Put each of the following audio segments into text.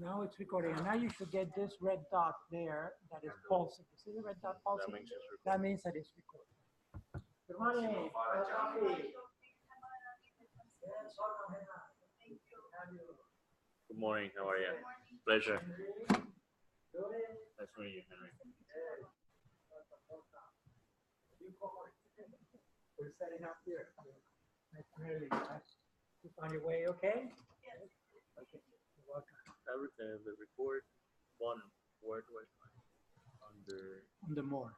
Now it's recording, and now you should get this red dot there that is pulsing. You see the red dot pulsing? That means that it's recording. Good morning. Good morning, how are you? Pleasure. Nice meeting you, Henry. We're setting up here. Nice to meet you. You on your way, okay? Yes. Okay, you're welcome. Everything, the record one, where do I find? Under more.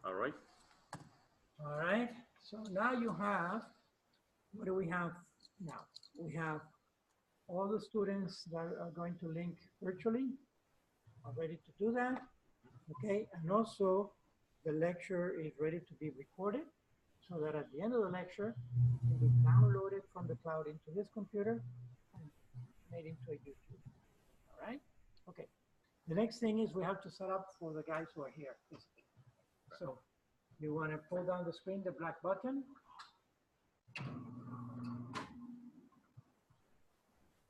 All right. All right, so now you have, what do we have now? We have all the students that are going to link virtually are ready to do that, okay? And also the lecture is ready to be recorded so that at the end of the lecture, it will be downloaded from the cloud into this computer and made into a YouTube, all right? Okay, the next thing is we have to set up for the guys who are here. So you want to pull down the screen, the black button.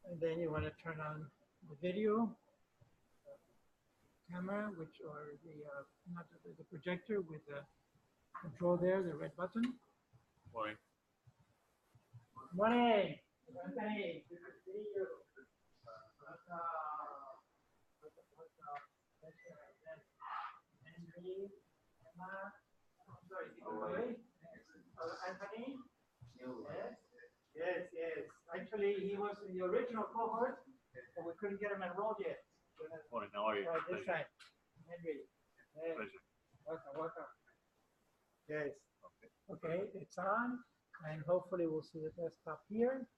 And then you want to turn on the video camera, which or the not the projector with the control there, the red button. Morning. Morning. Anthony, good to see you. Henry, Emma. Sorry, Anthony? Yes. Yes. Actually, he was in the original cohort, but we couldn't get him enrolled yet. Morning, how are you? Right, this time. Henry. Yes. Pleasure. Welcome. Yes. Okay, it's on, and hopefully we'll see the desktop here.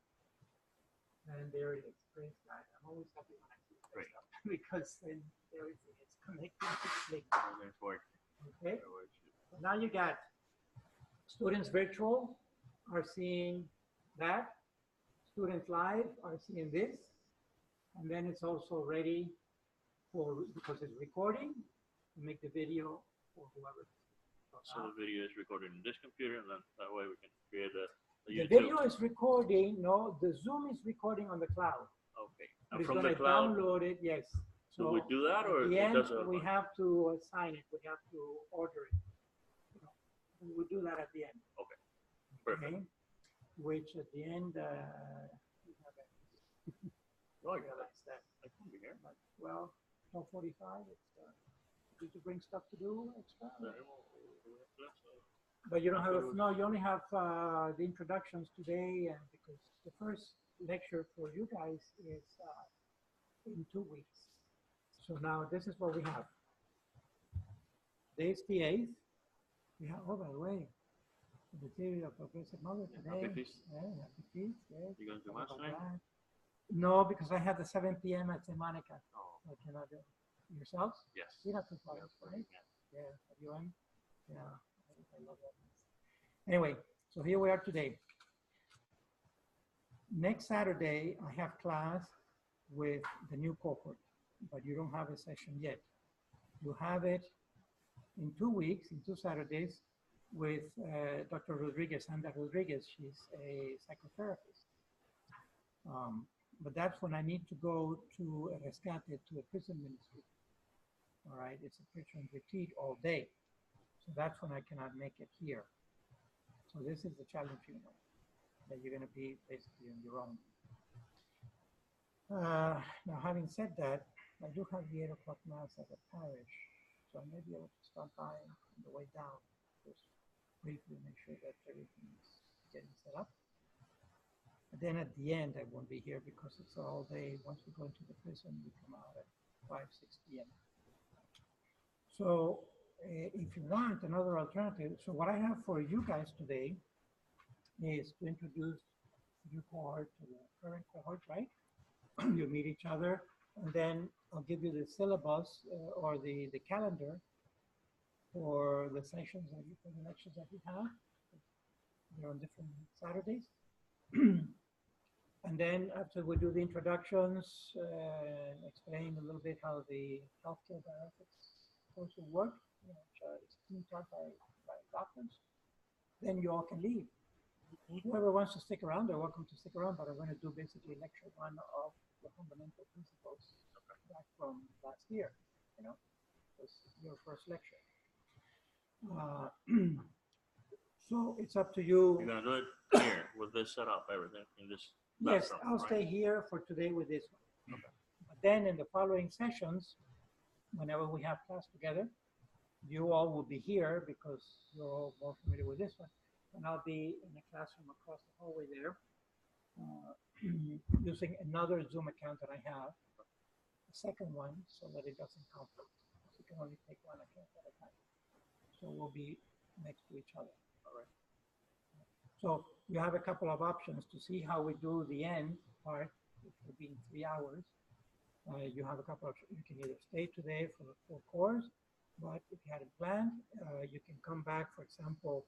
And there it is. Great slide. I'm always happy when I see the desktop because then everything is connected to Click. Okay. So now you got students virtual are seeing that. Students live are seeing this. And then it's also ready for, because it's recording, to make the video for whoever. So the video is recorded in this computer, and then that way we can create a The YouTube. video is recording, no, the Zoom is recording on the cloud. Okay. But And it's from going the to cloud, download it, yes. do we do that, or at the it end, does it? we have to assign it. We have to order it. You know, we will do that at the end. Okay. Perfect. Okay. Which at the end, we have a, Oh, I realize that. I can be here. But, well, 12:45. It's need to bring stuff to do extra. But you don't have no. You only have the introductions today, and because the first lecture for you guys is in 2 weeks. So now this is what we have. Today's the 8th. We have, oh, by the way, the theory of progressive mother today. Happy feast. Yeah, happy feast. Yes. You going to mass tonight? No, because I have the 7 p.m. at St. Monica. Oh. I cannot do it. Yourselves? Yes. You're not too far, Yeah, right? yeah. Yeah, are you in? Yeah, I love that. Anyway, so here we are today. Next Saturday, I have class with the new cohort, but you don't have a session yet. You have it in 2 weeks, in 2 Saturdays, with Dr. Rodriguez, Sandra Rodriguez. She's a psychotherapist. But that's when I need to go to Rescate, to a prison ministry. All right, it's a prison retreat all day. So that's when I cannot make it here. So this is the challenge, you know, that you're going to be basically on your own. Now, having said that, I do have the 8 o'clock mass at the parish, so I may be able to stop by on the way down, just briefly make sure that everything is getting set up. But then at the end, I won't be here because it's all day. Once we go into the prison, we come out at 5, 6 p.m. So if you want another alternative, so what I have for you guys today is to introduce your cohort to the current cohort, right? You meet each other, and then I'll give you the syllabus or the calendar for the sessions that you, for the lectures that you have. They're on different Saturdays. And then after we do the introductions, explain a little bit how the healthcare bioethics course will work, which is being taught by doctors, then you all can leave. Whoever wants to stick around, they're welcome to stick around, but I'm going to do basically lecture one of the fundamental principles back from last year, this is your first lecture. So it's up to you. You're going to do it here with this setup, everything in this. Yes, I'll stay here for today with this one. Okay. But then in the following sessions, whenever we have class together, you all will be here because you're all more familiar with this one. And I'll be in the classroom across the hallway there, using another Zoom account that I have, a second one, so that it doesn't conflict. You can only take one account at a time. So we'll be next to each other. All right. So you have a couple of options to see how we do the end part, which will be in 3 hours. You have a couple of, you can either stay today for the full course, but if you hadn't planned, you can come back, for example,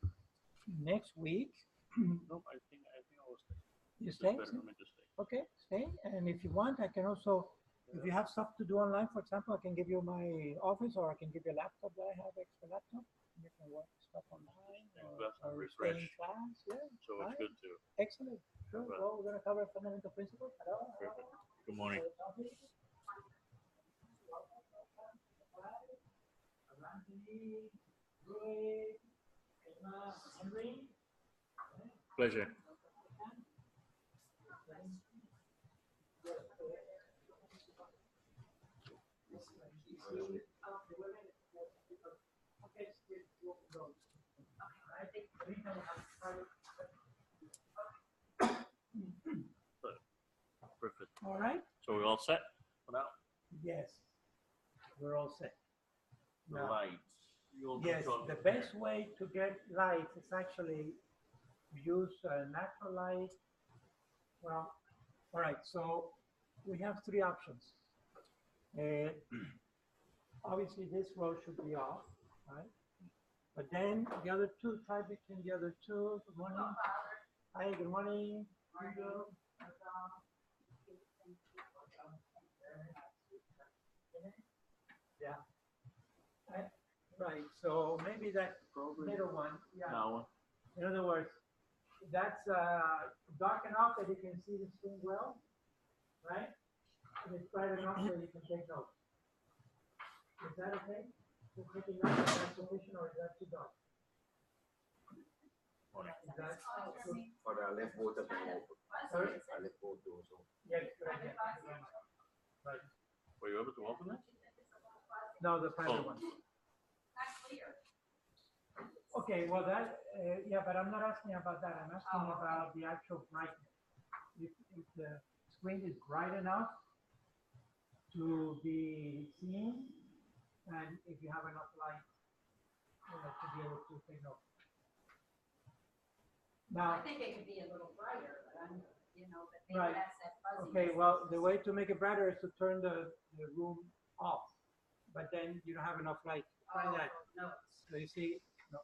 next week. No, I think I will stay. You stay? It's better for me to stay. Okay, stay. And if you want, I can also, if you have stuff to do online, for example, I can give you my office, or I can give you a laptop that I have, extra laptop. You can work stuff online or stay in class. Yeah. So it's good too. Excellent. Sure. Well, we're going to cover fundamental principles. Hello. Perfect. Good morning. Pleasure. Perfect. All right. So we're all set for now? Yes. We're all set. The Now, lights. You'll yes, control the it. best way to get light is actually use natural light. Well, all right, so we have 3 options. Obviously, this row should be off, right? But then the other 2, try between the other 2. Good morning. Hi, good morning. Yeah. Right, so maybe that middle one. Yeah. No. In other words, that's dark enough that you can see the screen well, right? And it's bright enough that you can take notes. Is that okay? Just taking notes, is that sufficient or is that too dark? Is that Or I left both of them open. Sorry? I left both doors open. Yes, correct. Yeah. Right. Were you able to open it? No, the private one. Okay, well that, yeah, but I'm not asking about that. I'm asking about the actual brightness. If the screen is bright enough to be seen, and if you have enough light to be able to take notes. Now, I think it could be a little brighter, but I'm, but maybe Right. that's that fuzziness. okay, well, the way to make it brighter is to turn the room off, but then you don't have enough light. Try that. No. So you see, no.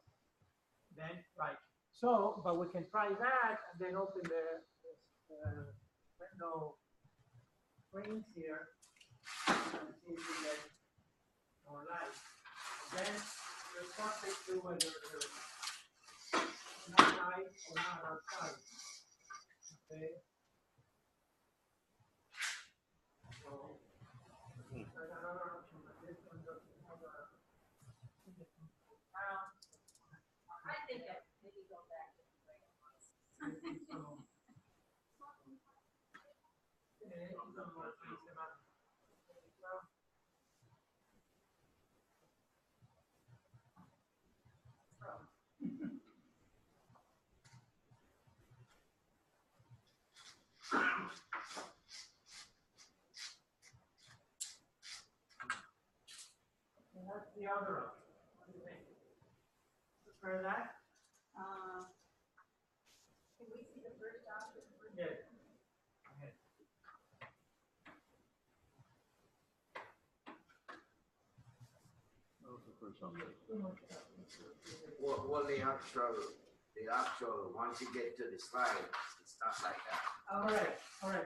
Then, right. So, but we can try that and then open the window screens here and see if we get more light. And then we're subject to whether there's not light or not outside. Okay. So, there's another option, but this one doesn't have a I think that maybe go back to the way it was. And that's the other option. What do you think? Prefer that? Can we see the first option? Yes. Okay. That was the first one. Well, the actual, once you get to the slide, it's not like that. All right.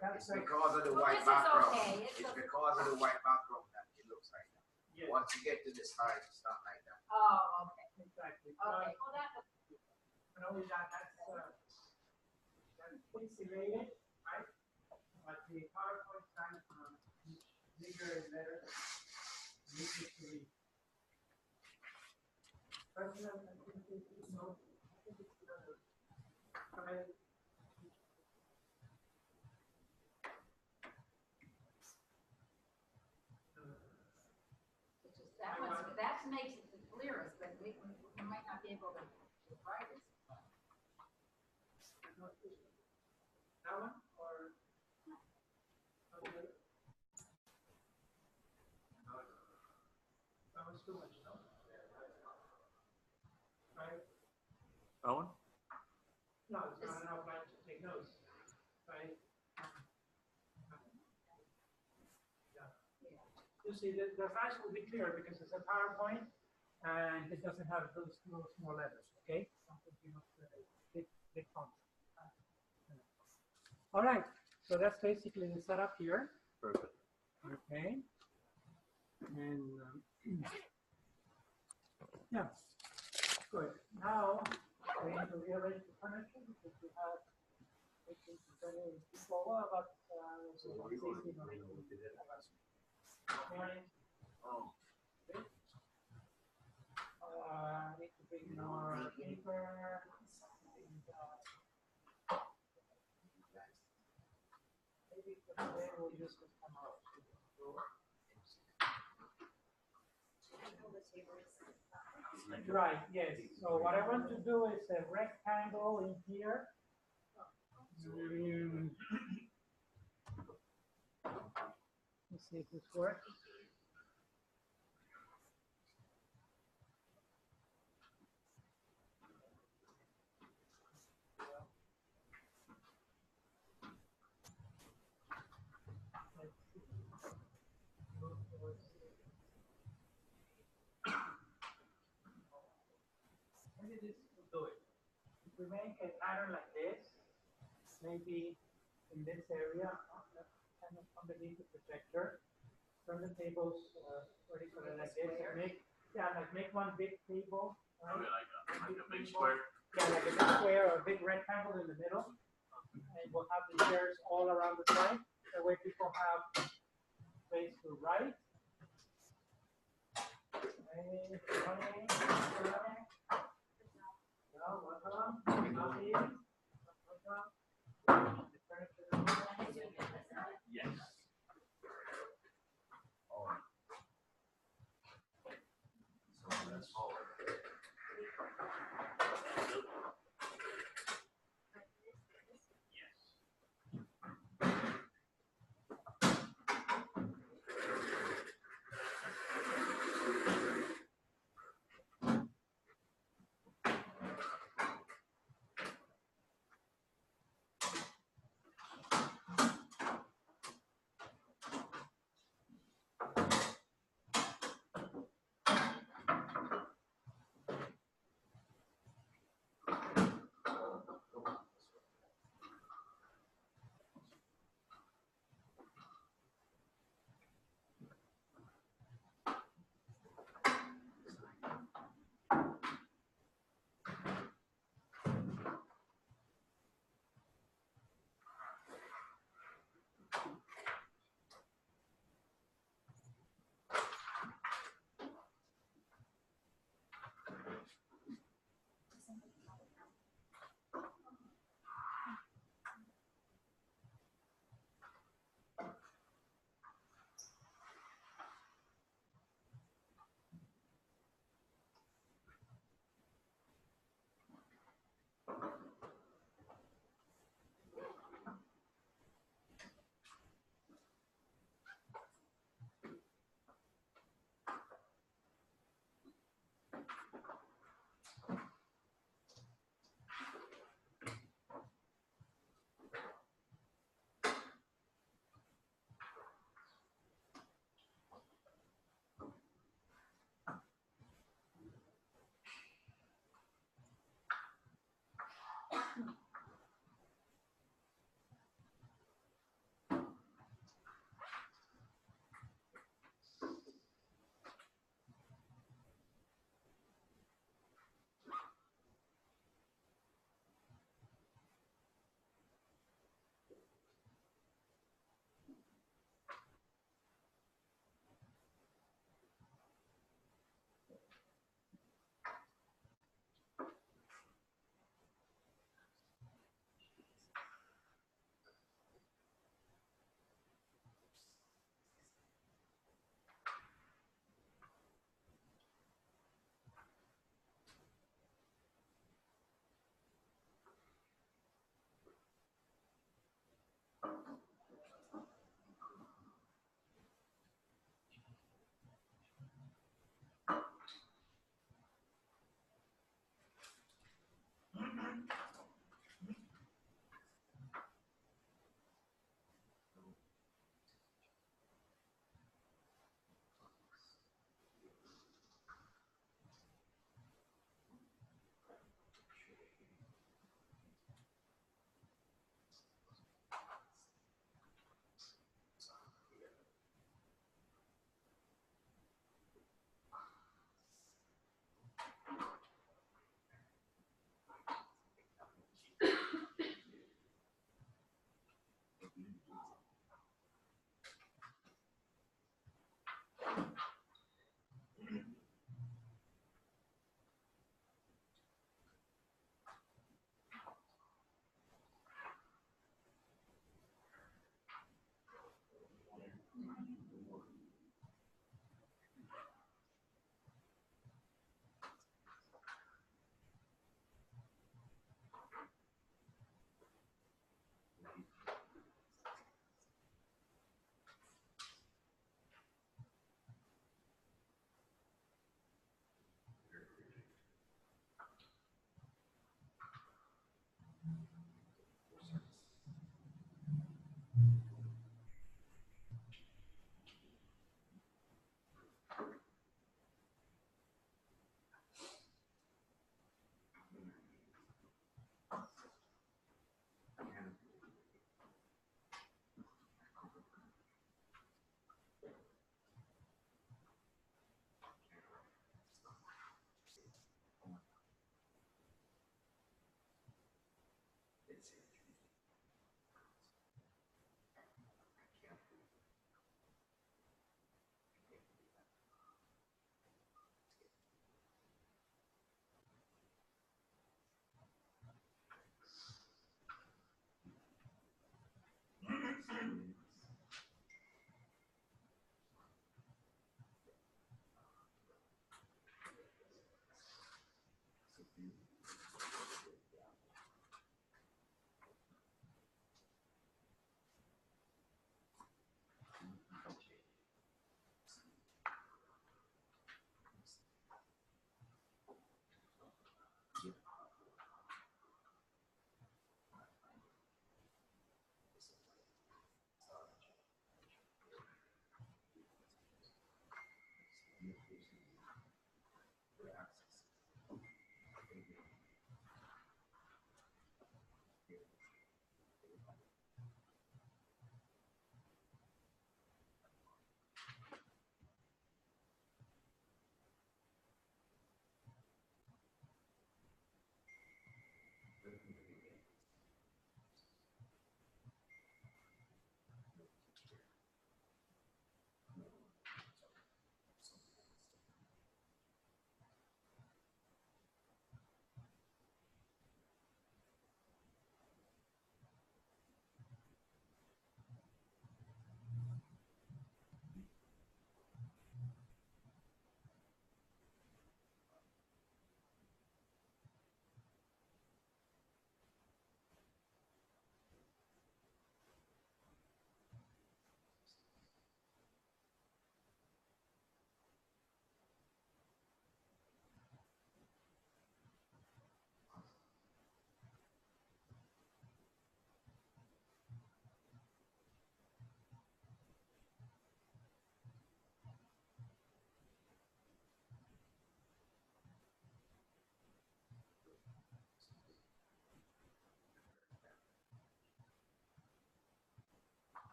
that's It's because of the Well, white this is background. okay. It's It's okay. because of the white background that it looks like that. yeah, Once you get to the side, it's not like that. Oh, okay. exactly. Okay. Well, that looks Not only that, that's pixelated, right? But the PowerPoint sign bigger and better. Easier to read. Personal, I think it's no, I think it's another. Right. it's just that one. That makes it the clearest, but we might not be able to write it. That one or okay. That was too much, no? Right? That one? No, it's not an outline to take notes, right? Yeah. You see, the flash will be clear because it's a PowerPoint and it doesn't have those small letters, okay? Something you know, big font. All right, so that's basically the setup here. Perfect. Okay. And yeah, good. Now we need to rearrange the furniture because we have people about 16 or 18. Okay. Oh, Need to bring more paper. Maybe for today we'll use this camera. Right, yes. So what I want to do is a rectangle in here. Let's see if this works. Maybe this will do it. If we make a pattern like this, maybe in this area, kind of underneath the projector, turn the tables vertically like this, and make one big table. Right? like a big square. Yeah, like a big square or a big rectangle in the middle. And we'll have the chairs all around the side. That way people have space to write. Yes. So that's all.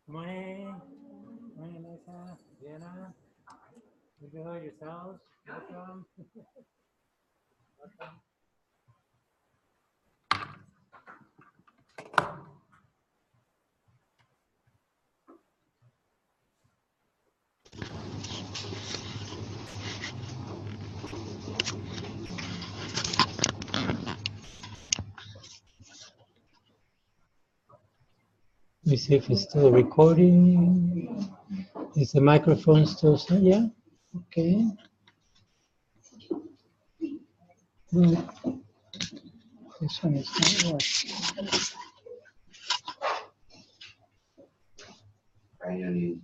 Morning. Morning, Lisa. Diana. You good yourselves? Welcome. Welcome. Let me see if it's still recording. Is the microphone still set? Yeah? Okay. Good. This one is not working. Finally.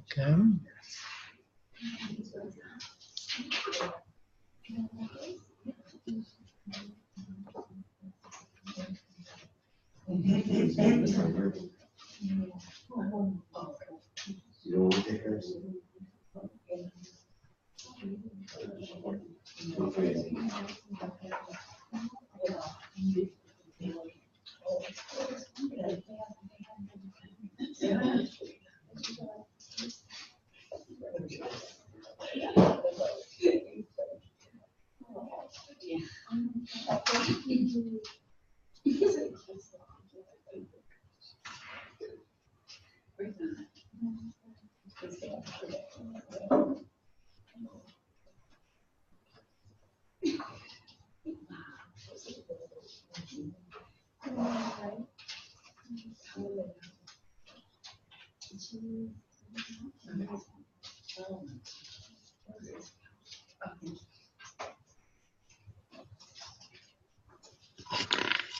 Okay. Okay.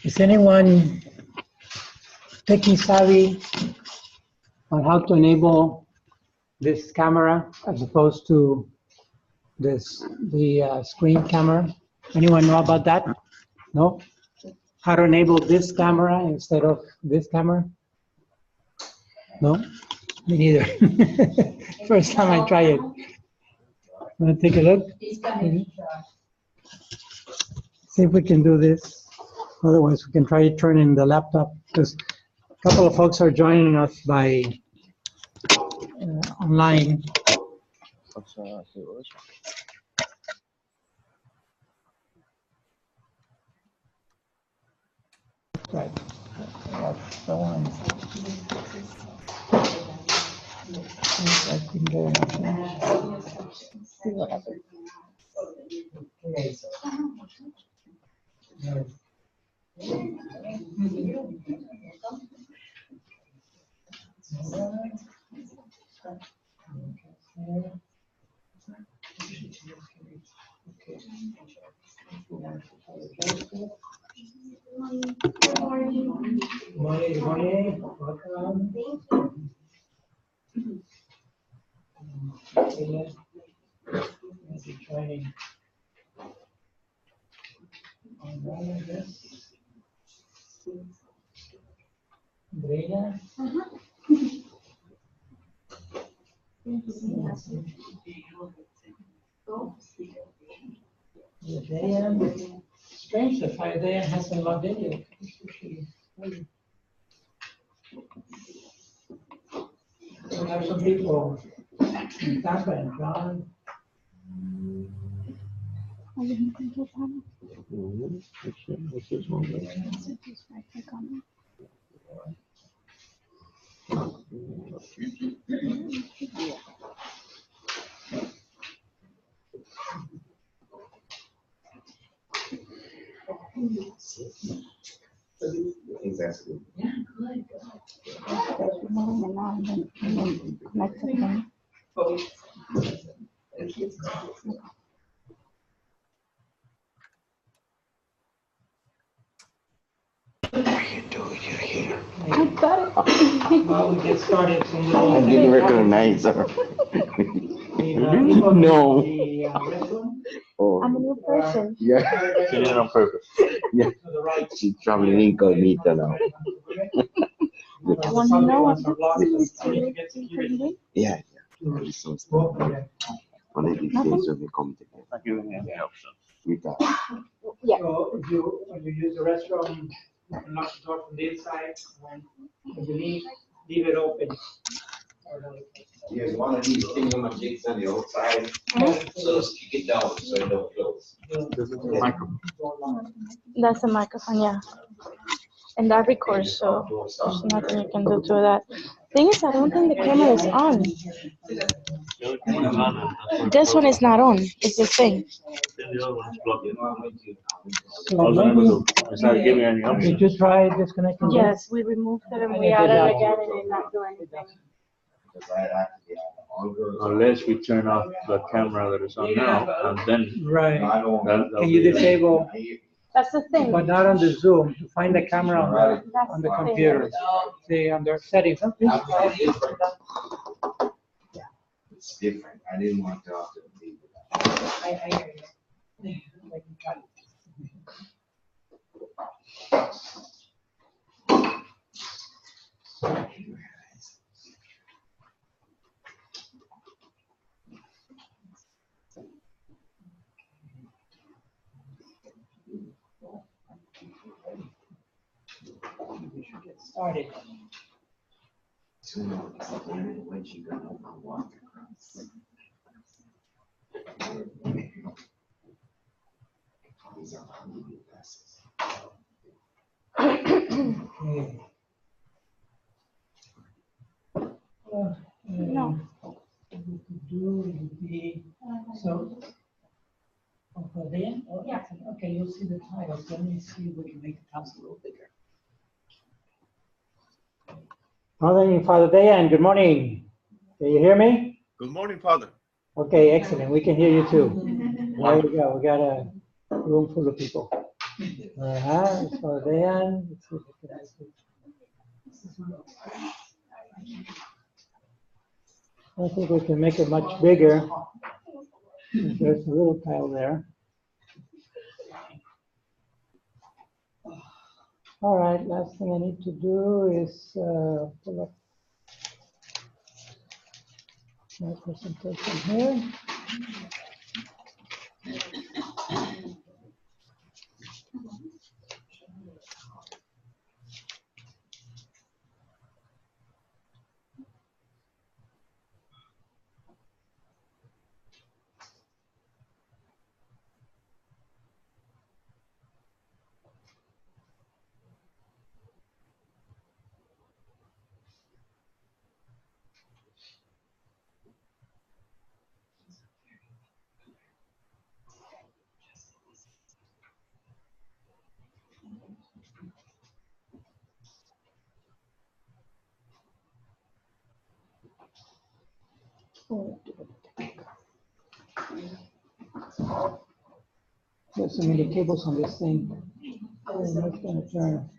Is anyone techie savvy on how to enable this camera as opposed to the screen camera? Anyone know about that? No? How to enable this camera instead of this camera? No? Me neither. First time I try it. Want to take a look? See if we can do this. Otherwise, we can try turning the laptop, because a couple of folks are joining us by online. Right. That's the one. I can get it. See what happens. Okay. Morning, morning. Welcome. Joining online, I guess. Brenda? Strange that Fidea hasn't logged in yet. We have some people in Tampa and John. What's this one? Exactly. I got it. Well, we get started. So I didn't recognize her. No. Oh. I'm a new person. Yeah. She did it on purpose. Yeah. She's traveling incognito now. Want to know what Yeah. There is some stuff. One of these days when we come together. Not giving me any options. We talk. Yeah. So if you, when you use the restroom, lock the door from the inside. When you leave it open. There's one of these thingamajigs on the outside. So just kick it down so it don't close. This is the microphone. That's a microphone, yeah. And that records, so there's nothing you can do to that. Thing is, I don't think the camera is on. The other camera is on and that's where This one is not on. It's the thing. then the other one is plugged in. So All I never maybe, do is not give me any did options. you try disconnecting? this? Yes, we removed it and we added it again and it not doing anything. Unless we turn off the camera that is on now, and then Right. that'll Can you be- disable, That's the thing. but not on the Zoom, to find the camera on the That's the computer? See, under settings. It's different. I didn't want to have to leave it. We should get started. When she got up and walked across. These are my reading glasses. Okay. No. What we could do would be, so. Oh, for then? Oh, yeah. Okay, you'll see the titles. Let me see if we can make the tiles a little bigger. Morning, Father Dayan. Good morning. Can you hear me? Good morning, Father. Okay, excellent. We can hear you too. There we go. We got a room full of people. It's Father Dayan. Let's see if we can make it. I think we can make it much bigger. There's a little tile there. All right, last thing I need to do is pull up my presentation here. There's so many cables on this thing. I'm not going to turn.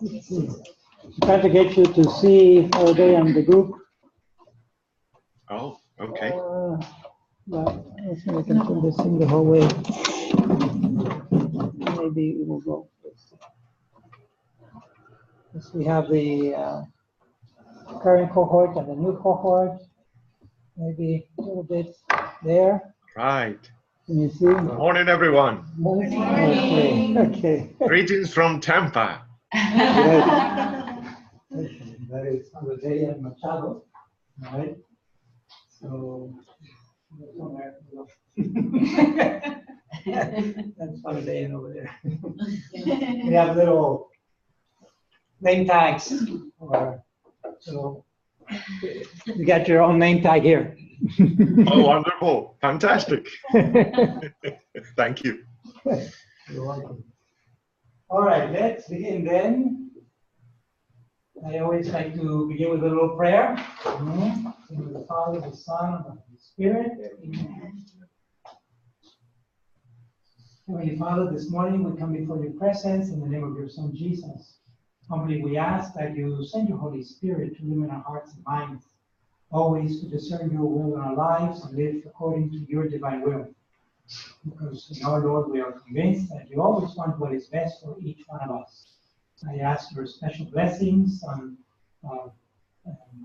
Let's see. I'm trying to get you to see all day on the group. Oh, okay. But I think I can turn this thing the whole way. Maybe it will go. Yes, we have the current cohort and the new cohort. Maybe a little bit there. Right. Can you see? Good morning, everyone. Okay. Okay. Greetings from Tampa. That is Jose Machado, right? So Somewhere. That's funny day over there. We have little name tags, or so you got your own name tag here. Oh, wonderful. Fantastic. Thank you. You're welcome. All right, let's begin then. I always like to begin with a little prayer. In the name of the Father, the Son, and the Spirit. Amen. Heavenly Father, this morning we come before your presence in the name of your Son Jesus. Humbly we ask that you send your Holy Spirit to illumine our hearts and minds, always to discern your will in our lives and live according to your divine will. Because in our Lord we are convinced that you always want what is best for each one of us. I ask your special blessings on my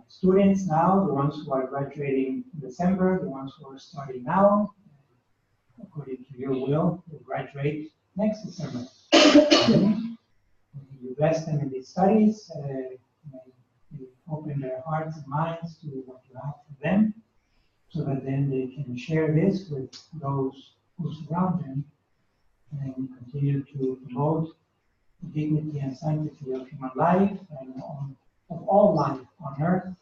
students now, the ones who are graduating in December, the ones who are starting now, according to your will, will graduate next December. You bless them in these studies, may you open their hearts and minds to what you have for them, so that then they can share this with those who surround them and continue to promote the dignity and sanctity of human life and of all life on earth.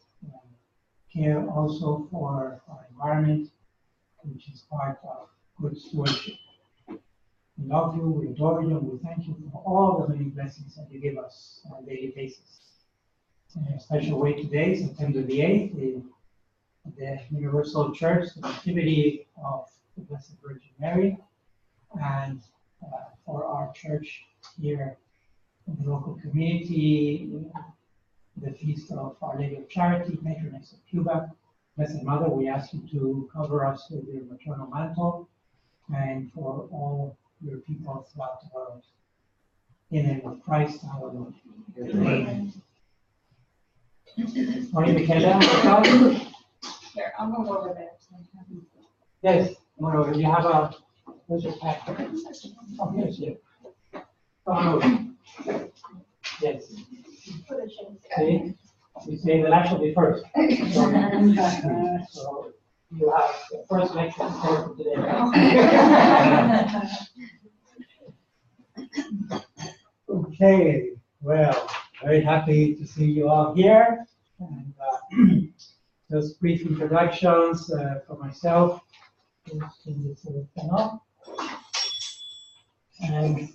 Care also for our environment, which is part of good stewardship. We love you, we adore you, and we thank you for all the many blessings that you give us on a daily basis. In a special way today, September the 8th, the Universal Church, the Nativity of the Blessed Virgin Mary, and for our church here in the local community, the Feast of Our Lady of Charity, Patroness of Cuba. Blessed Mother, we ask you to cover us with your maternal mantle, and for all your people throughout the world. In the name of Christ, our Lord. Amen. Morning, Michaela. Here, I'll move over there. Yes, moreover, you have a, where's your pack? Oh, here's you. Oh, no. Yes. See, we say the last will be first. So you have the first lecture for today. Okay, well, very happy to see you all here. And just brief introductions for myself. And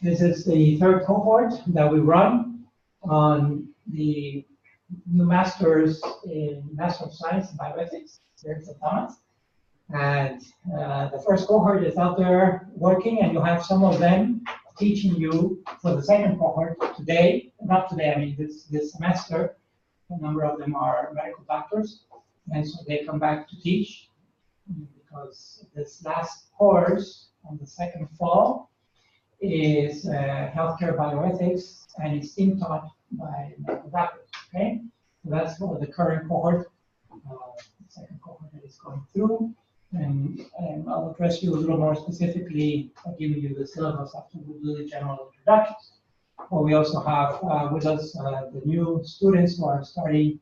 this is the third cohort that we run on the new Masters in Master of Science in Bioethics here in St. Thomas. And the first cohort is out there working, and you have some of them teaching you for the second cohort today. Not today, I mean this semester. A number of them are medical doctors, and so they come back to teach, because this last course on the second fall is healthcare bioethics, and it's being taught by medical doctors. Okay, so that's what the current cohort, the second cohort that is going through, and I'll address you a little more specifically by giving you the syllabus after we do the general introductions. But we also have with us the new students who are starting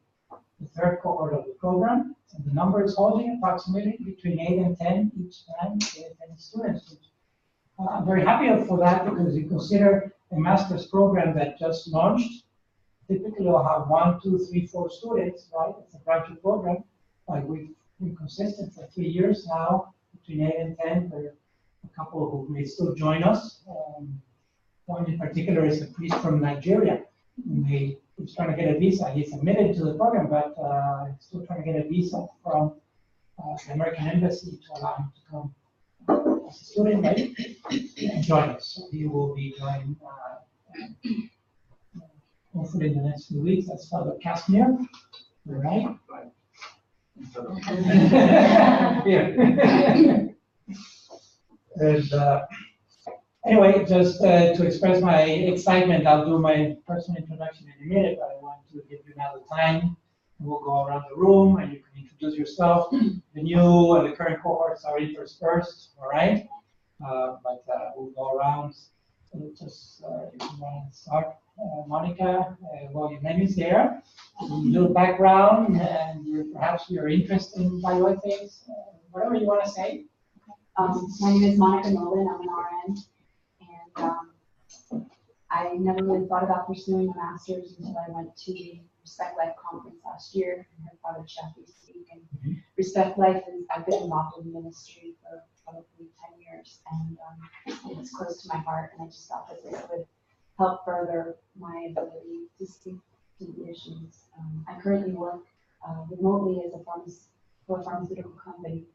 the third cohort of the program. And the number is holding approximately between 8 and 10 each time, 8 and 10 students. I'm very happy for that, because you consider a master's program that just launched. Typically, you'll have 1, 2, 3, 4 students, right? It's a graduate program. Like we've been consistent for 3 years now, between 8 and 10. There are a couple who may still join us. One in particular is a priest from Nigeria. He's trying to get a visa. He's admitted to the program, but he's still trying to get a visa from the American Embassy to allow him to come as a student, right? And join us. So he will be joining hopefully in the next few weeks. That's Father Casimir, right? Yeah. And anyway, just to express my excitement, I'll do my personal introduction in a minute, but I want to give you now the time. We'll go around the room and you can introduce yourself. The new and the current cohorts are interspersed, all right? But we'll go around. So just if you want to start, Monica, well, your name is there. Your background and perhaps your interest in bioethics, whatever you want to say. My name is Monica Nolan. I'm an RN, and I never really thought about pursuing a master's until I went to the Respect Life conference last year and heard Father Chaffee speak. And Respect Life is, I've been involved in ministry for probably 10 years, and it's close to my heart, and I just thought that this would help further my ability to speak to the issues. I currently work remotely as for a pharmaceutical company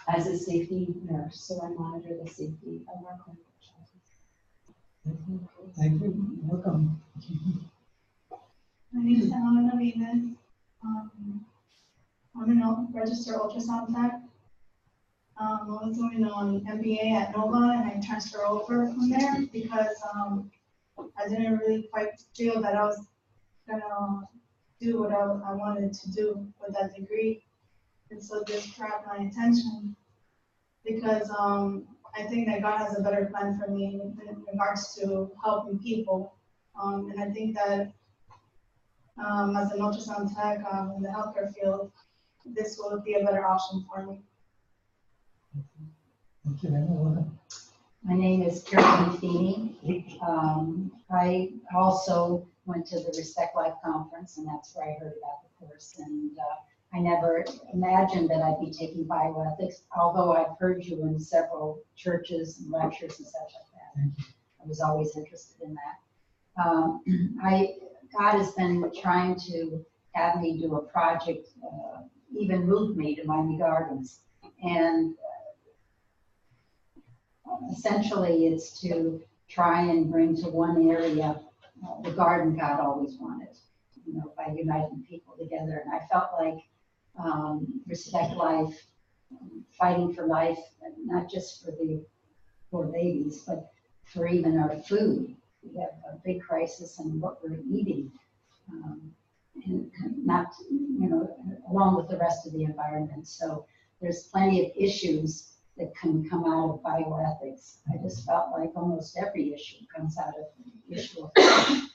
as a safety nurse, so I monitor the safety of our clinical trials. Thank you. Welcome. My name is Elena Navidez. I'm a registered ultrasound tech. I was doing an MBA at Nova, and I transferred over from there because I didn't really quite feel that I was gonna do what I wanted to do with that degree. And so this grabbed my attention because I think that God has a better plan for me in regards to helping people. And I think that as an ultrasound tech in the healthcare field, this will be a better option for me. Thank you. Welcome. My name is Carolyn Feeney. I also went to the Respect Life conference, and that's where I heard about the course. And I never imagined that I'd be taking bioethics, although I've heard you in several churches and lectures and such like that. I was always interested in that. God has been trying to have me do a project, even moved me to Miami Gardens. And essentially it's to try and bring to one area the garden God always wanted, by uniting people together. And I felt like Respect Life, fighting for life, not just for the poor babies, but for even our food. We have a big crisis in what we're eating, and not, along with the rest of the environment. So there's plenty of issues that can come out of bioethics. I just felt like almost every issue comes out of the issue of food.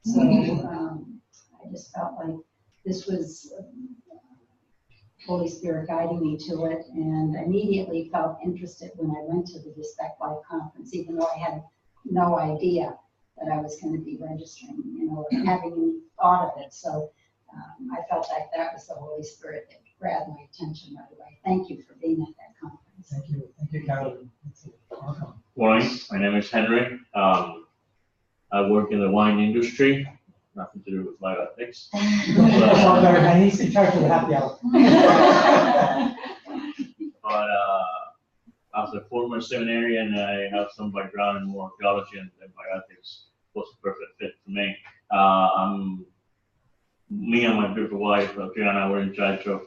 So I just felt like this was Holy Spirit guiding me to it, and immediately felt interested when I went to the Respect Life conference, even though I had no idea that I was going to be registering, or having any thought of it. So I felt like that was the Holy Spirit that grabbed my attention right away. Thank you for being at that conference. Thank you. Thank you, Carolyn. Welcome. Morning, my name is Henry. I work in the wine industry, nothing to do with bioethics. And he's in charge of the happy hour. But as a former seminarian, I have some background in more theology and bioethics. Was a perfect fit for me. Me and my beautiful wife, Triana, were in charge of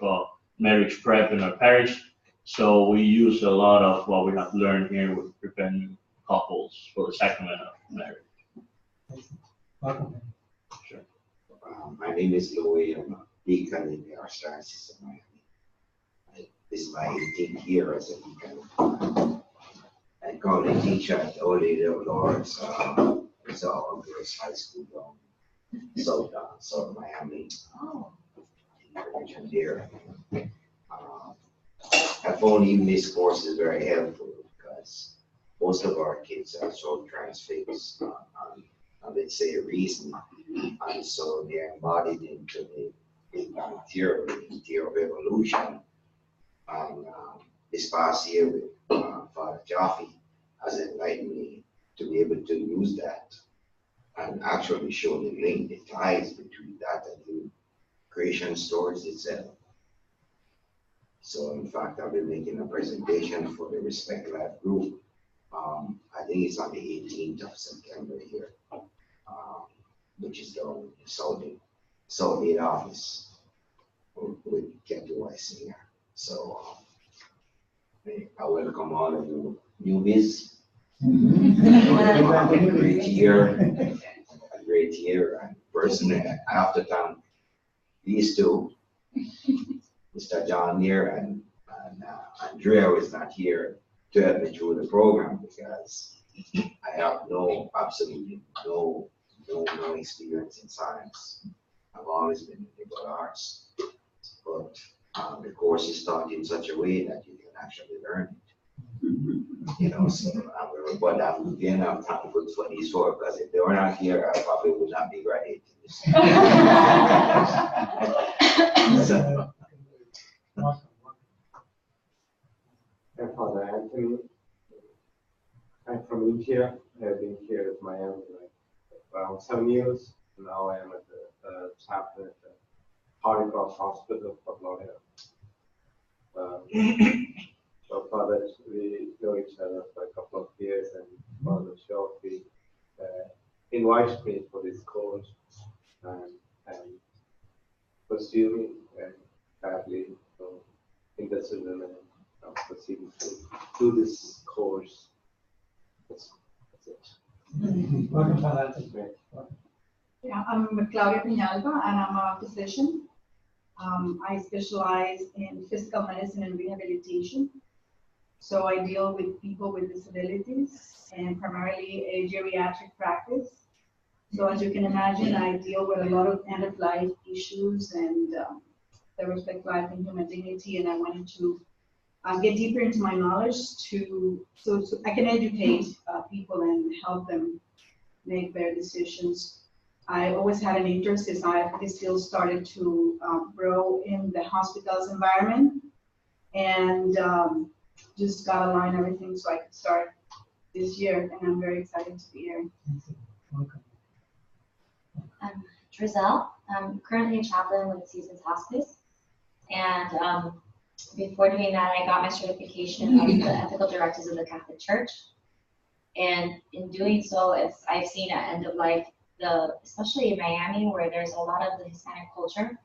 marriage prep in our parish. So we use a lot of what we have learned here with preparing couples for the sacrament of marriage. Welcome. Sure. My name is Louis. I'm a deacon in the Archdiocese of Miami. This is my 18th year as a deacon. I currently teach at the Holy Little Lords. It's all girls high school down South Miami. Region there. I found even this course is very helpful because most of our kids are so transfixed on let's say a reason, and so they're embodied into the Big Bang theory, the theory of evolution. And this past year with Father Jaffe has enlightened me to be able to use that and actually show the link, the ties between that and the creation stories itself. So in fact, I'll be making a presentation for the Respect Life group. I think it's on the 18th of September here, which is down in South 8 office with Kenty Weiss here. So I welcome all of you newbies. A great year, and personally, I have to thank these two, Mr. John here and Andrea is not here to help me through the program because I have absolutely no experience in science. I've always been in liberal arts, but the course is taught in such a way that you can actually learn it. So but I'm thankful for these four, because if they were not here, I probably would not be graduating this. So, I'm Father Anthony. I'm from India. I've been here at Miami around 7 years. Now I am at the chapter at the Holy Cross Hospital for Florida. So Father, we know each other for a couple of years, and Father shortly invited me for this course, and pursuing and badly interested in proceeding to do this course. That's it. Welcome, Father. That's great. Yeah, I'm Claudia Peñalba, and I'm a physician. I specialize in physical medicine and rehabilitation. So I deal with people with disabilities and primarily a geriatric practice. So as you can imagine, I deal with a lot of end-of-life issues and that respect life and human dignity. And I wanted to get deeper into my knowledge so I can educate people and help them make better decisions. I always had an interest as this field started to grow in the hospital's environment, and just got to align everything so I could start this year, and I'm very excited to be here. Welcome. I'm Drizel. I'm currently a chaplain with Seasons Hospice, and before doing that, I got my certification of the Ethical Directives of the Catholic Church, and in doing so, I've seen at end of life, especially in Miami, where there's a lot of the Hispanic culture,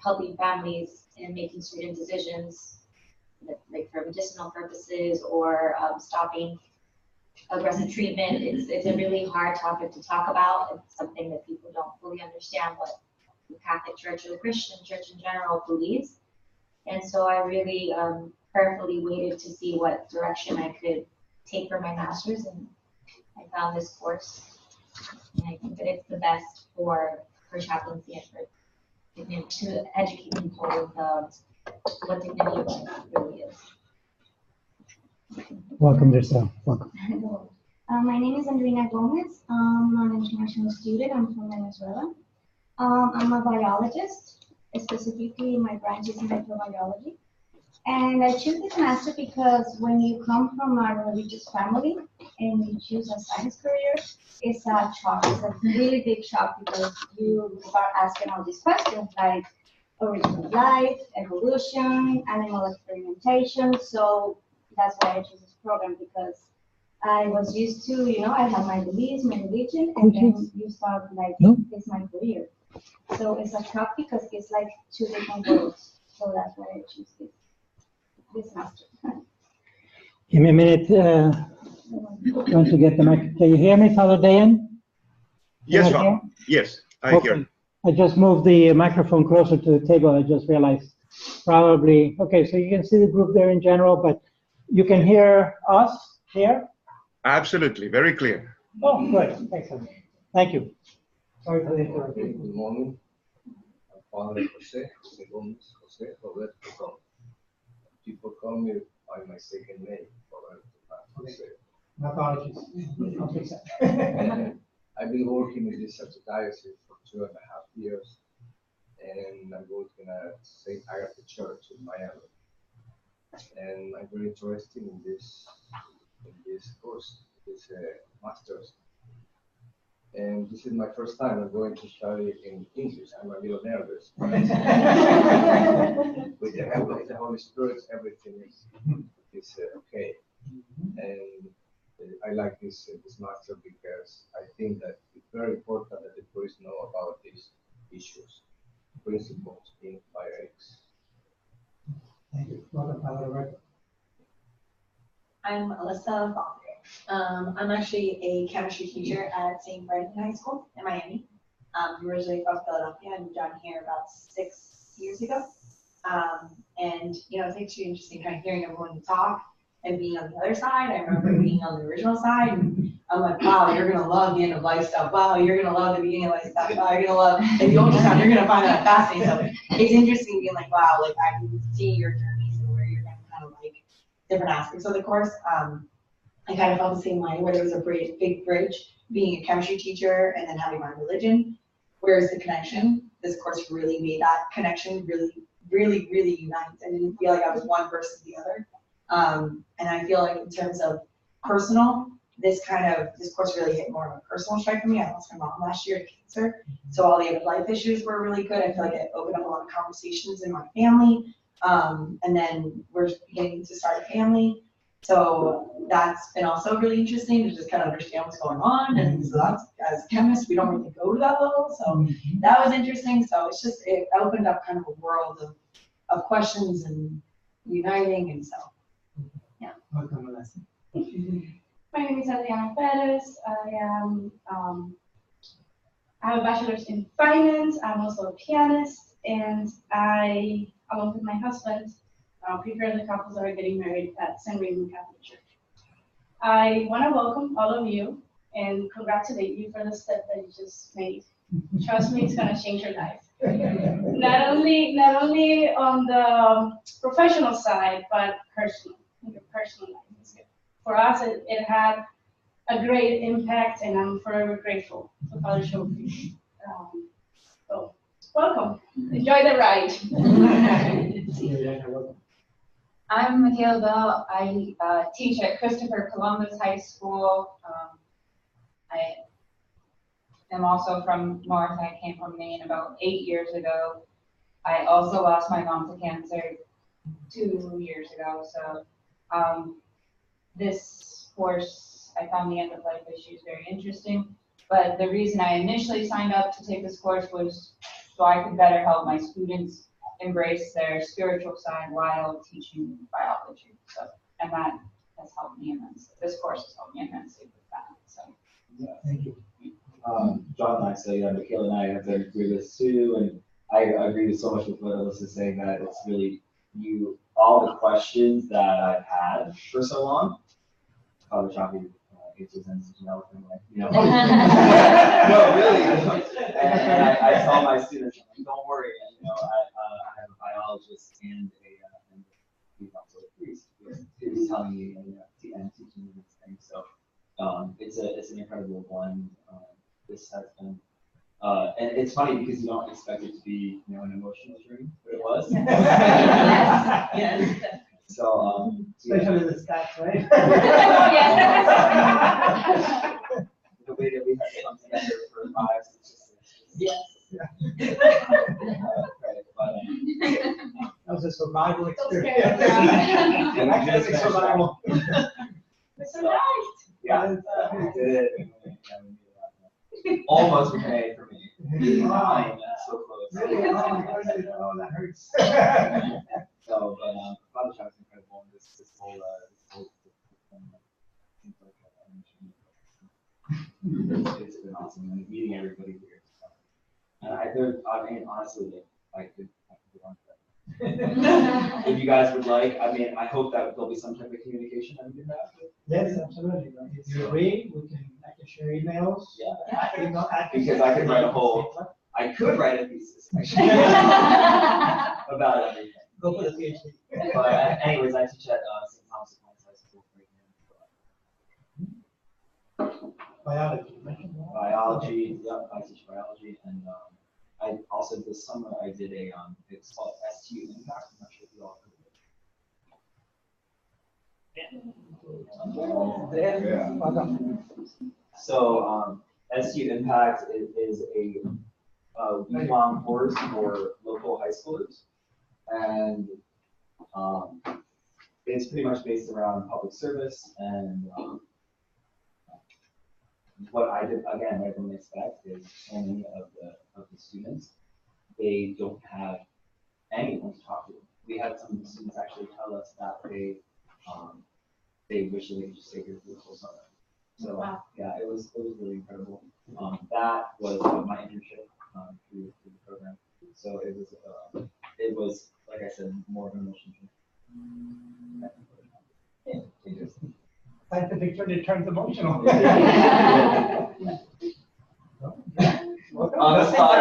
helping families and making certain decisions, like for medicinal purposes or stopping aggressive treatment. It's a really hard topic to talk about. It's something that people don't fully understand what the Catholic Church or the Christian Church in general believes. And so I really prayerfully waited to see what direction I could take for my master's, and I found this course. And I think that it's the best for chaplaincy and to educate people with what dignity of life really is. Welcome, Drizel. Welcome. My name is Andrina Gomez. I'm an international student. I'm from Venezuela. I'm a biologist. Specifically, my branch is microbiology. And I choose this master because when you come from a religious family and you choose a science career, it's a shock. It's a really big shock because you start asking all these questions like origin of life, evolution, animal experimentation. So that's why I chose this program, because I was used to, I had my beliefs, my religion, and then you start like, it's my career. So it's a shock because it's like two different worlds. So that's why I choose this master. Give me a minute. Want to get the mic? Can you hear me, Father Dayan? Yes, Father. Yes, I hear. I just moved the microphone closer to the table. I just realized probably. Okay, so you can see the group there in general, but you can hear us here? Absolutely, very clear. Oh, good. Excellent. Thank you. Sorry for the interruption. Good morning. I'm Father Jose Gomez, Jose Roberto Gomez. People call me by my second name, Roberto Jose. My apologies. I'll fix that. I've been working in this archdiocese for 2.5 years, and I'm working at St. Agatha Church in Miami. And I'm very interested in this course, this master's. And this is my first time I'm going to study in English. I'm a little nervous. With the help of the Holy Spirit, everything is okay. And I like this master because I think that it's very important that the priests know about these issues, principles in bioethics. Thank you. Welcome, Father Roberto. I'm Alyssa Faulkner. I'm actually a chemistry teacher at St. Brendan High School in Miami. I'm originally from Philadelphia. I moved down here about 6 years ago. And it's actually interesting kind of hearing everyone talk and being on the other side. I remember being on the original side, and I'm like, wow, you're gonna love the end of life stuff. Wow, you're gonna love the beginning of life stuff. Wow, you're gonna love the old stuff. You're gonna find that fascinating. So it's interesting being like, wow, like I can see your journeys and where you're gonna kind of like different aspects of the course. I kind of felt the same way, where there was a big bridge being a chemistry teacher and then having my religion. Where's the connection? This course really made that connection really unite. I didn't feel like I was one versus the other. And I feel like in terms of personal, this course really hit more of a personal strike for me. I lost my mom last year to cancer. So all the end of life issues were really good. I feel like it opened up a lot of conversations in my family. And then we're beginning to start a family. So that's been also really interesting to just kind of understand what's going on. And so that's, as chemists, we don't really go to that level. So that was interesting. So it's just, it opened up kind of a world of questions and uniting. And so, yeah. Welcome, Melissa. My name is Adriana Perez. I have a bachelor's in finance. I'm also a pianist, and I, along with my husband, prepare the couples that are getting married at St. Raymond Catholic Church. I want to welcome all of you and congratulate you for the step that you just made. Trust me, it's going to change your life. Not only on the professional side, but personal, in your personal life. For us, it had a great impact, and I'm forever grateful for Father Showcase. So, welcome. Enjoy the ride. I'm Michaela Bell. I teach at Christopher Columbus High School. I am also from North. I came from Maine about 8 years ago. I also lost my mom to cancer 2 years ago. So this course, I found the end of life issues very interesting. But the reason I initially signed up to take this course was so I could better help my students embrace their spiritual side while teaching biology. So, and that has helped me immensely. This course has helped me immensely with that. So, yeah, thank you. John and I say, Michaela and I have been through this too, and I agree with so much with what Alyssa's saying, that it's really all the questions that I've had for so long. Father Choppy answers them in an eloquent way, you know. No, really. And I tell my students, don't worry, you know, I have a biologist and he's also a priest who's telling me and teaching me these things. So it's an incredible one. This has been, and it's funny because you don't expect it to be, you know, an emotional journey, but it was. Yes. So, Especially the stats, right? The way that we have to come together for lives, it's just yes. That was a survival experience. And Academic survival. It's so nice. Yeah, we did it. Almost with an A for me. Nine, so close. Really? Oh my goodness, oh, that hurts. So, but Father Shop's incredible. This whole seems like it's been awesome, and meeting everybody here. And I mean, honestly, I could go on to that. If you guys would like, I mean, I hope that there'll be some type of communication that we can have. Yes, absolutely. If you agree, I can share emails. Yeah. Because I could write I could write a thesis actually, about everything. Go for the PhD. But anyways, I teach at St. Thomas High School right now. Biology. Biology, yeah, I teach biology, and I also this summer I did it's called STU Impact. I'm not sure if you all heard of it. Yeah. So STU Impact is a week-long course for local high schoolers, and it's pretty much based around public service and what I did again. What I didn't expect is so many of the students, they don't have anyone to talk to. We had some students actually tell us that they wish they could just stay here for the whole summer. So wow. Yeah, it was really incredible. That was my internship through the program. So it was like I said, more of an emotional journey. Scientific journey turns emotional. On the spot.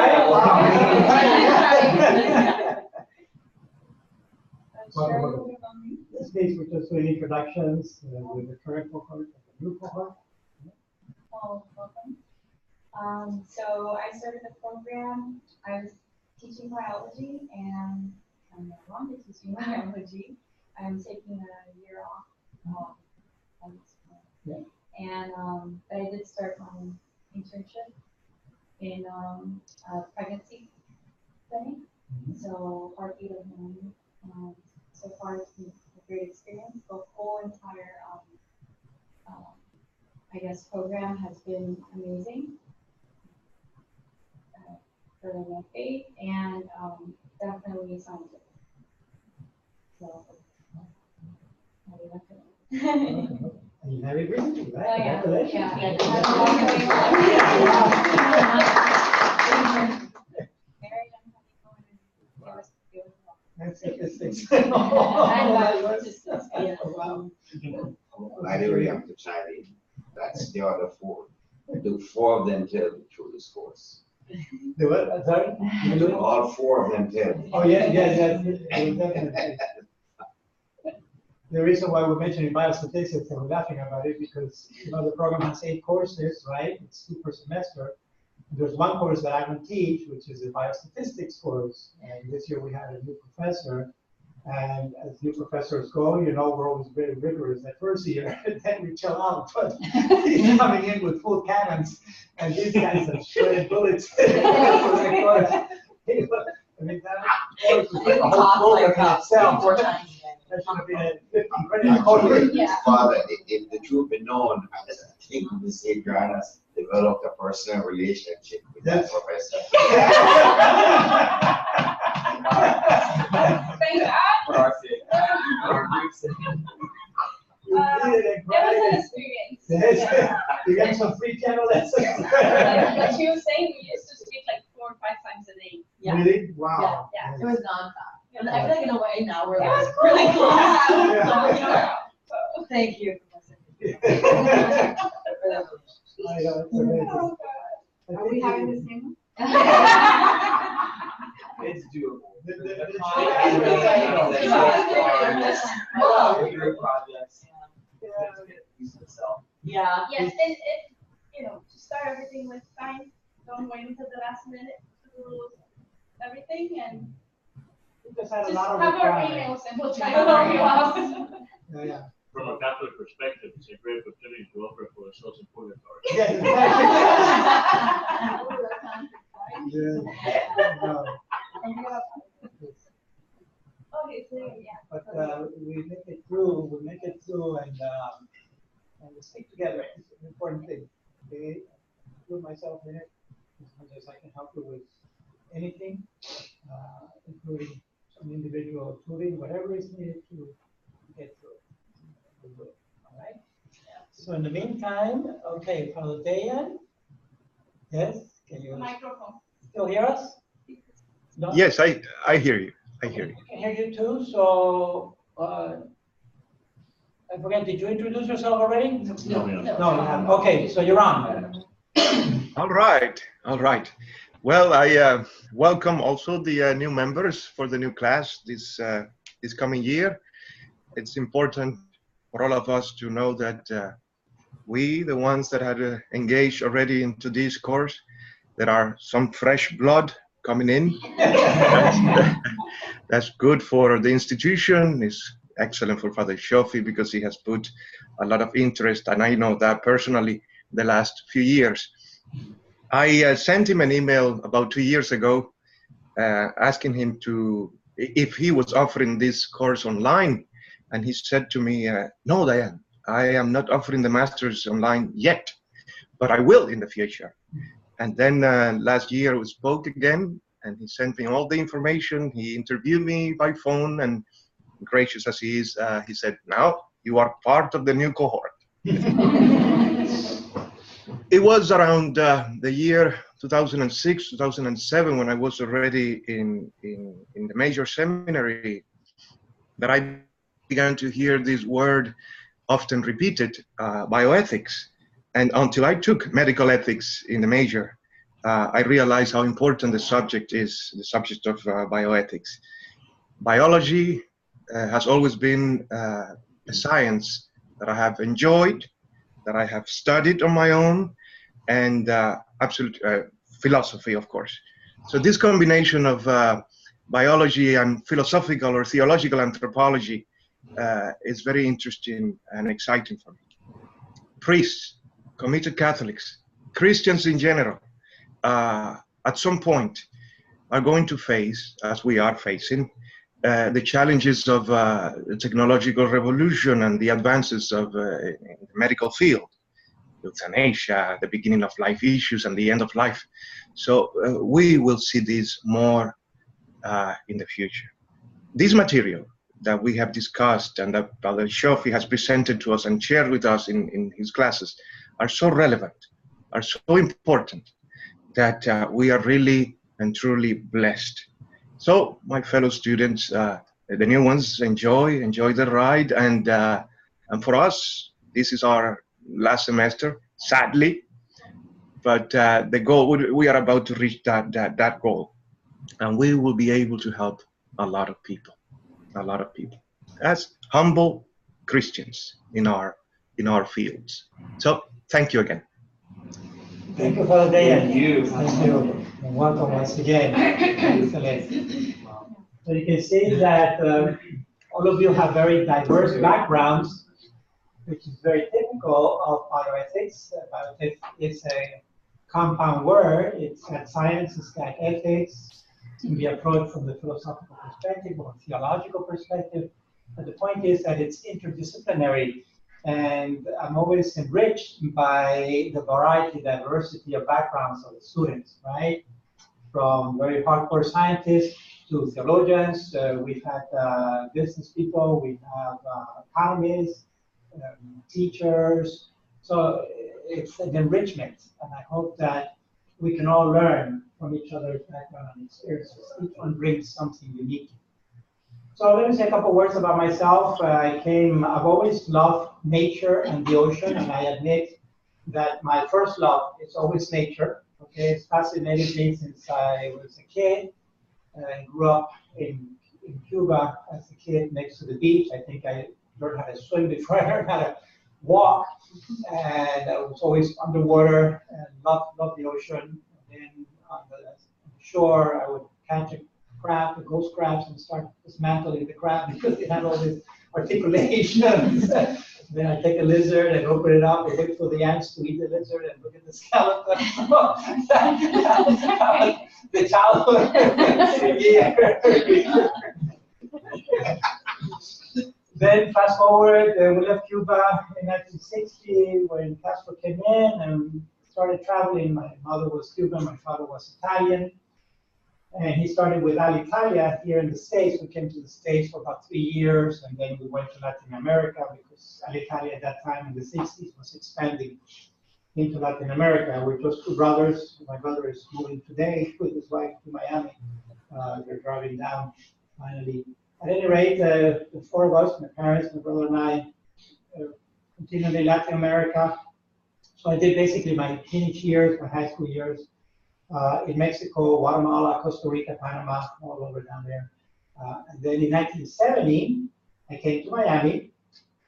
This case, we're just doing introductions with the current cohort and the new cohort. Oh, welcome. So I started the program. I was teaching biology, and I'm no longer teaching biology. I'm taking a year off. And but I did start my internship in pregnancy setting. So heartbeat of mine. So far, it's been a great experience. The whole entire, I guess, program has been amazing for my faith and definitely scientific. So, You have it recently, right? Oh, yeah. Congratulations. By the way, I'm to chime in. That's the other four. Do four of them tell me through this course? Do what? Sorry? All four of them tell me. Oh, yeah, definitely. The reason why we're mentioning biostatistics and we're laughing about it because the program has 8 courses, right? It's 2 per semester. There's one course that I don't teach, which is a biostatistics course. And this year we had a new professor. And as new professors go, we're always very rigorous that first year, and then we chill out. But he's coming in with full cannons, and these guys are shredded bullets. I mean, that course is like a whole program in itself. That should have been a 50 credit course. Father, if the truth be known, I think the St. John's developed a personal relationship with that professor. Thank God. It was an experience. You get some free piano lessons. Like she was saying, we used to speak like 4 or 5 times a day. Yeah. Really? Wow. Yeah. It was nonstop. I feel like in a way now we're It like was really cool. Thank you. Are we having the same one? It's doable. Yeah. Yes, and to start everything with fine. Don't wait until the last minute to do everything and just had a just lot of have our requirements. emails and we'll try to help you out. Yeah. From a Catholic perspective, it's a great opportunity to offer for a social purgatory. Yeah, Okay, so yeah. But we make it through, and we stick together. It's an important thing. Okay, put myself in it as much as I can help you with anything, including some individual tutoring, whatever is needed to get through it. We'll do it. All right. So in the meantime, okay, Father Dayan. Yes, can you Microphone. still hear us? No? Yes, I hear you. I hear you. I can hear you too. So I forget. Did you introduce yourself already? No. No, you haven't. Okay, so you're on. All right. Well, I welcome also the new members for the new class this coming year. It's important for all of us to know that we, the ones that had engaged already into this course, there are some fresh blood coming in. That's good for the institution. It's excellent for Father Shofi because he has put a lot of interest, and I know that personally the last few years. I sent him an email about 2 years ago asking him if he was offering this course online, and he said to me, no, Diane, I am not offering the Masters online yet, but I will in the future. And then last year we spoke again, and he sent me all the information. He interviewed me by phone, and gracious as he is, he said, now you are part of the new cohort. It was around the year 2006, 2007, when I was already in the major seminary, that I began to hear this word often repeated bioethics. And until I took medical ethics in the major, I realized how important the subject is, the subject of bioethics. Biology has always been a science that I have enjoyed, that I have studied on my own, and absolute philosophy, of course. So this combination of biology and philosophical or theological anthropology is very interesting and exciting for me. Priests, committed Catholics, Christians in general, at some point are going to face, as we are facing, the challenges of the technological revolution and the advances of the medical field, euthanasia, the beginning of life issues and the end of life. So we will see this more in the future. This material that we have discussed and that Father Shofi has presented to us and shared with us in his classes are so relevant, are so important, that we are really and truly blessed. So my fellow students, the new ones, enjoy the ride, and for us, this is our last semester, sadly, but the goal, we are about to reach that goal, and we will be able to help a lot of people as humble Christians in our fields. So thank you again. Thank you, Father Dayan. Thank you. And welcome once again. Excellent. So you can see that all of you have very diverse backgrounds, which is very typical of bioethics. Bioethics is a compound word. It's got science, it's got ethics. It can be approached from the philosophical perspective or theological perspective. But the point is that it's interdisciplinary. And I'm always enriched by the variety, diversity of backgrounds of the students, right? From very hardcore scientists to theologians. We've had business people, we have economists, teachers. So it's an enrichment. And I hope that we can all learn from each other's background and experiences. Each one brings something unique. So let me say a couple words about myself. I've always loved nature and the ocean, and I admit that my first love is always nature. Okay, it's fascinated me since I was a kid. I grew up in Cuba as a kid next to the beach. I think I learned how to swim before I learned how to walk, and I was always underwater and loved the ocean. And then on the shore, I would catch a crab, the ghost crabs, and start dismantling the crab because it had all these articulations. Then I take a lizard and open it up and wait for the ants to eat the lizard and look at the skeleton. The childhood. Then fast forward, we left Cuba in 1960 when Castro came in and started traveling. My mother was Cuban, my father was Italian. And he started with Alitalia here in the States. We came to the States for about 3 years, and then we went to Latin America because Alitalia at that time in the 60s was expanding into Latin America. We're just two brothers. My brother is moving today with his wife to Miami. They're driving down finally. At any rate, the four of us, my parents, my brother and I, continued in Latin America. So I did basically my teenage years, my high school years, in Mexico, Guatemala, Costa Rica, Panama, all over down there. And then in 1970, I came to Miami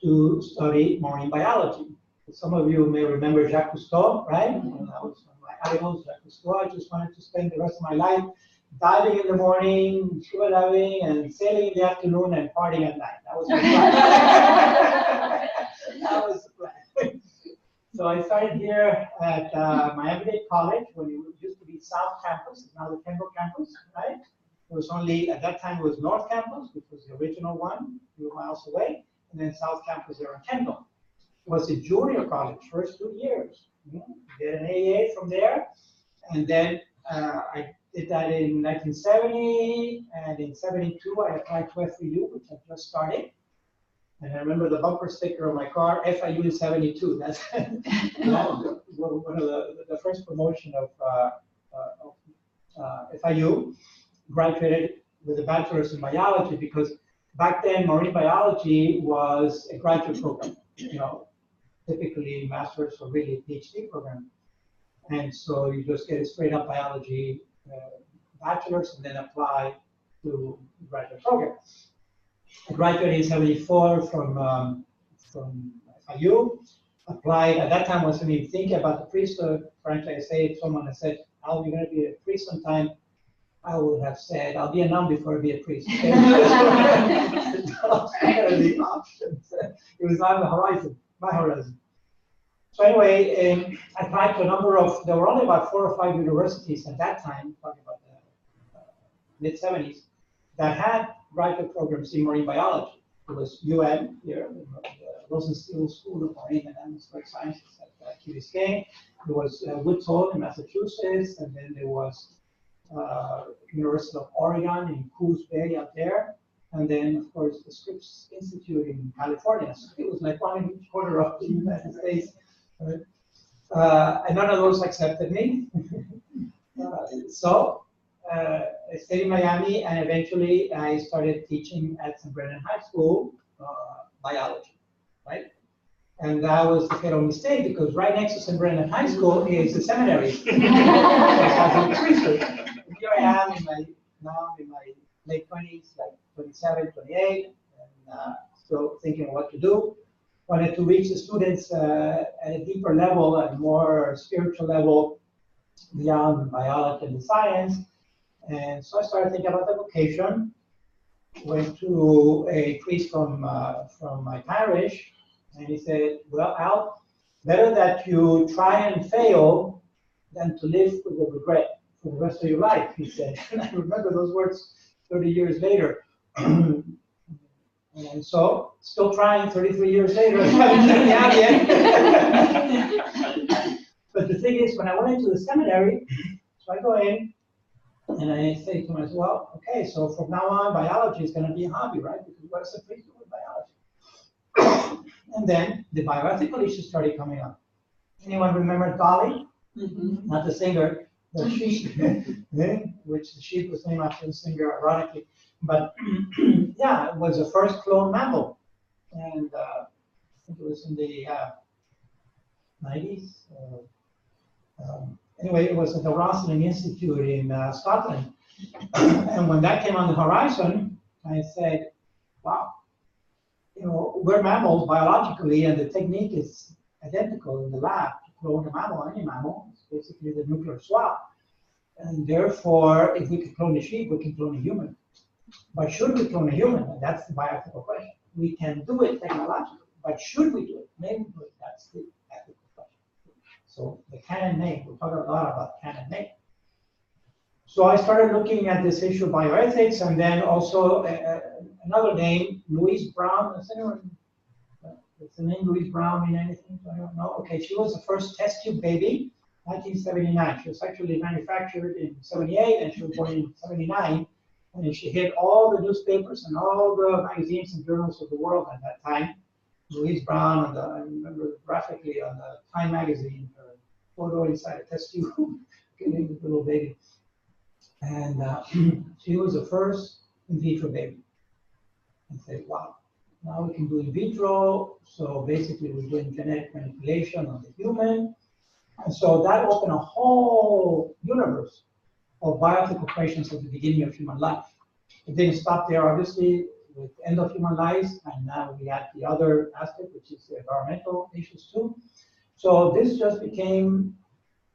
to study marine biology. Some of you may remember Jacques Cousteau, right? When I was one of my idols, Jacques Cousteau. I just wanted to spend the rest of my life diving in the morning, scuba diving, and sailing in the afternoon, and partying at night. That was my plan. That was the plan. So I started here at Miami-Dade College when it used to be South Campus. It's now the Pembroke Campus, right? It was only, at that time, it was North Campus, which was the original one, a few miles away, and then South Campus there in Kendall. It was a junior college, first 2 years. Did an AA from there, and then I did that in 1970, and in 72 I applied to FIU, which I just started. And I remember the bumper sticker on my car, FIU 72. That's one of the first promotion of FIU. Graduated with a bachelor's in biology because back then, marine biology was a graduate program, you know, typically master's or really PhD program. And so you just get a straight up biology bachelor's and then apply to graduate program. I graduated in '74 from FIU. Applied, at that time, wasn't even thinking about the priesthood. Frankly, I say if someone had said, "Al, you're going to be a priest sometime," I would have said, "I'll be a nun before I be a priest." Those were the options. It was on the horizon, my horizon. So anyway, I applied to a number of, there were only about 4 or 5 universities at that time, talking about the mid-'70s, that had graduate programs in marine biology. It was UM here, the Rosenstiel School of Marine and Atmospheric Sciences at Key Biscayne. There was Woods Hole in Massachusetts, and then there was University of Oregon in Coos Bay out there, and then of course the Scripps Institute in California. So it was like one in each corner of the United States. And none of those accepted me. So I stayed in Miami, and eventually I started teaching at St. Brennan High School biology, right? And that was the fatal mistake, because right next to St. Brennan High School is the seminary. Here I am now in my late 20s, like 27, 28, and still thinking what to do. Wanted to reach the students at a deeper level, at a more spiritual level, beyond biology and the science. And so I started thinking about the vocation. Went to a priest from my parish, and he said, "Well, Al, better that you try and fail than to live with a regret for the rest of your life," he said. And I remember those words 30 years later. And so, still trying 33 years later, I haven't seen the out yet. But the thing is, when I went into the seminary, so I go in, and I say to myself, well, okay, so from now on, biology is going to be a hobby, right? Because what is a priest with biology? And then the bioethical issues started coming up. Anyone remember Dolly? Mm-hmm. Not the singer, the sheep, which the sheep was named after the singer, ironically. But yeah, it was the first cloned mammal. And I think it was in the 90s. Anyway, it was at the Rosalind Institute in Scotland. And when that came on the horizon, I said, wow, you know, we're mammals biologically, and the technique is identical in the lab to clone a mammal, any mammal. It's basically the nuclear swap. And therefore, if we can clone a sheep, we can clone a human. But should we clone a human? And that's the bioethical question. We can do it technologically, but should we do it? Maybe that's the ethical question. So the canon name, we'll talk a lot about canon name. So I started looking at this issue of bioethics, and then also another name, Louise Brown. Does anyone, does the name Louise Brown mean anything? I don't know. Okay, she was the first test tube baby, 1979. She was actually manufactured in 78, and she was born in 79. And she hit all the newspapers and all the magazines and journals of the world at that time. Louise Brown, I remember graphically on the Time magazine, her photo inside a test tube, getting the little baby. And she was the first in vitro baby. And said, wow, now we can do in vitro. So basically we're doing genetic manipulation on the human. And so that opened a whole universe of bioethical questions at the beginning of human life. It didn't stop there, obviously, with the end of human lives, and now we had the other aspect, which is the environmental issues too. So this just became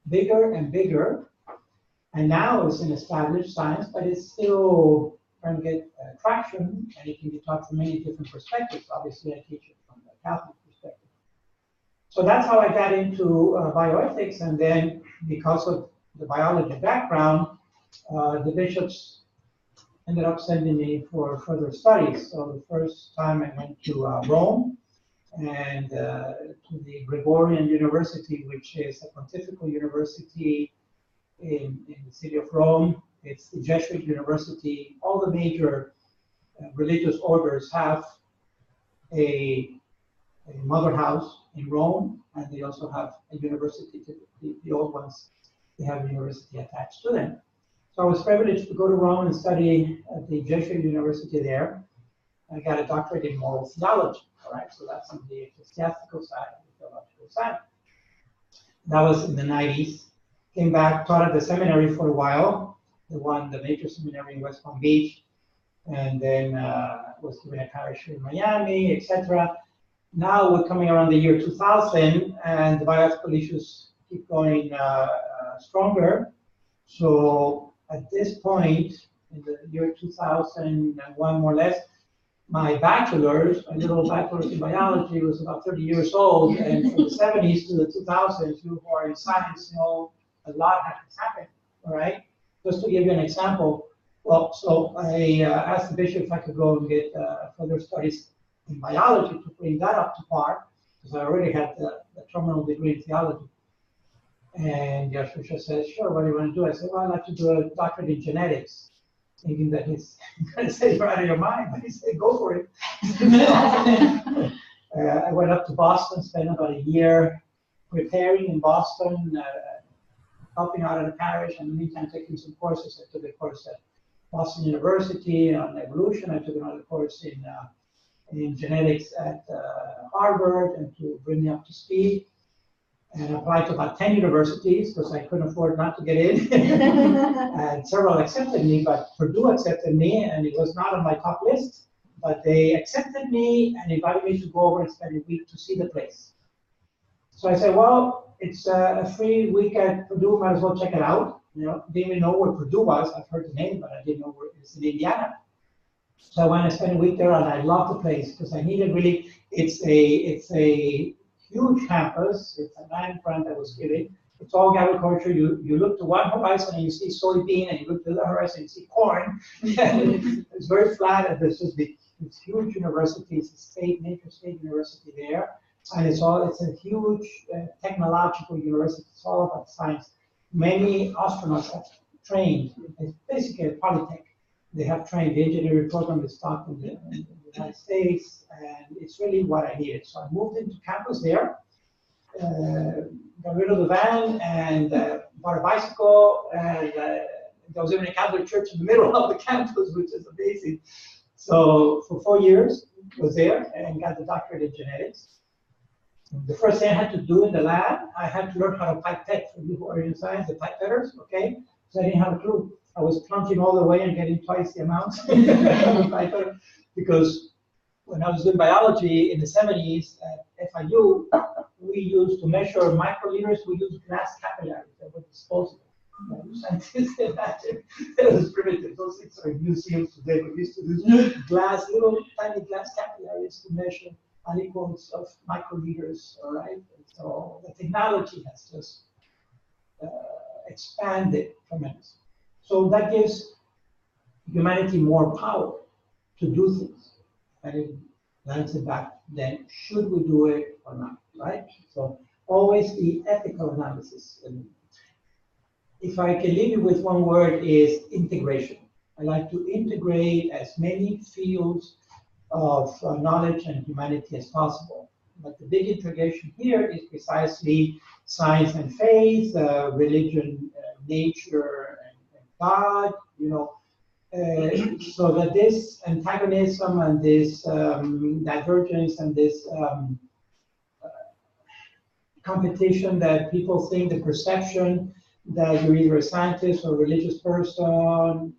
bigger and bigger, and now it's an established science, but it's still trying to get traction, and it can be taught from many different perspectives. Obviously, I teach it from the Catholic perspective. So that's how I got into bioethics, and then because of the biology background, the bishops ended up sending me for further studies. So the first time I went to Rome, and to the Gregorian University, which is a pontifical university in the city of Rome. It's the Jesuit university. All the major religious orders have a mother house in Rome, and they also have a university. The old ones, they have a university attached to them. So I was privileged to go to Rome and study at the Jesuit university there. I got a doctorate in moral theology, all right? So that's on the ecclesiastical side, the theological side. That was in the 90s. Came back, taught at the seminary for a while, the major seminary in West Palm Beach, and then was given a parish in Miami, etc. Now we're coming around the year 2000, and the bioethical issues keep going stronger. So at this point, in the year 2001, more or less, my little bachelor's in biology was about 30 years old, and from the 70s to the 2000s, you who are in science know a lot has happened, all right? Just to give you an example, well, so I asked the bishop if I could go and get further studies in biology to bring that up to par, because I already had the terminal degree in theology. And the Archbishop said, sure, what do you want to do? I said, well, I'd like to do a doctorate in genetics, thinking that he's going to say, you're out of your mind, but he said, go for it. I went up to Boston, spent about a year preparing in Boston, helping out at a parish, and in the meantime taking some courses. I took a course at Boston University on evolution. I took another course in genetics at Harvard, and to bring me up to speed. And applied to about 10 universities because I couldn't afford not to get in. And several accepted me, but Purdue accepted me, and it was not on my top list. But they accepted me and invited me to go over and spend a week to see the place. So I said, well, it's a free week at Purdue, might as well check it out. You know, didn't even know where Purdue was. I've heard the name, but I didn't know where it is in Indiana. So I went and spent a week there, and I loved the place because I needed really. It's a huge campus. It's a land grant that was given. It's all agriculture. You look to one horizon and you see soybean, and you look to the other horizon and you see corn. It's very flat, and there's just these huge universities, a major state university there, and it's a huge technological university. It's all about science. Many astronauts have trained. It's basically a polytech. They have trained. The engineering program is taught in the United States, and it's really what I needed. So I moved into campus there, got rid of the van, and bought a bicycle, and there was even a Catholic church in the middle of the campus, which is amazing. So for 4 years, I was there and got the doctorate in genetics. The first thing I had to do in the lab, I had to learn how to pipette. For you who are in science, the pipetters, okay? So I didn't have a clue. I was plunging all the way and getting twice the amount because when I was doing biology in the 70s at FIU, we used to measure microliters, we used glass capillaries that were disposable. Scientists imagine it was primitive. Those things are in museums today, but we used to use little tiny glass capillaries to measure aliquots of microliters, all right? And so the technology has just expanded tremendously. So that gives humanity more power to do things. And it lands it back then, should we do it or not, right? So always the ethical analysis. And if I can leave you with one word, is integration. I like to integrate as many fields of knowledge and humanity as possible. But the big integration here is precisely science and faith, religion, nature, and God, you know, so that this antagonism and this divergence and this competition that people think, the perception that you're either a scientist or a religious person,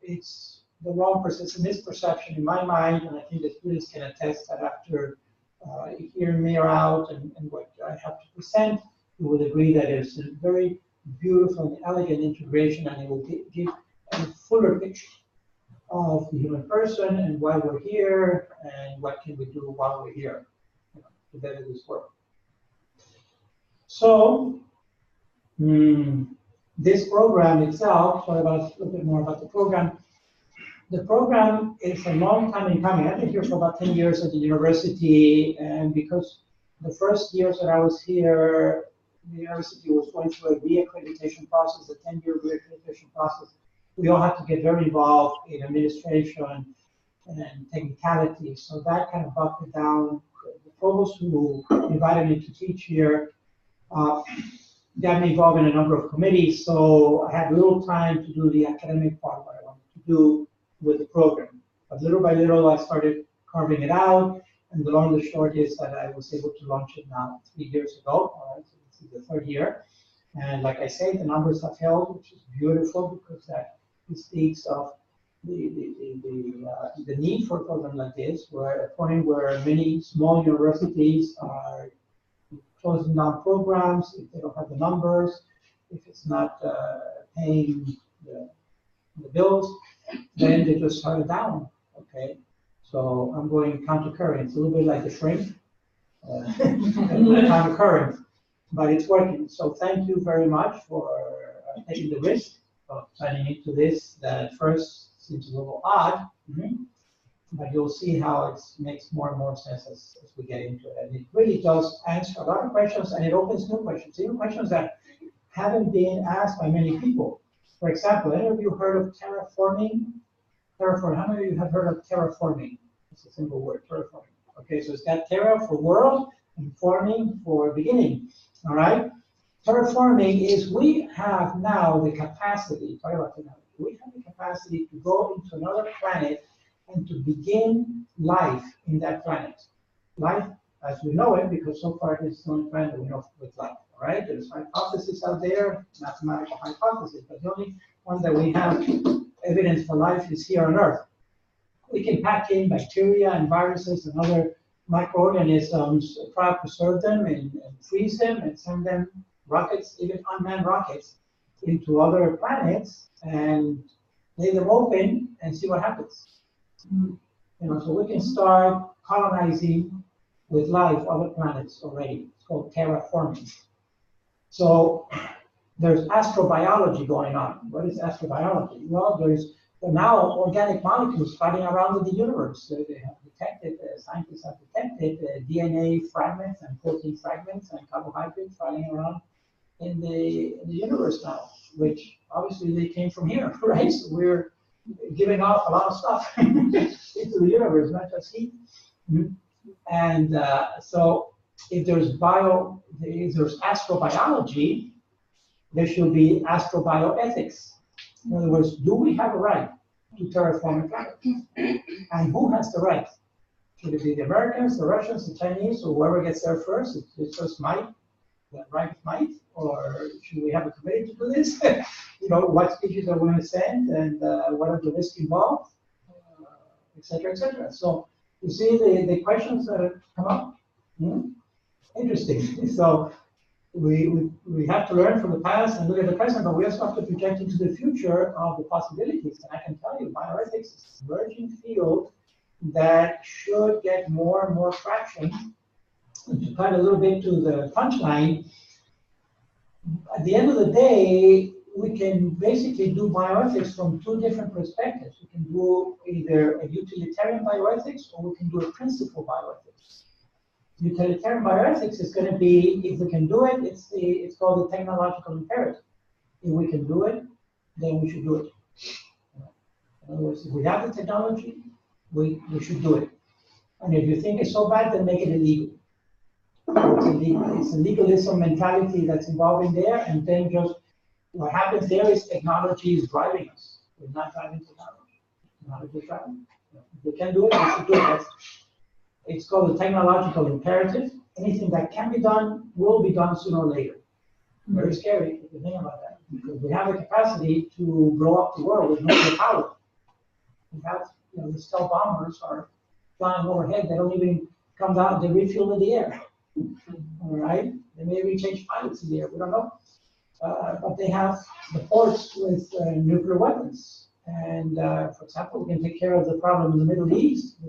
it's the wrong perception, misperception in my mind, and I think the students can attest that after hearing me out and what I have to present, you will agree that it's a very beautiful and elegant integration, and it will give a fuller picture of the human person and why we're here and what can we do while we're here, you know, to better this work. So this program itself, sorry about a little bit more about the program. The program is a long time in coming. I've been here for about 10 years at the university, and because the first years that I was here, the university was going through a re-accreditation process, a 10-year re-accreditation process. We all had to get very involved in administration and technicalities, so that kind of bumped it down. The provost who invited me to teach here got me involved in a number of committees, so I had little time to do the academic part of what I wanted to do with the program. But little by little, I started carving it out. And the long and the short is that I was able to launch it now 3 years ago. All right, so this is the 3rd year. And like I say, the numbers have held, which is beautiful because that speaks of the need for a program like this, where at a point where many small universities are closing down programs if they don't have the numbers, if it's not paying the bills, then they just shut it down. Okay, so I'm going counter-current. It's a little bit like a shrink, counter-current, but it's working. So thank you very much for taking the risk of signing into this. That at first seems a little odd, but you'll see how it makes more and more sense as we get into it. And it really does answer a lot of questions, and it opens new questions, even questions that haven't been asked by many people. For example, any of you heard of terraforming? Terraforming. How many of you have heard of terraforming? It's a simple word, terraforming. Okay, so it's got terra for world and forming for beginning. All right. Terraforming is we have now the capacity. Talk about technology. We have the capacity to go into another planet and to begin life in that planet. Life as we know it, because so far this is the only planet that we know with life. All right. There's hypotheses out there, mathematical hypotheses, but the only one that we have evidence for life is here on Earth. We can pack in bacteria and viruses and other microorganisms, try to preserve them and freeze them and send them rockets, even unmanned rockets, into other planets and lay them open and see what happens. You know, so we can start colonizing with life other planets already. It's called terraforming. So there's astrobiology going on. What is astrobiology? Well, there's now organic molecules floating around in the universe. So they have detected, scientists have detected DNA fragments and protein fragments and carbohydrates floating around in the universe now, which obviously they came from here, right? So we're giving off a lot of stuff into the universe, not just heat. And so if there's astrobiology, there should be astrobioethics. In other words, do we have a right to terraform a planet? And who has the right? Should it be the Americans, the Russians, the Chinese, or whoever gets there first? It's just might, the right might, or should we have a committee to do this? You know, what species are we going to send, and what are the risks involved, et cetera, et cetera. So you see the questions that come up. Interesting. So we have to learn from the past and look at the present, but we also have to project into the future of the possibilities. And I can tell you, bioethics is an emerging field that should get more and more traction. And to cut a little bit to the punchline, at the end of the day, we can basically do bioethics from 2 different perspectives. We can do either a utilitarian bioethics, or we can do a principle bioethics. Utilitarian bioethics is going to be, if we can do it, it's called the technological imperative. If we can do it, then we should do it. In other words, if we have the technology, we should do it. And if you think it's so bad, then make it illegal. It's a legalism mentality that's involving there, and then just what happens there is technology is driving us. We're not driving technology. Technology is driving. If we can do it, we should do it. It's called the technological imperative. Anything that can be done will be done sooner or later. Very scary if you think about that, because we have the capacity to blow up the world with nuclear power. We have, the stealth bombers are flying overhead. They don't even come down. They refuel in the air. All right, they may even change pilots in the air. We don't know, but they have the ports with nuclear weapons. And for example, we can take care of the problem in the Middle East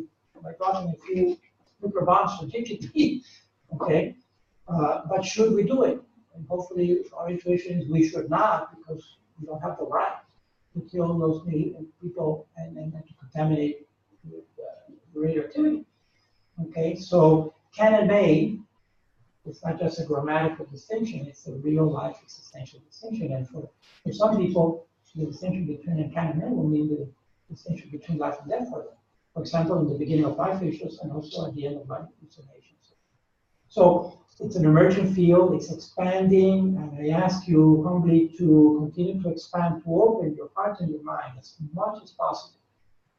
by dropping a few nuclear bombs strategically. Okay, but should we do it? And hopefully, our intuition is we should not, because we don't have the right to kill those people and to contaminate with radioactivity. Okay, so can and may. It's not just a grammatical distinction, it's a real life existential distinction. And for some people, the distinction between can and may will mean the distinction between life and death for them. For example, in the beginning of life issues and also at the end of life issues. So it's an emerging field, it's expanding, and I ask you humbly to continue to expand, to open your heart and your mind as much as possible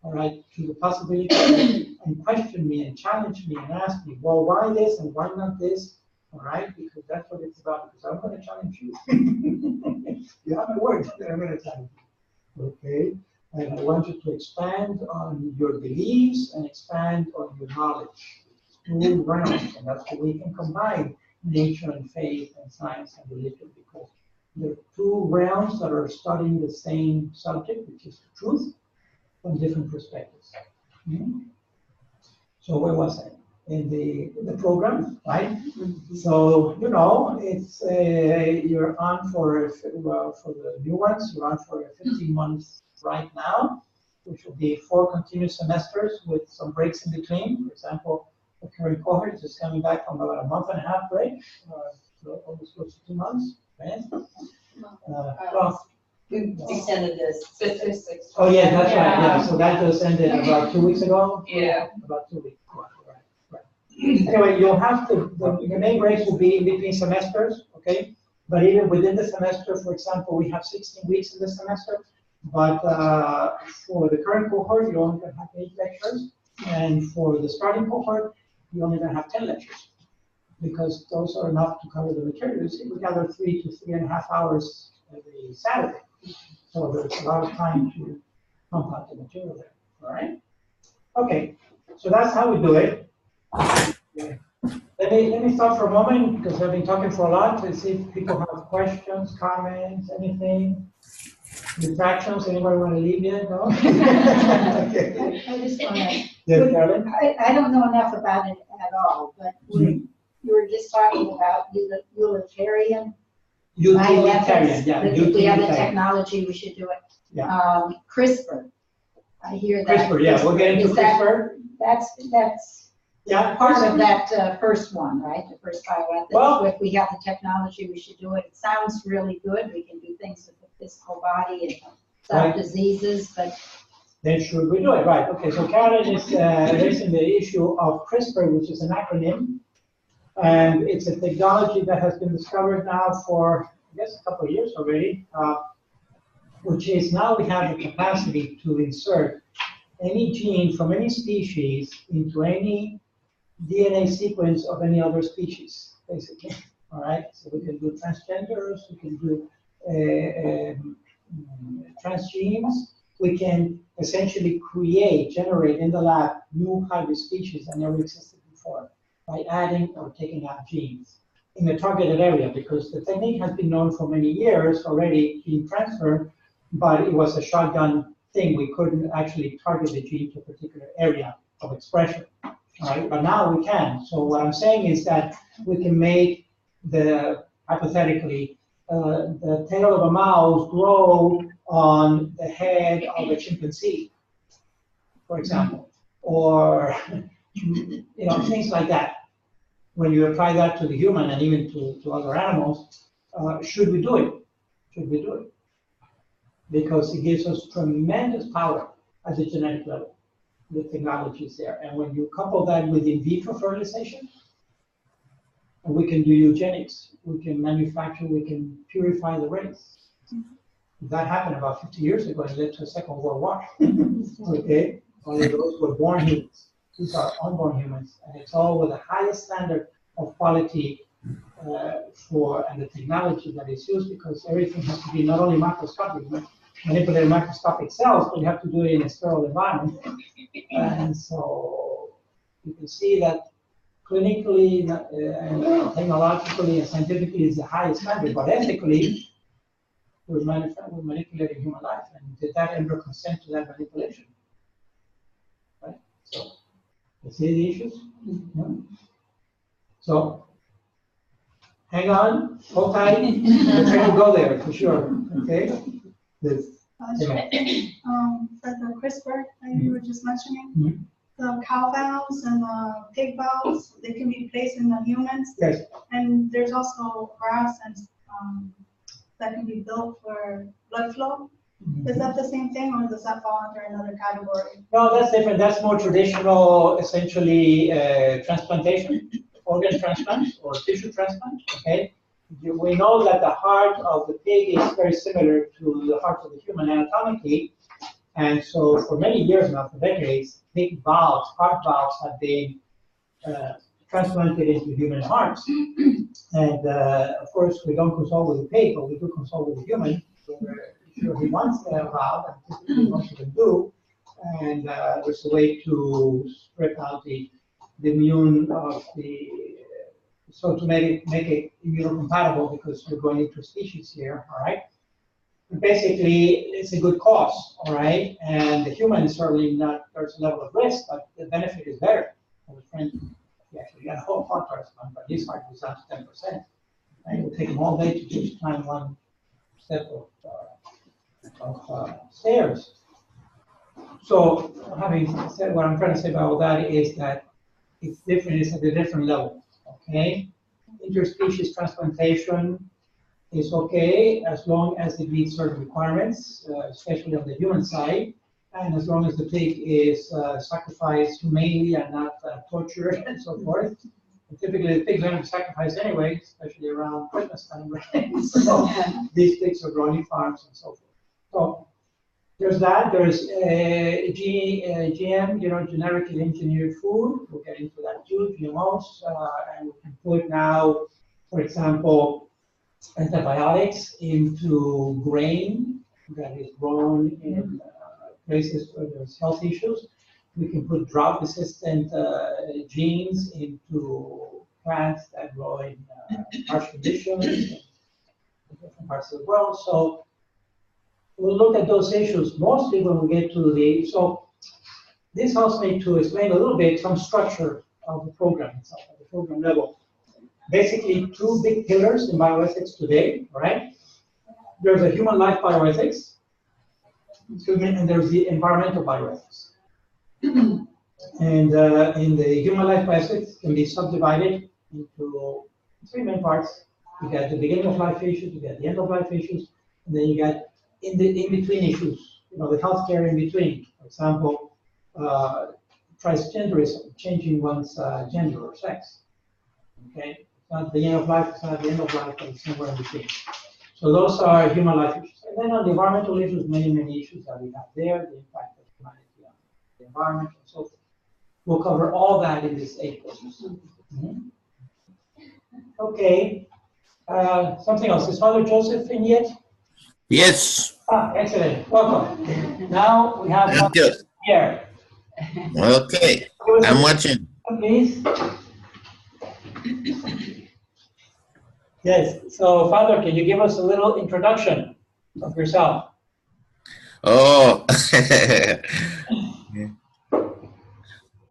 all right, to the possibility and question me and challenge me and ask me, well, why this and why not this, all right, because that's what it's about, because I'm going to challenge you. You have my word that I'm going to challenge you, okay? And I want you to expand on your beliefs and expand on your knowledge. Two realms, and that's where we can combine nature and faith and science and religion, because they're two realms that are studying the same subject, which is truth, from different perspectives. So where was I? In the program, right? So you know, it's you're on for the new ones. You're on for 15 months right now, which will be 4 continuous semesters with some breaks in between. For example, the current cohort is just coming back from about a month and a half break, almost close to 2 months. Right? Well, we extended this statistics. Oh yeah, that's right. Yeah, so that just ended about 2 weeks ago. Yeah, about 2 weeks. Anyway, you'll have to, the main breaks will be in between semesters, okay? But even within the semester, for example, we have 16 weeks in the semester, but for the current cohort, you're only going to have 8 lectures, and for the starting cohort, you're only going to have 10 lectures, because those are enough to cover the materials. We gather 3 to 3.5 hours every Saturday, so there's a lot of time to pump out the material there, all right? Okay, so that's how we do it. Let me stop for a moment, because I've been talking for a lot, to see if people have questions, comments, anything. Distractions, anybody want to leave yet? No? Okay. I just want to, Yes, Carolyn? I don't know enough about it at all, but you were just talking about utilitarian. Utilitarian, yeah. If we have the technology, we should do it. Yeah. CRISPR, I hear that. CRISPR, yeah, we'll get into CRISPR. That's yeah, part of that first one, right? The first bioethics. Well, if we have the technology, we should do it. It sounds really good. We can do things with the physical body and stop diseases, but then should we do it? Right. Okay. So Karen is raising the issue of CRISPR, which is an acronym, and it's a technology that has been discovered now for, I guess, a couple of years already, which is now we have the capacity to insert any gene from any species into any DNA sequence of any other species, basically. All right, so we can do transgenders, we can do transgenes, we can essentially generate in the lab new hybrid species that never existed before by adding or taking out genes in a targeted area, because the technique has been known for many years already in transfer, but it was a shotgun thing. We couldn't actually target the gene to a particular area of expression. Right? But now we can. So what I'm saying is that we can make hypothetically, the tail of a mouse grow on the head of a chimpanzee, for example, or things like that. When you apply that to the human and even to other animals, should we do it? Should we do it? Because it gives us tremendous power at the genetic level. The technology is there. And when you couple that with in vitro fertilization, we can do eugenics, we can manufacture, we can purify the race. That happened about 50 years ago and led to a Second World War. Okay? Only those were born humans. These are unborn humans. And it's all with the highest standard of quality and the technology that is used, because everything has to be not only macroscopic, but manipulated microscopic cells, but you have to do it in a sterile environment. And so you can see that clinically and technologically and scientifically is the highest standard, but ethically, we're manipulating human life. And did that embryo consent to that manipulation? Right? So, you see the issues? Yeah. So, hang on, hold tight, the train will go there for sure. Okay? For the CRISPR that you were just mentioning, the cow valves and the pig valves, they can be placed in the humans. Yes. And there's also grafts and that can be built for blood flow. Is that the same thing, or does that fall under another category? No, that's different. That's more traditional, essentially, transplantation, organ transplant or tissue transplant. Okay. We know that the heart of the pig is very similar to the heart of the human anatomically, And so for many years now, for decades, big valves, heart valves have been transplanted into human hearts. And of course, we don't consult with the pig, but we do consult with the human. So sure he wants a valve, and typically most of them do. And there's a way to strip out the immune of the, so to make it immunocompatible, because we're going into species here, all right? Basically, it's a good cause, all right? And the human is certainly not, there's a level of risk, but the benefit is better. I was friend, he actually got a whole heart transplant, but his heart was down to 10%. And it would take him all day to just climb one step of stairs. So, having said what I'm trying to say about all that is that it's different, it's at a different level, okay? Interspecies transplantation is okay as long as it meets certain requirements, especially on the human side, and as long as the pig is sacrificed humanely and not tortured and so forth. And typically, the pigs are sacrificed anyway, especially around Christmas time, right? So these pigs are grown in farms and so forth. So there's that. There's GM, genetically engineered food. We'll get into that too, GMOs, and we can put now, for example, antibiotics into grain that is grown in places where there's health issues. We can put drought-resistant genes into plants that grow in harsh conditions in different parts of the world. So we'll look at those issues mostly when we get to the, so this helps me to explain a little bit some structure of the program itself, at the program level. Basically, two big pillars in bioethics today, right? There's a human life bioethics, and there's the environmental bioethics. And in the human life bioethics can be subdivided into three main parts. You got the beginning of life issues, you got the end of life issues, and then you got in between issues, the healthcare in between. For example, transgenderism, changing one's gender or sex. Okay, it's not the end of life, it's not the end of life, but it's somewhere in between. So those are human life issues. And then on the environmental issues, many issues that we have there, the impact of humanity on the environment and so forth. We'll cover all that in this 8 courses. Okay, something else. Is Father Joseph in yet? Yes. Ah, excellent. Welcome. Now we have Father here. Okay, I'm watching. Please. Yes. So, Father, can you give us a little introduction of yourself? Oh.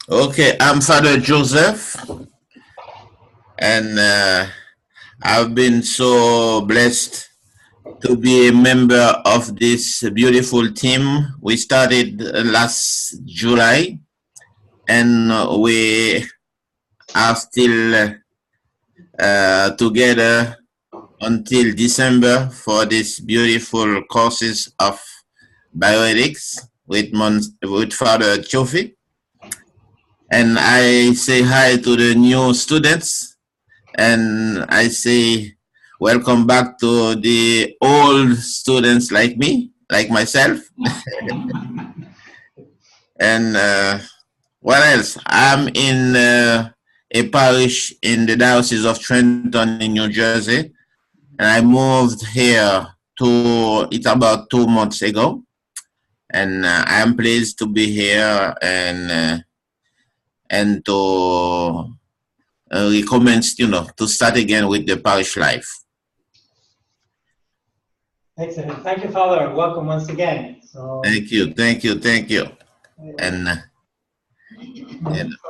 Okay, I'm Father Joseph, and I've been so blessed to be a member of this beautiful team. We started last July, and we are still together until December for these beautiful courses of bioethics with Father Chofi. And I say hi to the new students, and I say welcome back to the old students like me, like myself. And what else? I'm in a parish in the Diocese of Trenton in New Jersey, and I moved here it's about 2 months ago, and I'm pleased to be here and to recommence, to start again with the parish life. Excellent. Thank you, Father. Welcome once again. So, thank you. And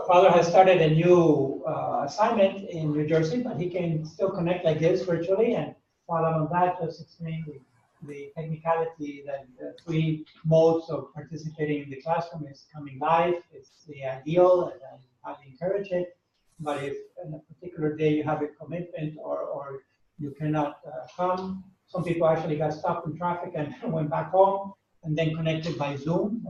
Father has started a new assignment in New Jersey, but he can still connect like this virtually. And while I'm on that, just explain the technicality that the 3 modes of participating in the classroom is coming live. It's the ideal, and I highly encourage it. But if on a particular day you have a commitment or you cannot come, some people actually got stuck in traffic and went back home and then connected by Zoom.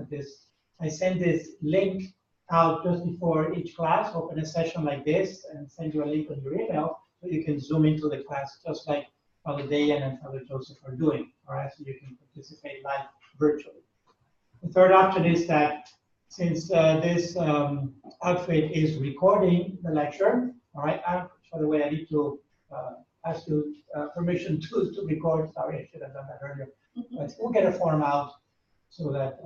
I send this link out just before each class, open a session like this, and send you a link on your email so you can zoom into the class just like Father Dayan and Father Joseph are doing, all right? So you can participate live virtually. The third option is that since this outfit is recording the lecture, all right, by the way, I need to ask you permission to record. Sorry, I should have done that earlier. But we'll get a form out so that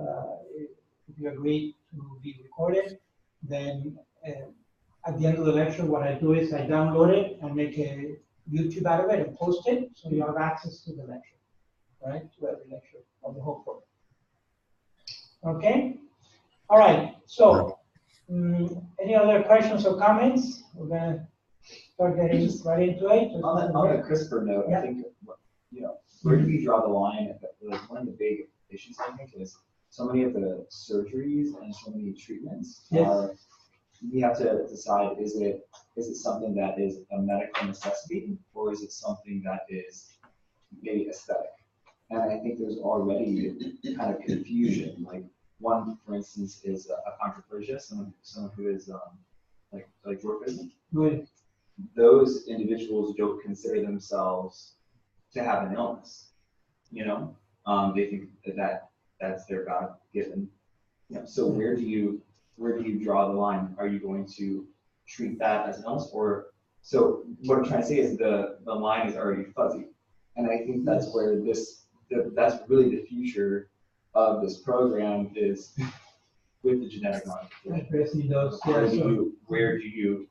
if you agree to be recorded, then at the end of the lecture, what I do is I download it and make a YouTube out of it and post it, so you have access to the lecture, right? To every lecture of the whole course. Okay. All right. So, any other questions or comments? We're gonna start getting right into it. On the CRISPR note, I think, you know, where do you draw the line? Like one of the big issues I think is so many of the surgeries and so many treatments are. We have to decide: is it something that is a medical necessity, or is it something that is maybe aesthetic? And I think there's already kind of confusion. Like one, for instance, is a achondroplasia, someone who is like dwarfism. Right. Those individuals don't consider themselves to have an illness. You know, they think that's their God-given. You know, so where do you draw the line? Are you going to treat that as an illness, or so? What I'm trying to say is the line is already fuzzy, and I think that's where that's really the future of this program is with the genetic modification. Where do you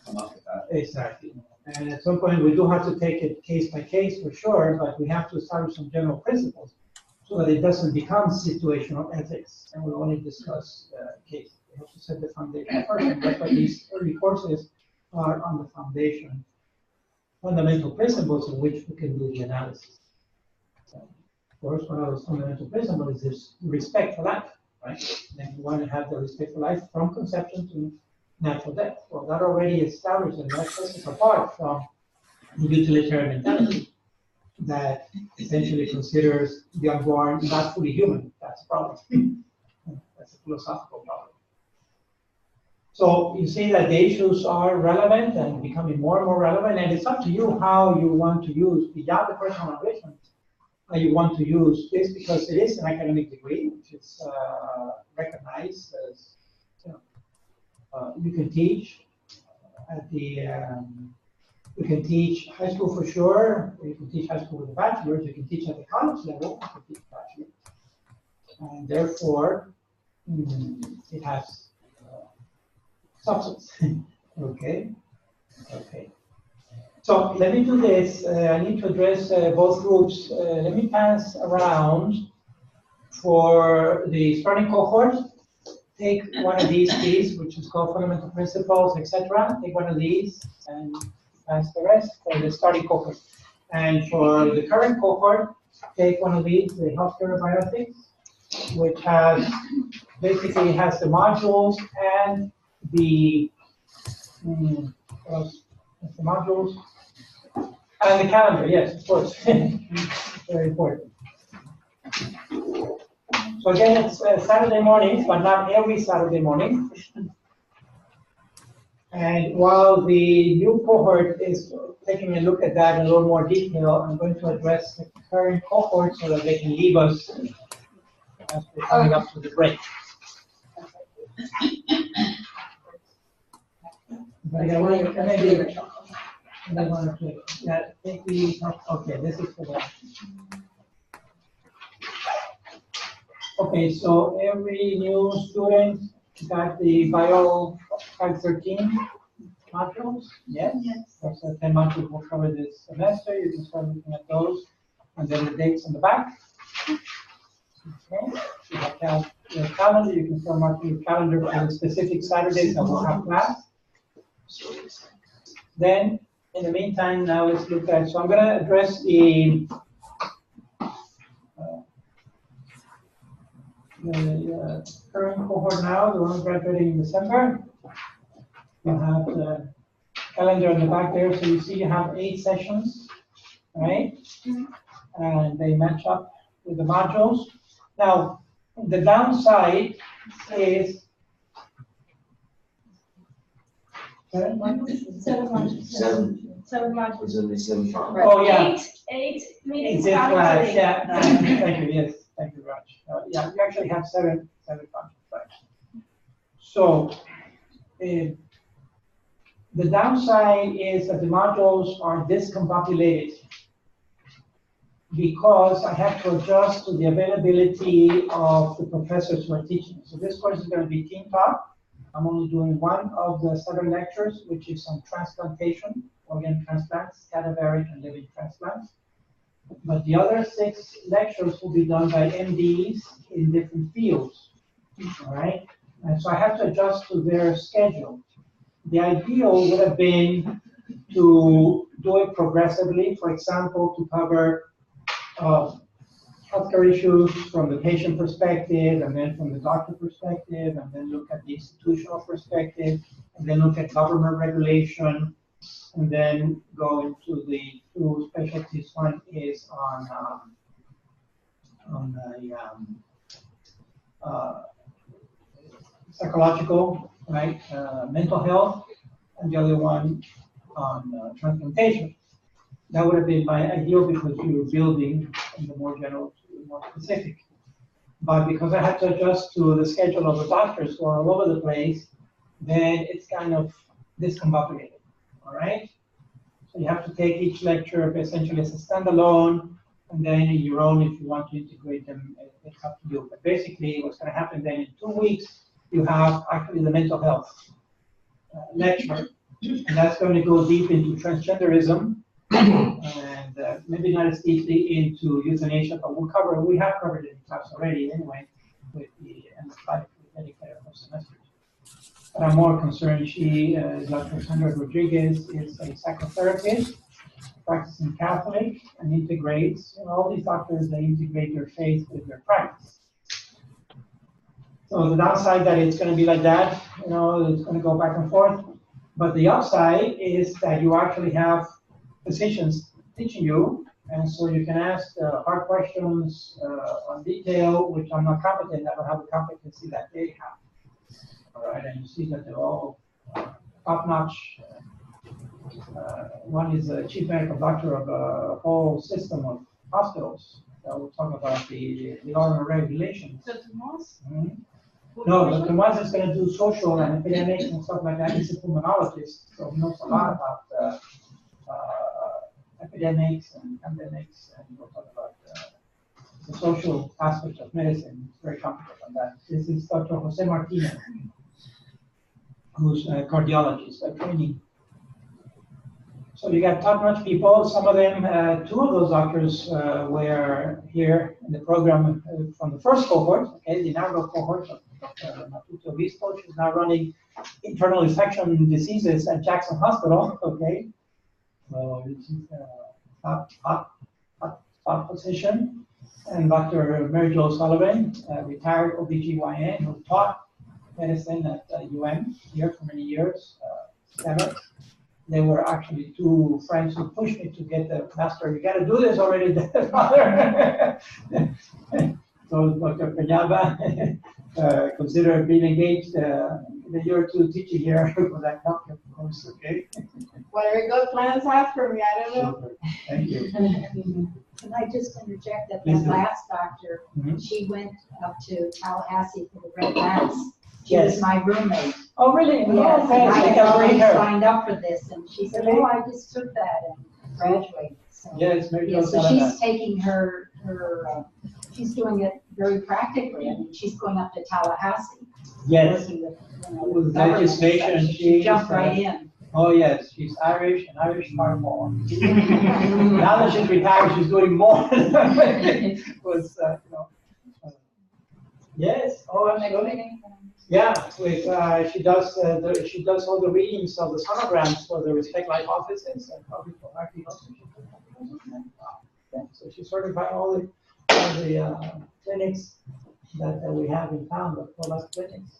come up with that? Exactly. And at some point, we do have to take it case by case for sure, but we have to establish some general principles so that it doesn't become situational ethics, and we only discuss cases. We have to set the foundation first, and that's why these early courses are on the foundation, fundamental principles in which we can do the analysis. So, of course, one of those fundamental principles is respect for life, right? And you want to have the respect for life from conception to natural death. Well, that already established, and that sets us apart from the utilitarian mentality that essentially considers the unborn not fully human. That's a problem. That's a philosophical problem. So you see that the issues are relevant and becoming more and more relevant, and it's up to you how you want to use, beyond the personal enrichment, how you want to use this, because it is an academic degree, which is recognized as, you know, you can teach at the, you can teach high school for sure, you can teach high school with a bachelor's, you can teach at the college level, you can teach bachelor's. And therefore, it has substance. Okay. Okay. So let me do this. I need to address both groups. Let me pass around for the starting cohort. Take one of these, please, which is called Fundamental Principles, etc. Take one of these and pass the rest for the starting cohort. And for the current cohort, take one of these, the Healthcare Biotic, which has basically has the modules and the modules and the calendar. Yes, of course, very important. So again, it's Saturday mornings, but not every Saturday morning. And while the new cohort is taking a look at that in a little more detail, I'm going to address the current cohort so that they can leave us as we're coming up to the break. Yeah, take the, okay, this is for that. Okay, so every new student got the Bio 513 modules, yes? Yes. That's the 10 modules we'll cover this semester. You can start looking at those, and then the dates on the back. Okay, you have your calendar. You can start marking your calendar for the specific Saturdays that we'll have class. Then, in the meantime, now let's look at, so I'm going to address the current cohort now, the one graduating in December. You have the calendar on the back there, so you see you have 8 sessions, right? And they match up with the modules. Now, the downside is 7 modules? 7 modules. 7 modules. There's only 7. Oh, yeah. 8 meetings. Class, yeah. Thank you, yes. Thank you, Raj. Yeah, you actually have seven functions, right? So the downside is that the modules are discombobulated because I have to adjust to the availability of the professors who are teaching. So this course is going to be team talk. I'm only doing one of the 7 lectures, which is on transplantation, organ transplants, cadaveric and living transplants. But the other 6 lectures will be done by MDs in different fields, all right? And so I have to adjust to their schedule. The ideal would have been to do it progressively, for example, to cover healthcare issues from the patient perspective, and then from the doctor perspective, and then look at the institutional perspective, and then look at government regulation, and then go into the 2 specialties. One is on psychological, right, mental health, and the other one on transplantation. That would have been my ideal because you were building from the more general to the more specific. But because I had to adjust to the schedule of the doctors who are all over the place, then it's kind of discombobulated, all right? So you have to take each lecture essentially as a standalone, and then your own, if you want to integrate them, it's up to you. But basically, what's going to happen then in 2 weeks, you have actually the mental health lecture, and that's going to go deep into transgenderism, and maybe not as deeply into euthanasia, but we have covered it in class already anyway, with the end-of-life dedicated for semesters. But I'm more concerned, Dr. Sandra Rodriguez, is a psychotherapist, practicing Catholic, and integrates, all these doctors, they integrate their faith with their practice. So the downside that it's going to be like that, it's going to go back and forth. But the upside is that you actually have physicians teaching you, and so you can ask hard questions on detail, which I'm not competent. I don't have the competency that they have. All right, and you see that they're all top-notch. One is a chief medical doctor of a whole system of hospitals. We'll talk about the normal regulations. Mm-hmm. No, Dr. Moaz is going to do social and epidemics and stuff like that. He's a pulmonologist, so he knows a lot about epidemics and pandemics, and we'll talk about the social aspect of medicine. He's very competent on that. This is Dr. Jose Martinez, who's a cardiologist by training. So you got top-notch people. Some of them, 2 of those doctors were here in the program from the first cohort, okay, the inaugural cohort of Dr. Matuto Obispo. She's now running internal infection diseases at Jackson Hospital, okay. So she's a top position. And Dr. Mary Jo Sullivan, retired OBGYN, who taught medicine at UM here for many years, They were actually 2 friends who pushed me to get the master. You got to do this already, father. So Dr. Peñalba considered being engaged in a year or 2 teaching here for that healthcare course. Okay. Whatever God plans have for me, I don't know. Thank you. Can I just interject that that last doctor, she went up to Tallahassee for the Red Mass. She was my roommate. Oh, really? Yes, okay. and I So had already her. signed up for this, and she said, "Oh, I just took that and graduated." So, Yes, Mary Jo so Sullivan. she's taking her she's doing it very practically. I mean, she's going up to Tallahassee. Yes. Working with, With government legislation, stuff. She jumped right in. Oh yes, she's Irish and Irish fireball. Now that she's retired, she's doing more. Was yes. Oh, absolutely. Yeah, with she does all the readings of the sonograms for the Respect Life offices and public authority also. Yeah, so she's certifying all the clinics that we have in town, the pro-life clinics.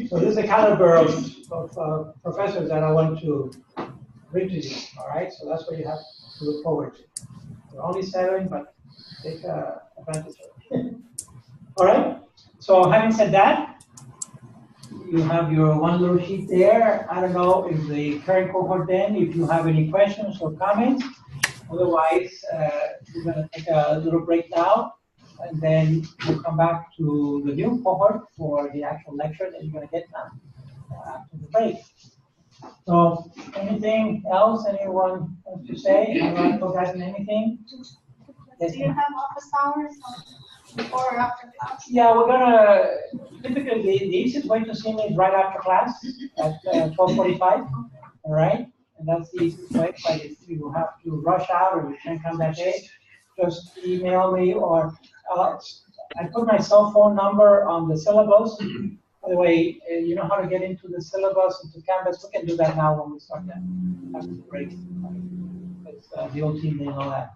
So this is the caliber of professors that I want to bring to you. All right, so that's what you have to look forward to. We're only 7, but take advantage of it. All right. So having said that, you have your one little sheet there. I don't know if the current cohort then, if you have any questions or comments. Otherwise, we're going to take a little break now. and then we'll come back to the new cohort for the actual lecture that you're going to get now after the break. So, anything else anyone wants to say? Anyone forgotten anything? Do you have office hours before or after class? Yeah, we're gonna, typically the easiest way to see me is right after class at 12:45, all right? And that's the easiest way, but if you have to rush out or you can't come that day, just email me or I put my cell phone number on the syllabus. By the way, you know how to get into the syllabus, into Canvas. We can do that now when we start that after the break. It's the old team, they know that.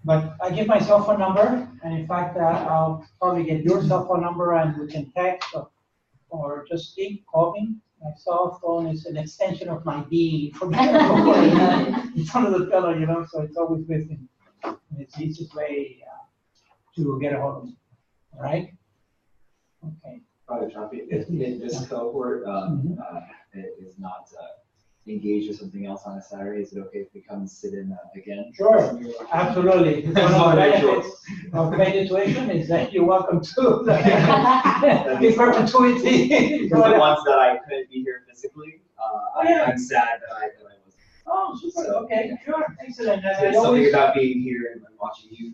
But I give my cell phone number, and in fact, I'll probably get your cell phone number, and we can text or just speak, call me. My cell phone is an extension of my being. For me, in front of the pillow, you know, so it's always with me. And it's the easiest way to get a hold of me. All right? Okay. Father Chaffee, if this cohort is not engaged with something else on a Saturday, is it okay if we come and sit in again? Sure, absolutely. One of the benefits of meditation is that you're welcome to the perpetuity. For the ones that I couldn't be here physically, I'm sad that I wasn't. Oh, super. So, okay, sure, excellent. There's something about being here and watching you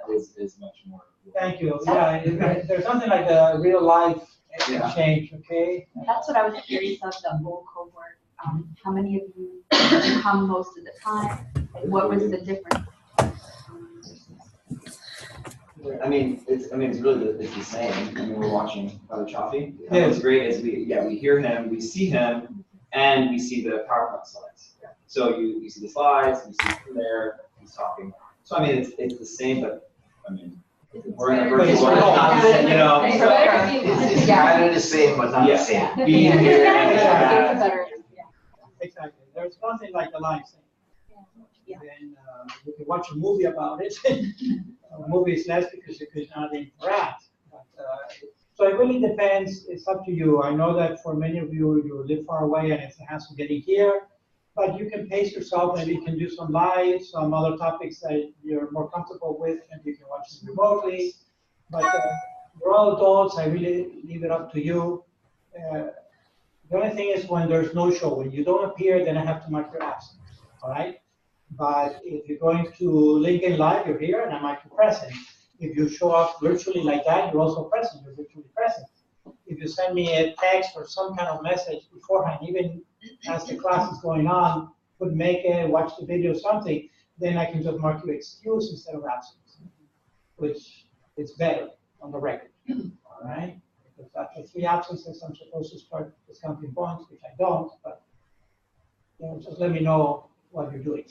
is much more. Thank you. Yeah, there's something like a real life exchange, okay? That's what I was curious of, the whole cohort. How many of you come most of the time? What was the difference? I mean, it's the same. I mean, we're watching Father Chaffee. Yes. What's great is we hear him, we see him, and we see the PowerPoint slides. So you see the slides, you see him there, he's talking. So I mean, it's the same, but I mean, we're in a virtual world, not the same, you know. It's kind of the same, but not the same. Being here Exactly. There's nothing like a live thing. Then you can watch a movie about it. A movie is less because you could not interact. But, so it really depends. It's up to you. I know that for many of you, you live far away and it's a hassle getting here. But you can pace yourself. Maybe you can do some live, some other topics that you're more comfortable with, and you can watch them remotely. But we're all adults. I really leave it up to you. The only thing is when there's no show, when you don't appear, then I have to mark your absence, all right? But if you're going to LinkedIn Live, you're here, and I mark you present. If you show up virtually like that, you're also present, you're virtually present. If you send me a text or some kind of message beforehand, even as the class is going on, could make it, watch the video, something, then I can just mark you excuse instead of absence, which is better on the record, all right? Because after 3 absences, I'm supposed to start discounting points, which I don't, but just let me know what you're doing.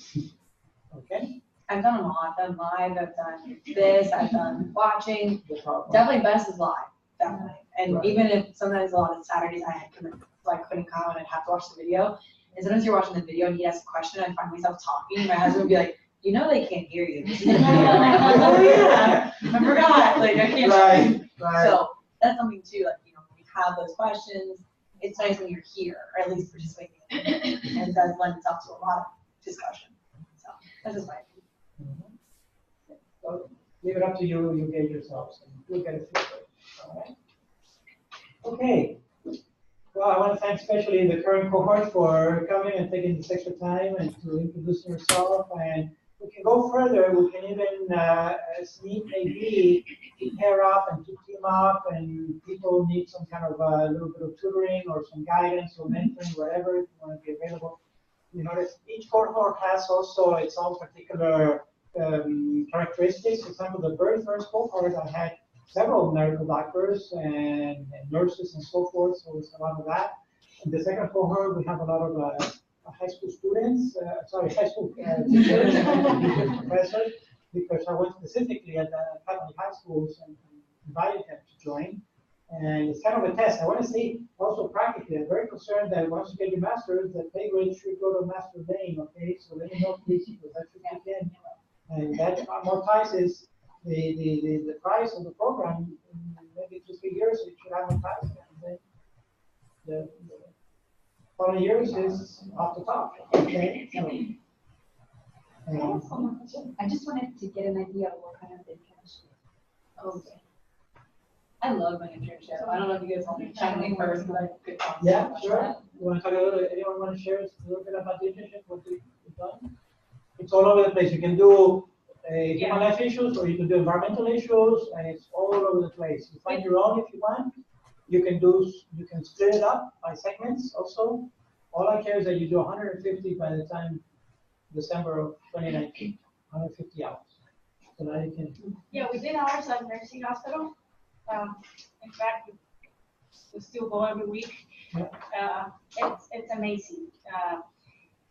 Okay? I've done them all. I've done live, I've done this, I've done watching. Definitely best is live, definitely. And even if sometimes a lot of Saturdays I couldn't come and I'd have to watch the video, and sometimes you're watching the video and he asks a question and I find myself talking, and my husband would be like, you know they can't hear you. I'm like, oh yeah, I forgot, like I can't. Right. So that's something too, like, you know, when you have those questions, it's nice when you're here, or at least participating in it, and it does lend itself to a lot of discussion. So that's just my opinion. So leave it up to you, you get yourselves, and you'll get it through. All right. Okay. Well, I want to thank especially the current cohort for coming and taking this extra time and to introduce yourself. And we can go further. We can even see maybe pair up and to team up, and people need some kind of a little bit of tutoring or some guidance or mentoring, whatever, if you want to be available. You notice each cohort has also its own particular characteristics. For example, the very first cohort, I had several medical doctors and nurses and so forth, so it's a lot of that. In the second cohort, we have a lot of high school students, high school teachers and professors, because I went specifically at the Catholic high schools and invited them to join. And it's kind of a test. I want to see also practically, I'm very concerned that once you get your master's, the pay grade should go to master lane, okay? So let me know, please, because that should kick in. And that amortizes the price of the program in maybe 2 or 3 years. It should amortize, and then the following years is off the top. Okay. I just wanted to get an idea of what kind of chemistry. Okay. I love my internship. I don't know if you guys want me to chime in first, but I could talk. Yeah, sure. You want to talk a little, anyone want to share a little bit about the internship, what you've done? It's all over the place. You can do human life issues, or you can do environmental issues, and it's all over the place. You find your own if you want. You can split it up by segments also. All I care is that you do 150 by the time December of 2019, 150 hours. So now you can. Yeah, we did ours at Nursing Hospital. In fact, we still go every week. It's amazing.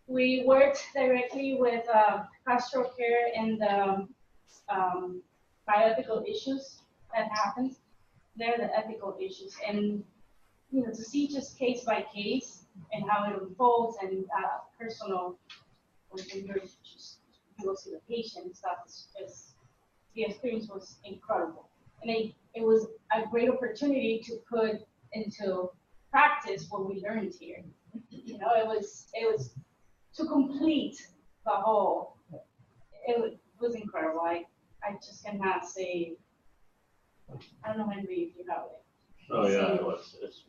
We worked directly with pastoral care and the bioethical issues that happens. They're the ethical issues, and to see just case by case and how it unfolds and personal. When you're just you go see the patient and stuff, the experience was incredible, and it was a great opportunity to put into practice what we learned here. It was to complete the whole. It was incredible. I just cannot say. I don't know, Henry, if you have it. Oh yeah, it was. It's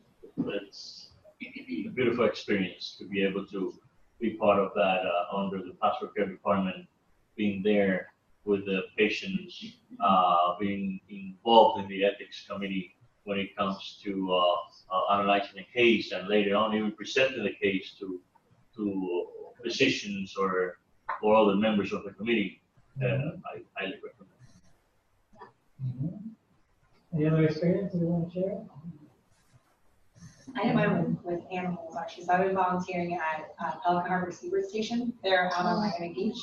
a beautiful experience to be able to be part of that under the pastoral care department, being there with the patients, being involved in the ethics committee when it comes to analyzing a case, and later on even presenting the case to physicians or other members of the committee. I highly recommend. Any other experience you want to share? I did mine with animals, actually. So I was volunteering at Pelican Harbor Seabird Station. They're out on Miami Beach.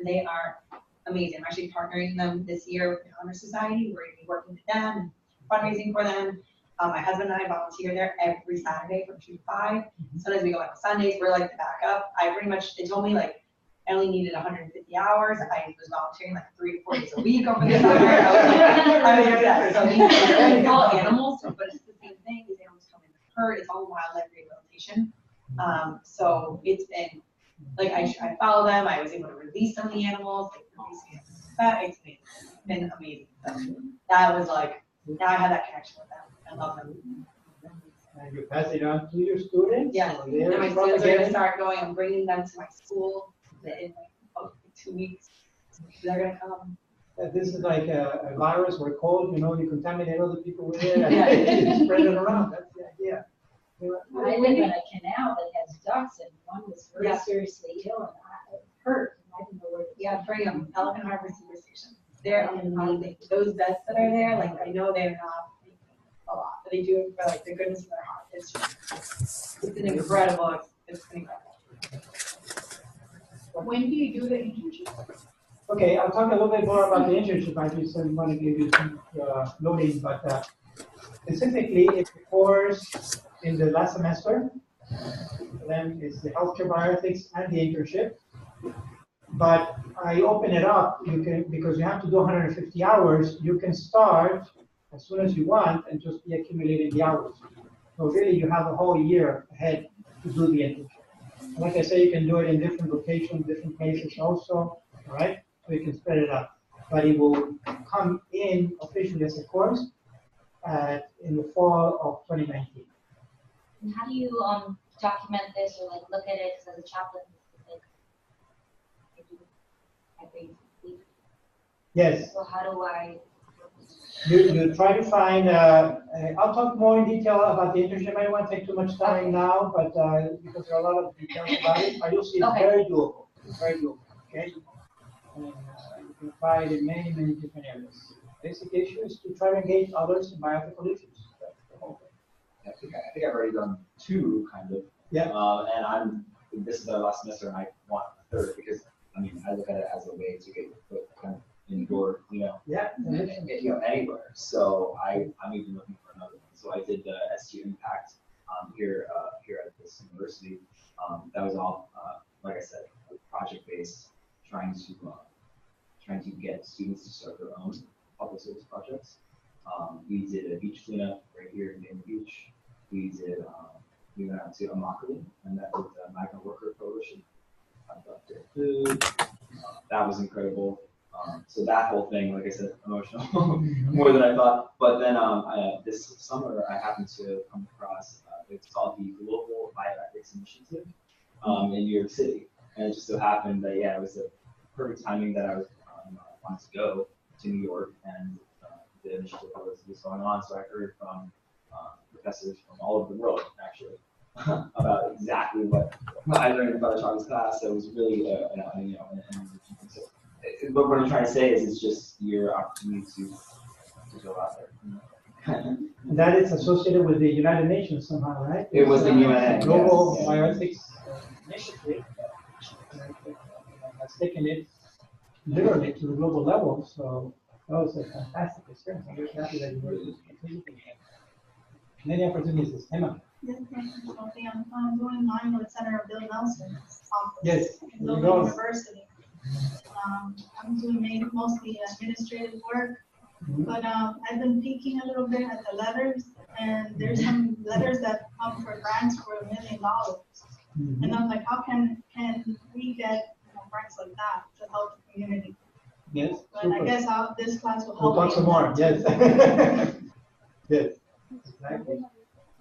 They are amazing. I'm actually partnering them this year with the Honor Society. We're going to be working with them, fundraising for them. My husband and I volunteer there every Saturday from 2 to 5. Sometimes we go on Sundays. We're like the backup. They told me like I only needed 150 hours. I was volunteering like 3 to 4 days a week over the summer. I was obsessed. So these are all animals, but it's the same thing. These animals come in herd. It's all wildlife rehabilitation. So it's been like I follow them. I was able to release some of the animals. It's been amazing. So that was like now I have that connection with them. I love them. And you pass it on to your students? Yeah. And my students are going to start going. I'm bringing them to my school in like 2 weeks. They're going to come. This is like a virus or a cold, you contaminate other people with it and you spread it around. That's the idea. I live in a canal that has ducks, and one was very seriously ill and hurt. I didn't know where to Yeah, bring them. Pelican Harbor Seabird Station. They're amazing. Those vets that are there, like I know they're not making a lot, but they do it for like the goodness of their heart. It's an incredible. It's incredible. When do you do the internship? Okay, I'll talk a little bit more about the internship. I just want to give you some loading, but specifically, it's a course in the last semester. Then it's the healthcare bioethics and the internship. But I open it up. Because you have to do 150 hours. You can start as soon as you want and just be accumulating the hours. So really, you have a whole year ahead to do the internship. And like I say, you can do it in different locations, different places also. All right. So you can spread it up, but it will come in officially as a course in the fall of 2019. And how do you document this or like look at it? Because as a chaplain, Yes. So how do I? You try to find. I'll talk more in detail about the internship. I don't want to take too much time now, but because there are a lot of details about it, but you'll see it's very doable. It's very doable. Okay. And you can apply it in many, many different areas. Basic issue is to try to engage others in bioethical issues. That's the whole thing. I think I've already done 2 kind of. Yeah. And this is our last semester, and I want a 3rd because I look at it as a way to get your foot kind of in the door, Yeah. Anywhere. So I'm even looking for another one. So I did the SU Impact here at this university. That was all, like I said, project based. Trying to get students to start their own public service projects. We did a beach cleanup right here in Miami Beach. We went out to Immokalee and met with the Migrant Worker Coalition. Food. That was incredible. So that whole thing, like I said, emotional more than I thought. But then this summer, I happened to come across, it's called the Global Bioethics Initiative in New York City. And it just so happened that, yeah, it was the perfect timing that I was wanted to go to New York, and the initiative was going on. So I heard from professors from all over the world, actually, about exactly what I learned in Father Chavez' class. So it was really, so, but what I'm trying to say is it's just your opportunity to go out there. And that is associated with the United Nations somehow, right? It was the UN. Global Yes. Bioethics Initiative has taken it literally to the global level. So that was a fantastic experience. I'm very happy that you were participating. Many opportunities, Emma. Yes, thank you, Sophie. I'm doing mine with Senator Bill Nelson's office. Yes, in Louisville there you go. University. I'm doing mostly administrative work, but I've been peeking a little bit at the letters, and there's some letters that come for grants for $1 million. And I'm like, how can we get grants like that to help the community? Yes. But super. I guess this class will We'll help. talk some more. Yes. Yes. Exactly.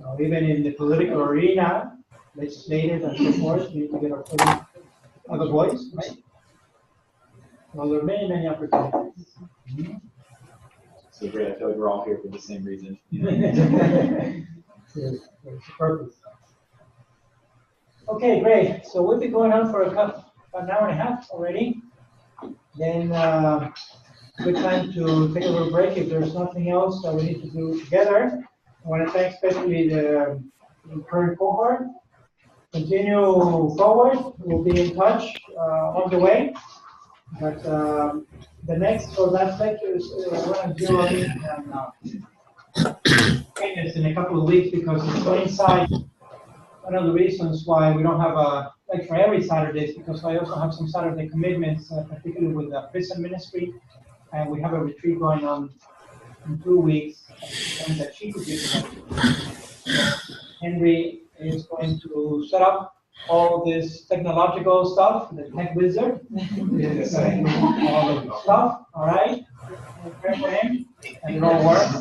So even in the political arena, legislative and so forth, we need to get our foot on the voice, right? Well, there are many, many opportunities. So great. I feel like we're all here for the same reason. Yes, there's a purpose. Okay, great. So we've been going on for about an hour and a half already. Then good time to take a little break if there's nothing else that we need to do together. I want to thank especially the current cohort. Continue forward. We'll be in touch on the way. But the next or last lecture is going to zero in payments in a couple of weeks because it's coincide. One of the reasons why we don't have a lecture every Saturday is because I also have some Saturday commitments, particularly with the prison ministry, and we have a retreat going on in 2 weeks. And that she could give Henry is going to set up all this technological stuff, the tech wizard, is all the stuff, all right? Pray for him, and it all works.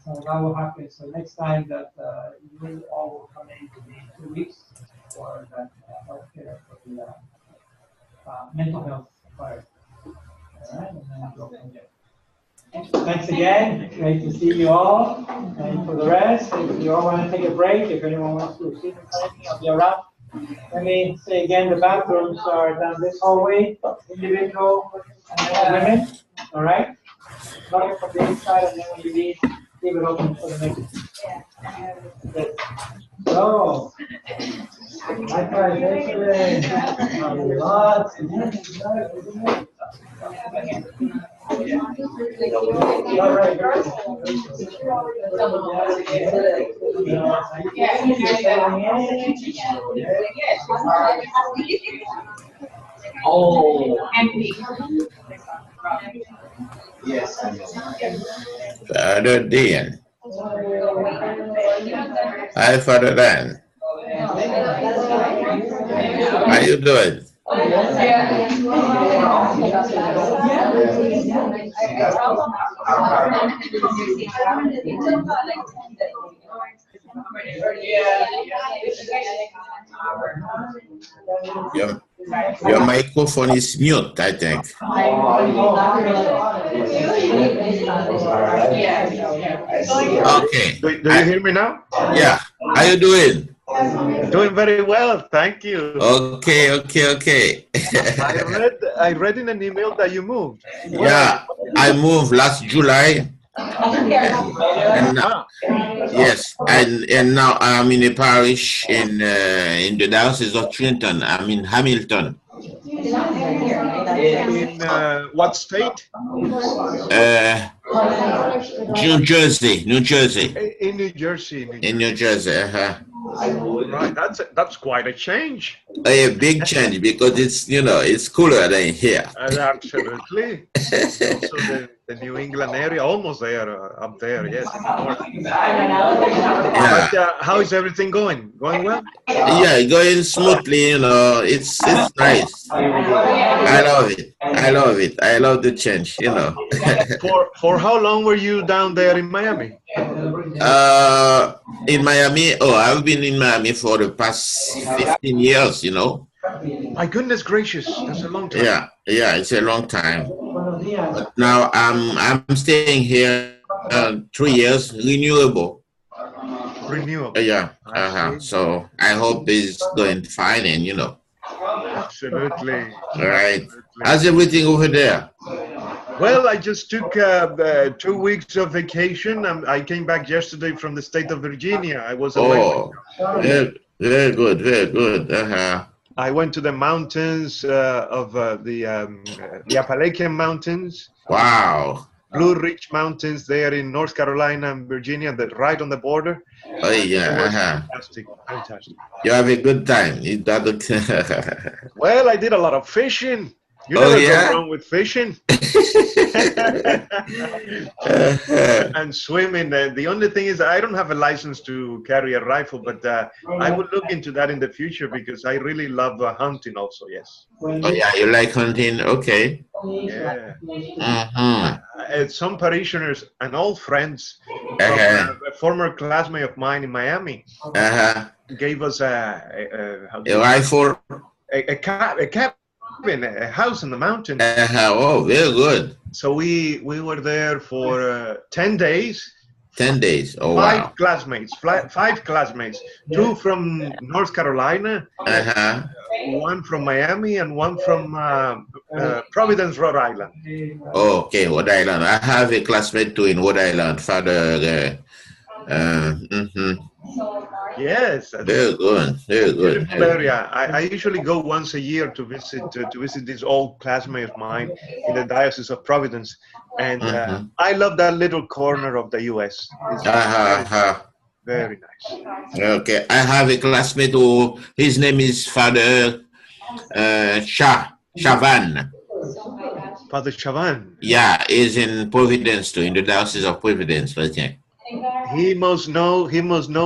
And so that will happen. So next time that you all will come in to be 2 weeks for that healthcare, for the mental health part. All right, and then we'll go from there. Thanks again. Great to see you all. And for the rest, if you all want to take a break, if anyone wants to receive anything, I'll be around. Let me say again, the bathrooms are down this hallway, individual and women. All right? Not from the inside, and then when you leave it open for the next. Yes. So, likewise, excellent. Lots. Oh, Yes. Father Dan. Hi, Father Dan. How you doing? Your microphone is mute, I think. Okay. Do you hear me now? Yeah. How you doing? Doing very well, thank you. Okay. I read in an email that you moved. Yeah, I moved last July. And now, yes, and now I'm in a parish in the Diocese of Trenton. I'm in Hamilton. In what state? New Jersey. In New Jersey. In New Jersey, Right, that's quite a change. A big change because it's, you know, it's cooler than here. Absolutely. Also the New England area, almost there, up there, yes. Yeah. But how is everything going? Going well? Yeah, going smoothly, you know, it's nice. I love it. I love it. I love the change, you know. For how long were you down there in Miami? In Miami, oh, I've been in Miami for the past 15 years, you know. My goodness gracious, that's a long time. Yeah, yeah, it's a long time. But now I'm staying here 3 years, renewable. Renewable. Yeah. So I hope it's going fine, and you know. Absolutely. Right. How's everything over there? Well, I just took 2 weeks of vacation. I came back yesterday from the state of Virginia. I was away. Oh, very good, very good. I went to the mountains of the Appalachian Mountains. Wow. Blue Ridge Mountains there in North Carolina and Virginia, right on the border. Oh, yeah. Fantastic, fantastic. You have a good time. Well, I did a lot of fishing. You never go wrong with fishing. And swimming. The only thing is I don't have a license to carry a rifle, but I would look into that in the future because I really love hunting also, yes. Oh, yeah, you like hunting? Okay. Yeah. Some parishioners and old friends from a former classmate of mine in Miami gave us a rifle? A cabin, a house in the mountain. Oh, very good. So we were there for 10 days. 10 days. Oh, wow. Five classmates. 2 from North Carolina, 1 from Miami, and 1 from Providence, Rhode Island. Oh, okay, Rhode Island. I have a classmate too in Rhode Island, Father. Yes. Very good. Very good. Beautiful area. I usually go once a year to visit this old classmate of mine in the Diocese of Providence, and I love that little corner of the U.S. It's very nice. Okay, I have a classmate who his name is Father Chavan. Father Chavan. Yeah, he's in Providence too, in the Diocese of Providence, I think. He must know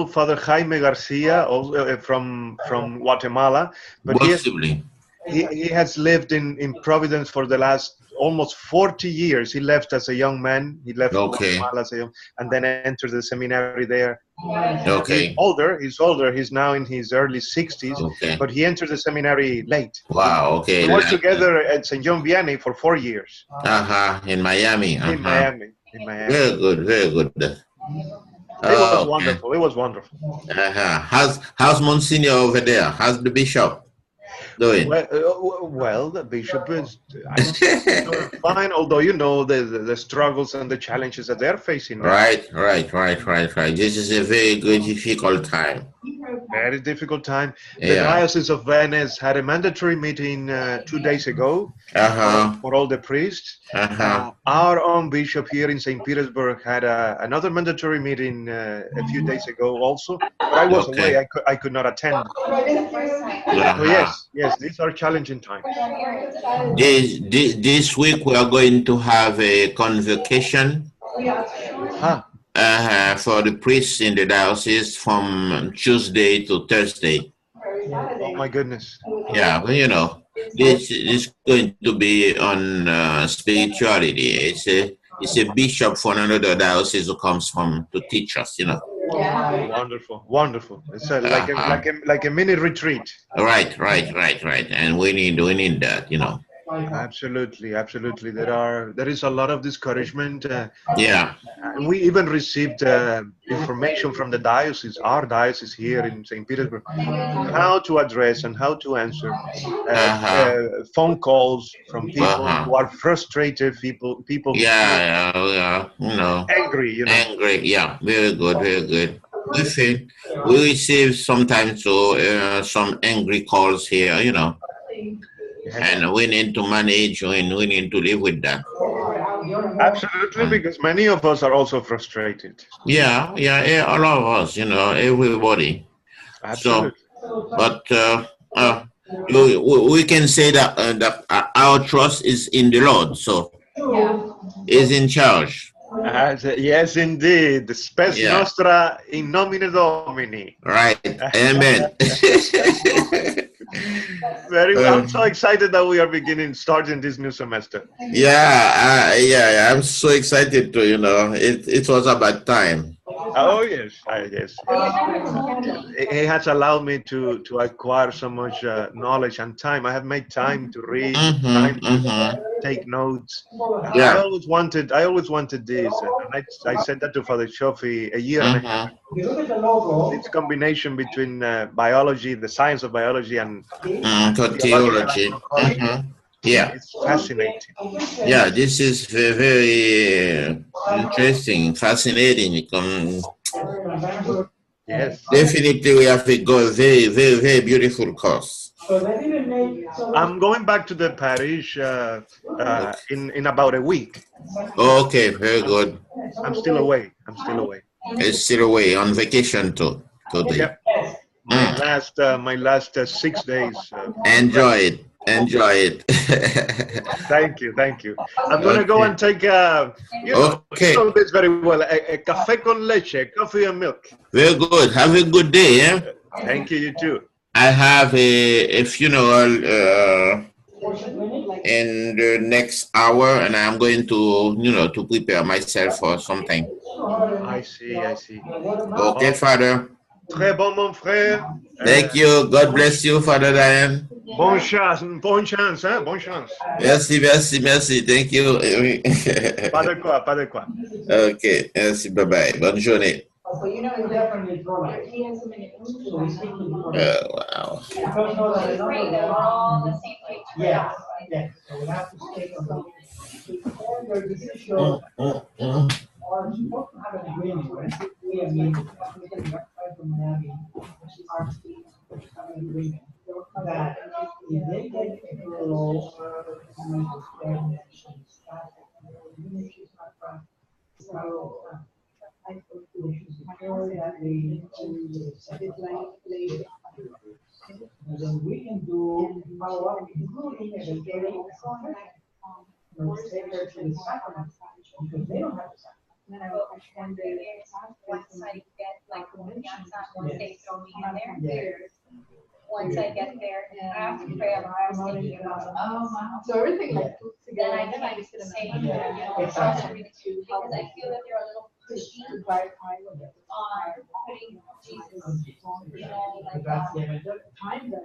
Father Jaime Garcia, also from Guatemala, but he has lived in Providence for the last almost 40 years. He left as a young man. He left Guatemala as a young, and then entered the seminary there. Okay. He's older. He's now in his early 60s, but he entered the seminary late. Wow. Okay. We worked together at St. John Vianney for 4 years. In Miami. In Miami. Very good. Very good. It was wonderful. It was wonderful. How's Monsignor over there? How's the bishop doing? Well, the bishop is fine, although you know the struggles and the challenges that they're facing. Right. This is a very good, difficult time. Very difficult time. The Diocese of Venice had a mandatory meeting 2 days ago for all the priests. Our own bishop here in St. Petersburg had another mandatory meeting a few days ago also. But I was away. I could not attend. So yes, these are challenging times. This week we are going to have a convocation for the priests in the diocese from Tuesday to Thursday. Oh my goodness. Yeah, well, you know, this is going to be on spirituality. It's a bishop from another diocese who comes to teach us, you know. Wonderful. It's like a mini retreat. Right. And we need that, you know. Absolutely. There is a lot of discouragement. We even received information from the diocese, our diocese here in St. Petersburg, how to address and how to answer phone calls from people who are frustrated, people. You know, angry. You know, angry. Yeah, very good. We receive sometimes some angry calls here, you know. And we need to manage and we need to live with that. Absolutely, because many of us are also frustrated. Yeah, all of us, you know, everybody. Absolutely. So, but we can say that, our trust is in the Lord, so is in charge. Yes, indeed. Spes nostra in nomine Domini. Right. Amen. Very well. I'm so excited that we are starting this new semester. Yeah, I'm so excited to, it was about time. Oh yes, yes. It has allowed me to acquire so much knowledge and time. I have made time to read, time to take notes. I always wanted this, and I said that to Father Shofi a year and a half ago. This combination between biology, the science of biology, and theology. Yeah, it's fascinating. Yeah, this is very, very interesting, fascinating. Yes, definitely we have to go very, very, very beautiful course. I'm going back to the parish in about a week. Okay, very good. I'm still away. It's still away on vacation too. Yep. My last 6 days. Enjoy it. Thank you. I'm gonna go and take this very well. A café con leche, coffee and milk. Very good. Have a good day. Yeah. Thank you. You too. I have a funeral in the next hour, and I'm going to to prepare myself for something. I see. Okay, Father. Très bon, mon frère. Thank you. God bless you, Father Diane. Bonne chance, hein? Bonne chance. Merci. Thank you. Pas de quoi. Okay, merci. Bye. Bonne journée. Wow. Yes. So we have to stay on the or supposed to have an agreement, right? We have an agreement that if they get a girl and then we can do follow-up, including eventually take her to the sacrament because they don't have the sacrament. Once I get there, I have to pray about thinking about so everything like then I can say, because I feel that they're a little pushy on putting Jesus, yeah, it's kind of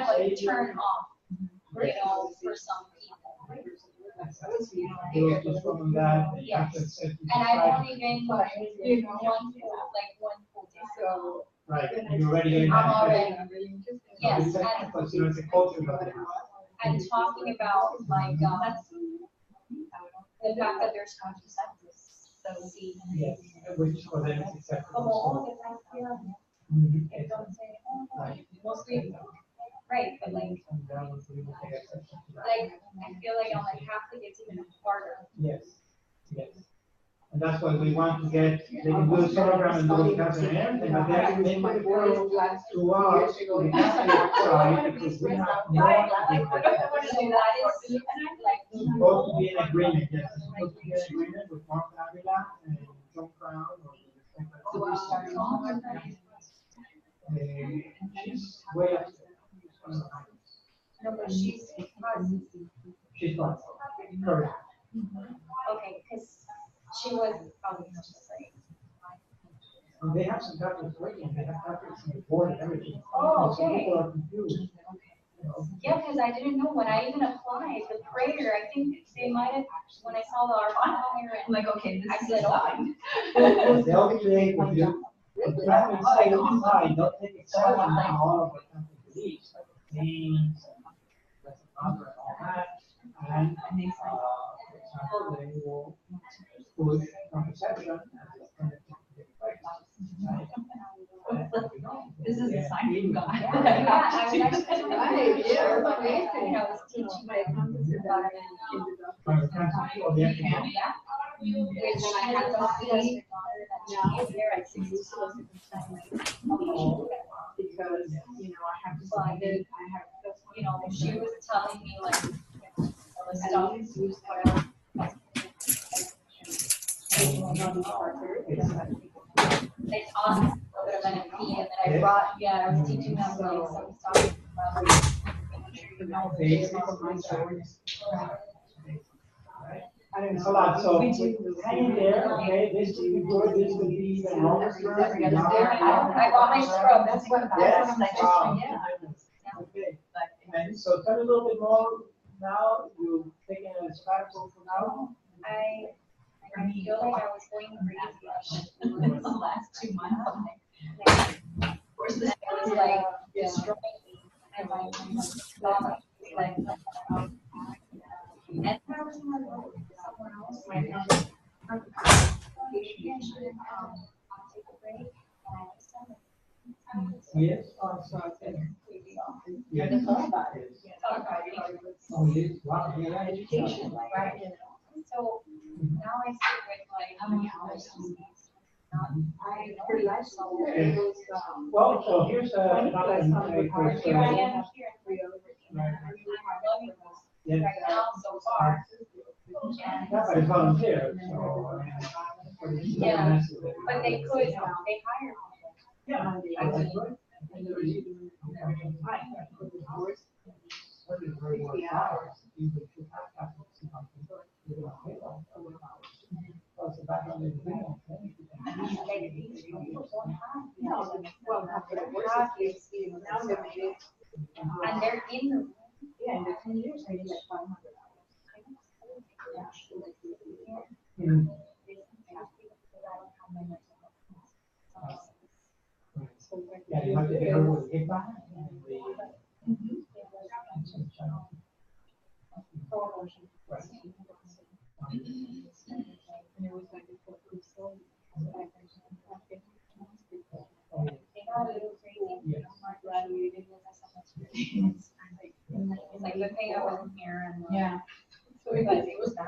like a turn off, for some people. Yes, and I won't even one full day. So right, you're already I'm already, yes, and talking about like the fact that there's contraceptives. So see, yes, which for them is acceptable. Mostly, right, but like I feel like on like Catholic it's even harder. Yes. And that's why we want to get, they can do the sonogram and do the cancer and everything, but then they might go to us, to the Catholic side, because we have more. Supposed to be in agreement, yes, it's supposed to be in agreement with Mark Avila and John Crown. She's way up there. No, but she's fine. Correct. Okay, because she was probably just like. And they have some Catholics working, they have Catholics in the board and everything. Oh, So okay. people are confused. Yeah, because I didn't know when I even applied the prayer. I think they might have, when I saw the prayer, I'm like, okay, this is said, fine. They'll take with you. The Catholics say inside, they'll take it all of the Catholic beliefs, like names, and all that. And for example, they will put contraception This is a sign from God. I was teaching my because, you know, I have to Well, I find did. it, I have. You know, she was telling me like, the stuff, whatever. It's on a bit of an MP, and then I brought, yeah, I was teaching them like some stuff. I don't know. A lot, so hang in there, okay, this will be good, this will be even longer. I bought my scrub, that's what Yes. yeah. Okay, and so tell me a little bit more now, you've taken a sabbatical for now? I feel like I was going crazy the last 2 months. Of course, this was like destroying me, and my stomach was like, and I was somewhere else, my maybe I should take a break. Yes. Yeah, Yes. talk about it. Talk about it. Oh, yes, wow, yeah. Education, right? So now I sit with like how many hours? I pretty much so it was. Well, so here's another Right now, so far. Yeah, but it's volunteer, so. Yeah, but they could, they hire me. Yeah. And they're in the room. Yeah, in the 10 years, I did like 500 Mm. Yeah, you have to get over with kickback and the. It's like, good thing I wasn't here and. Yeah. So it was bad.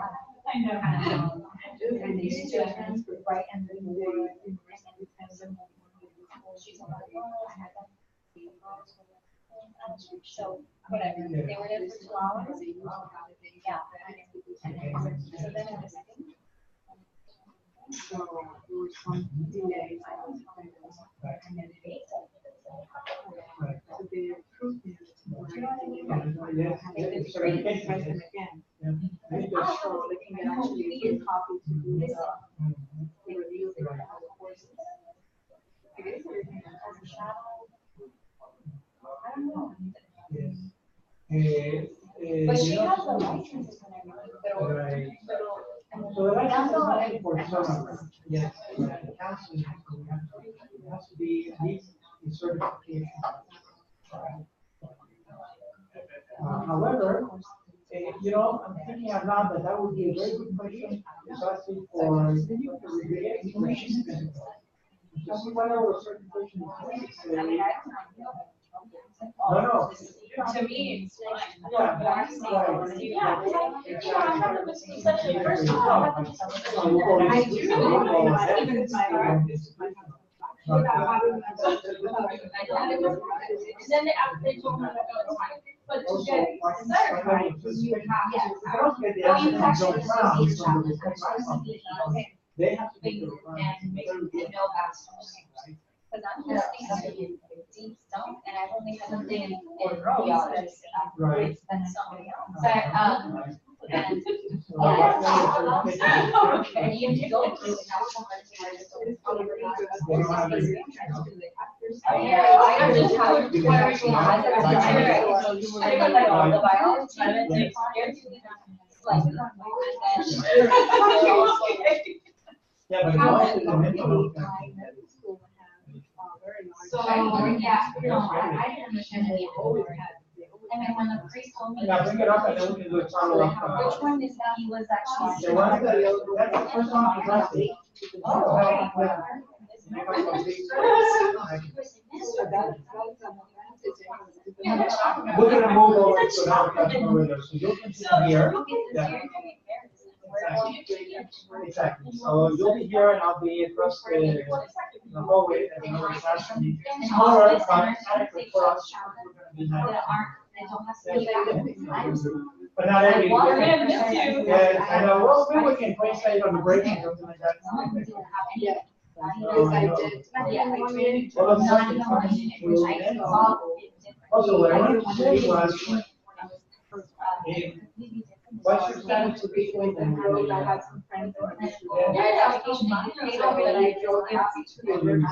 I know. And they used to transfer right and then more. She's like, oh, I had that. So, whatever, they were there for 2 hours. Yeah. So then I was like. So there were some delays. And then they so they approved me. And it's great to press them again. So they can get actually a good copy to do the review of the courses. I guess everything has a shadow. I don't know. But she has the licenses and everything, So the license is for some of them, yes, it has to be at least a certification. However, you know, I'm thinking out loud that would be a very good question, precisely for just whatever certification is. No. To me, it's like, Yeah, but I'm saying, yeah, I have the session first of all. I do. Even and then they told me that it's fine. But to get certified, you have to. Well, you actually They have to be and make them know that's. Because I'm just thinking deep stuff, and I've only had something in Theological. Right. And somebody else. But, and, and even to go through national registry. I just have, whatever she has, I got like all the biology, and then like, yeah, but also the mental health. So, yeah, no, I didn't understand any of it. And then when the priest told me. Yeah, bring it up and then we can do a follow-up. Which one is that? He was actually. The one that, that's the first one to address it. Oh, okay. We're gonna move over to another classroom over there, so you'll continue here. Yeah. Exactly. So you'll be here and I'll be across the the hallway and another classroom. Smaller, but adequate for us. But not every. Yeah, I know. Well, maybe we can coincide on the break or something like that. Yeah. Because I did. Well, that's something coming to. Also, what I wanted to say was, what's your status to be with them? I had some friends that I drove happy to the river.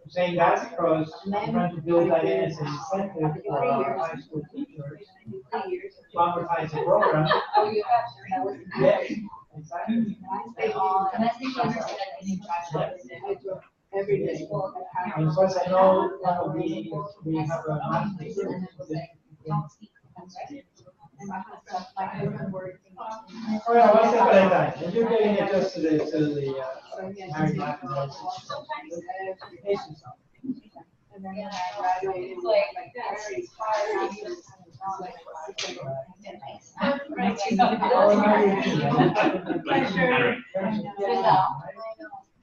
I'm saying that because I'm trying to build that in as an incentive for high school teachers to advertise the program. Yes, exactly. Every day. And of course, I know we have a master's student. Oh, yeah, one step at a time. And you're getting it just to the married life and all. And then when I graduated, like very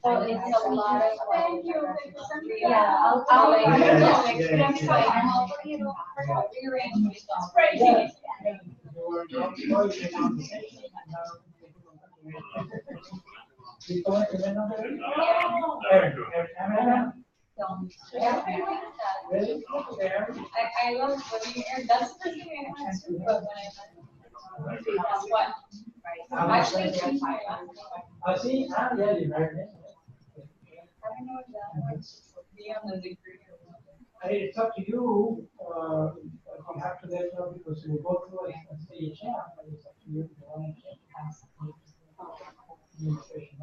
So it's a lot of, yeah, I'll rearrange my I love living here. That's the thing I want to, but when I actually see, yeah, you're right. I don't know if that was beyond the degree. I mean, it's up to you, if you have to let go because you will go through it and stay a champ, but it's up to you if you want to change. Administration.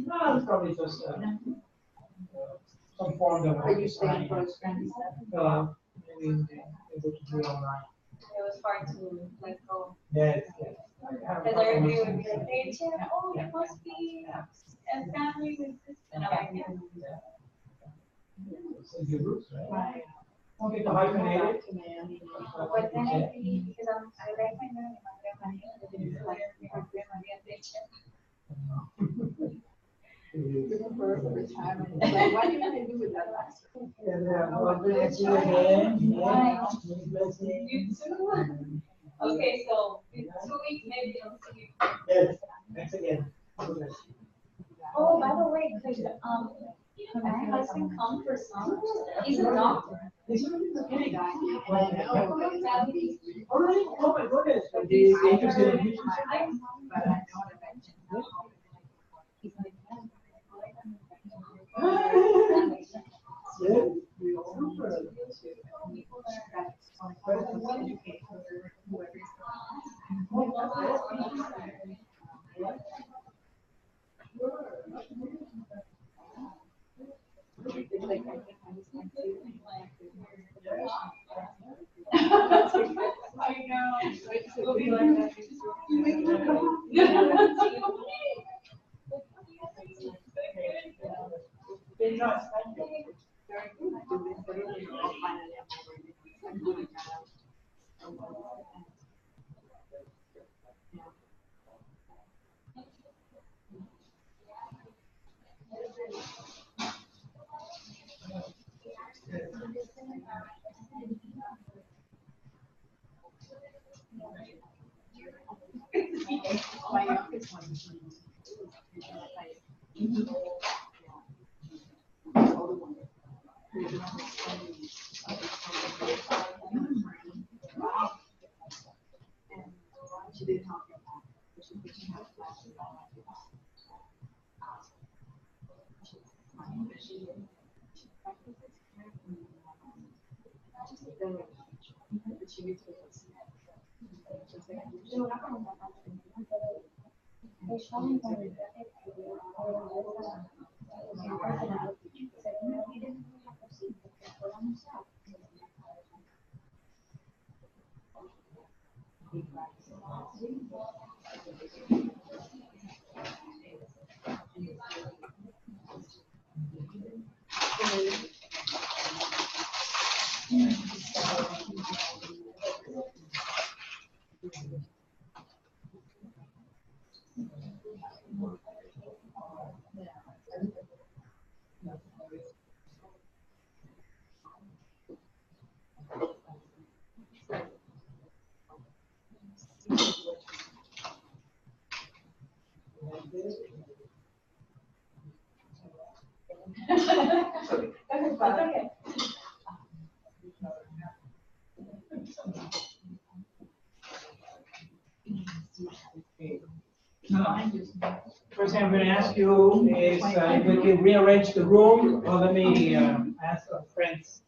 No, it's probably just some form that. Are you staying for a strength? Maybe able to do it online. It was hard to let go. Yes, yes. Because everybody would be like, hey, Chen, oh, it must be a family with this. And I'm like, yeah. So your roots, right? Okay, to hyphenate it. But then I think, because I like my name, like, Retirement. Like, what are you going to do with that last? You too? Okay, so in 2 weeks, maybe I'll see you. Yes, thanks again. Oh, by the way, could my husband come for summer? He's a doctor. He's a really guy. I know. Oh, really? Oh, my goodness. He's interested in music. But I know that I know. First thing I'm going to ask you is if we can rearrange the room, or let me ask our friends.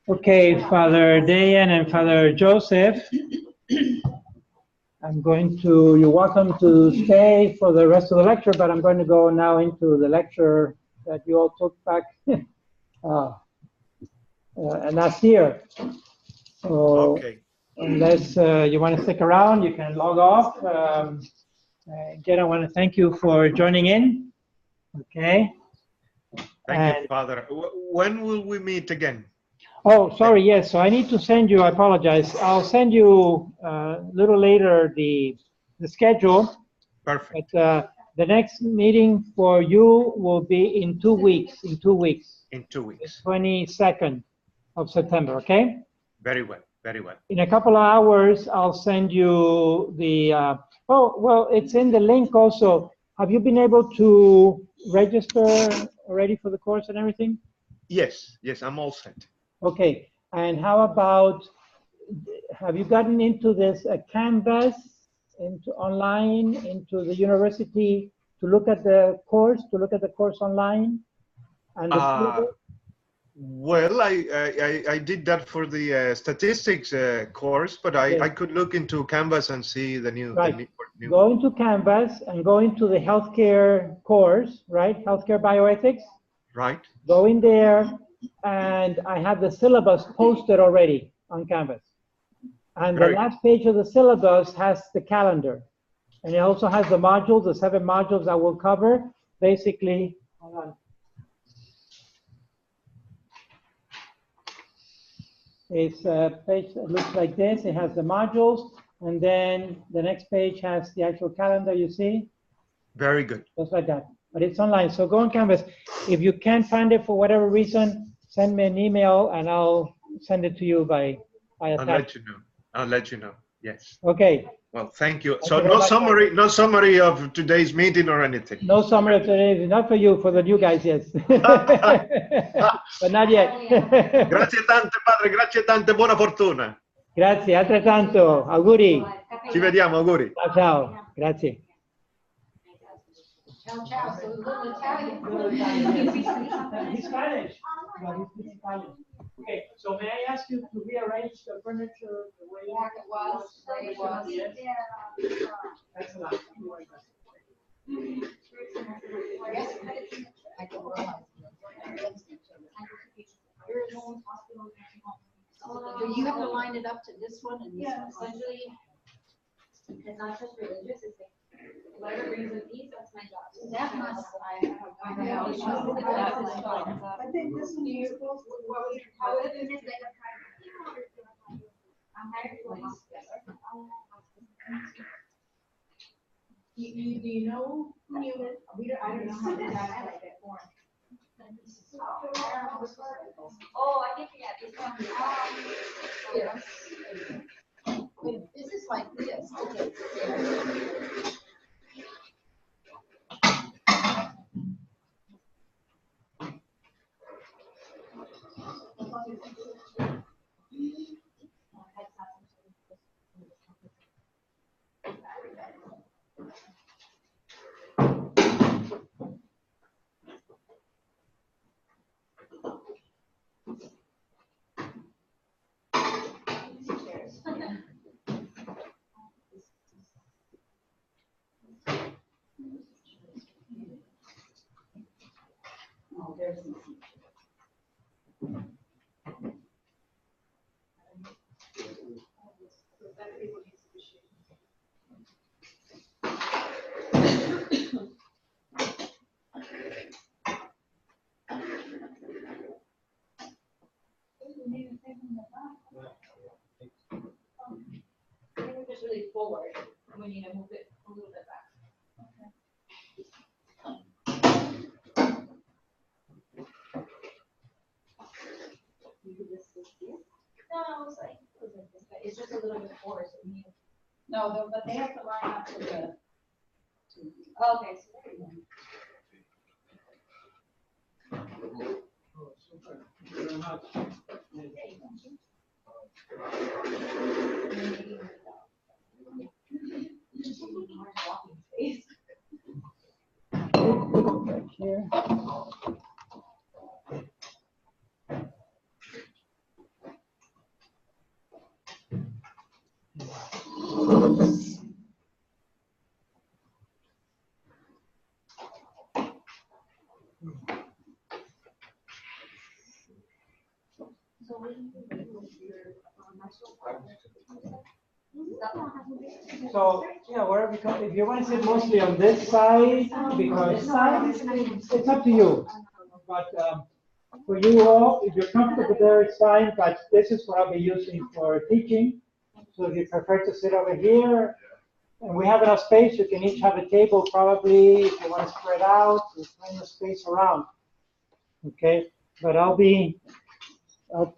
Okay, Father Dayan and Father Joseph, you're welcome to stay for the rest of the lecture, but I'm going to go now into the lecture that you all took back last year. So Okay. unless you want to stick around, you can log off. Again, I want to thank you for joining in. Okay. Thank you, Father. When will we meet again? Oh, sorry, yes. So I need to send you, I apologize. I'll send you a little later the schedule. Perfect. But the next meeting for you will be in 2 weeks. In 2 weeks. In 2 weeks. The 22nd of September, okay? Very well, very well. In a couple of hours, I'll send you the, oh, well, it's in the link also. Have you been able to register already for the course and everything? Yes, yes, I'm all set. Okay, and how about, have you gotten into this Canvas, into online, into the university to look at the course, online? And well, I did that for the statistics course, but I could look into Canvas and see the new. Right. The new. Go into Canvas and go into the healthcare course, right? Healthcare bioethics. Right. Go in there, and I have the syllabus posted already on Canvas. And the last page of the syllabus has the calendar. And it also has the modules, the 7 modules I will cover. Basically, hold on. It's a page that looks like this. It has the modules, and then the next page has the actual calendar, you see? Very good. Just like that. But it's online, so go on Canvas. If you can't find it for whatever reason, send me an email, and I'll send it to you by I'll let you know. I'll let you know. Yes. Okay. Well, thank you. Thank So you very much. no summary of today's meeting or anything. No summary of today. Not for you, for the new guys, yes. But not yet. Grazie tante, padre. Grazie tante. Buona fortuna. Grazie, altrettanto. Auguri. Ci vediamo, auguri. Ciao, ciao. Grazie. Ciao, ciao. So little Italian. He's Spanish. No, he's Italian. Okay, so may I ask you to rearrange the furniture the way it was? Yes. Excellent. I don't realize. Do you have to line it up to this one and this one? Essentially, it's not just religious, it's like, whoever brings a piece, that's my job. That must, I think this one is supposed to, how would it be like I'm hired for this. do you know who you with? I don't know how to have like that form. Oh, I think, yeah, this one. Yes. This is like this. Oh, there's the Just really forward, we need to move it a little bit back. No, it was like this, but it's just a little bit forward, so we need. No, but they have to line up to the. Okay, so there you go. Oh, super. Thank you very much. here. So, yeah, wherever you come, if you want to sit mostly on this side, because it's up to you. But for you all, if you're comfortable there, it's fine, but this is what I'll be using for teaching. So if you prefer to sit over here, and we have enough space, you can each have a table probably, if you want to spread out, there's plenty of space around. Okay, but I'll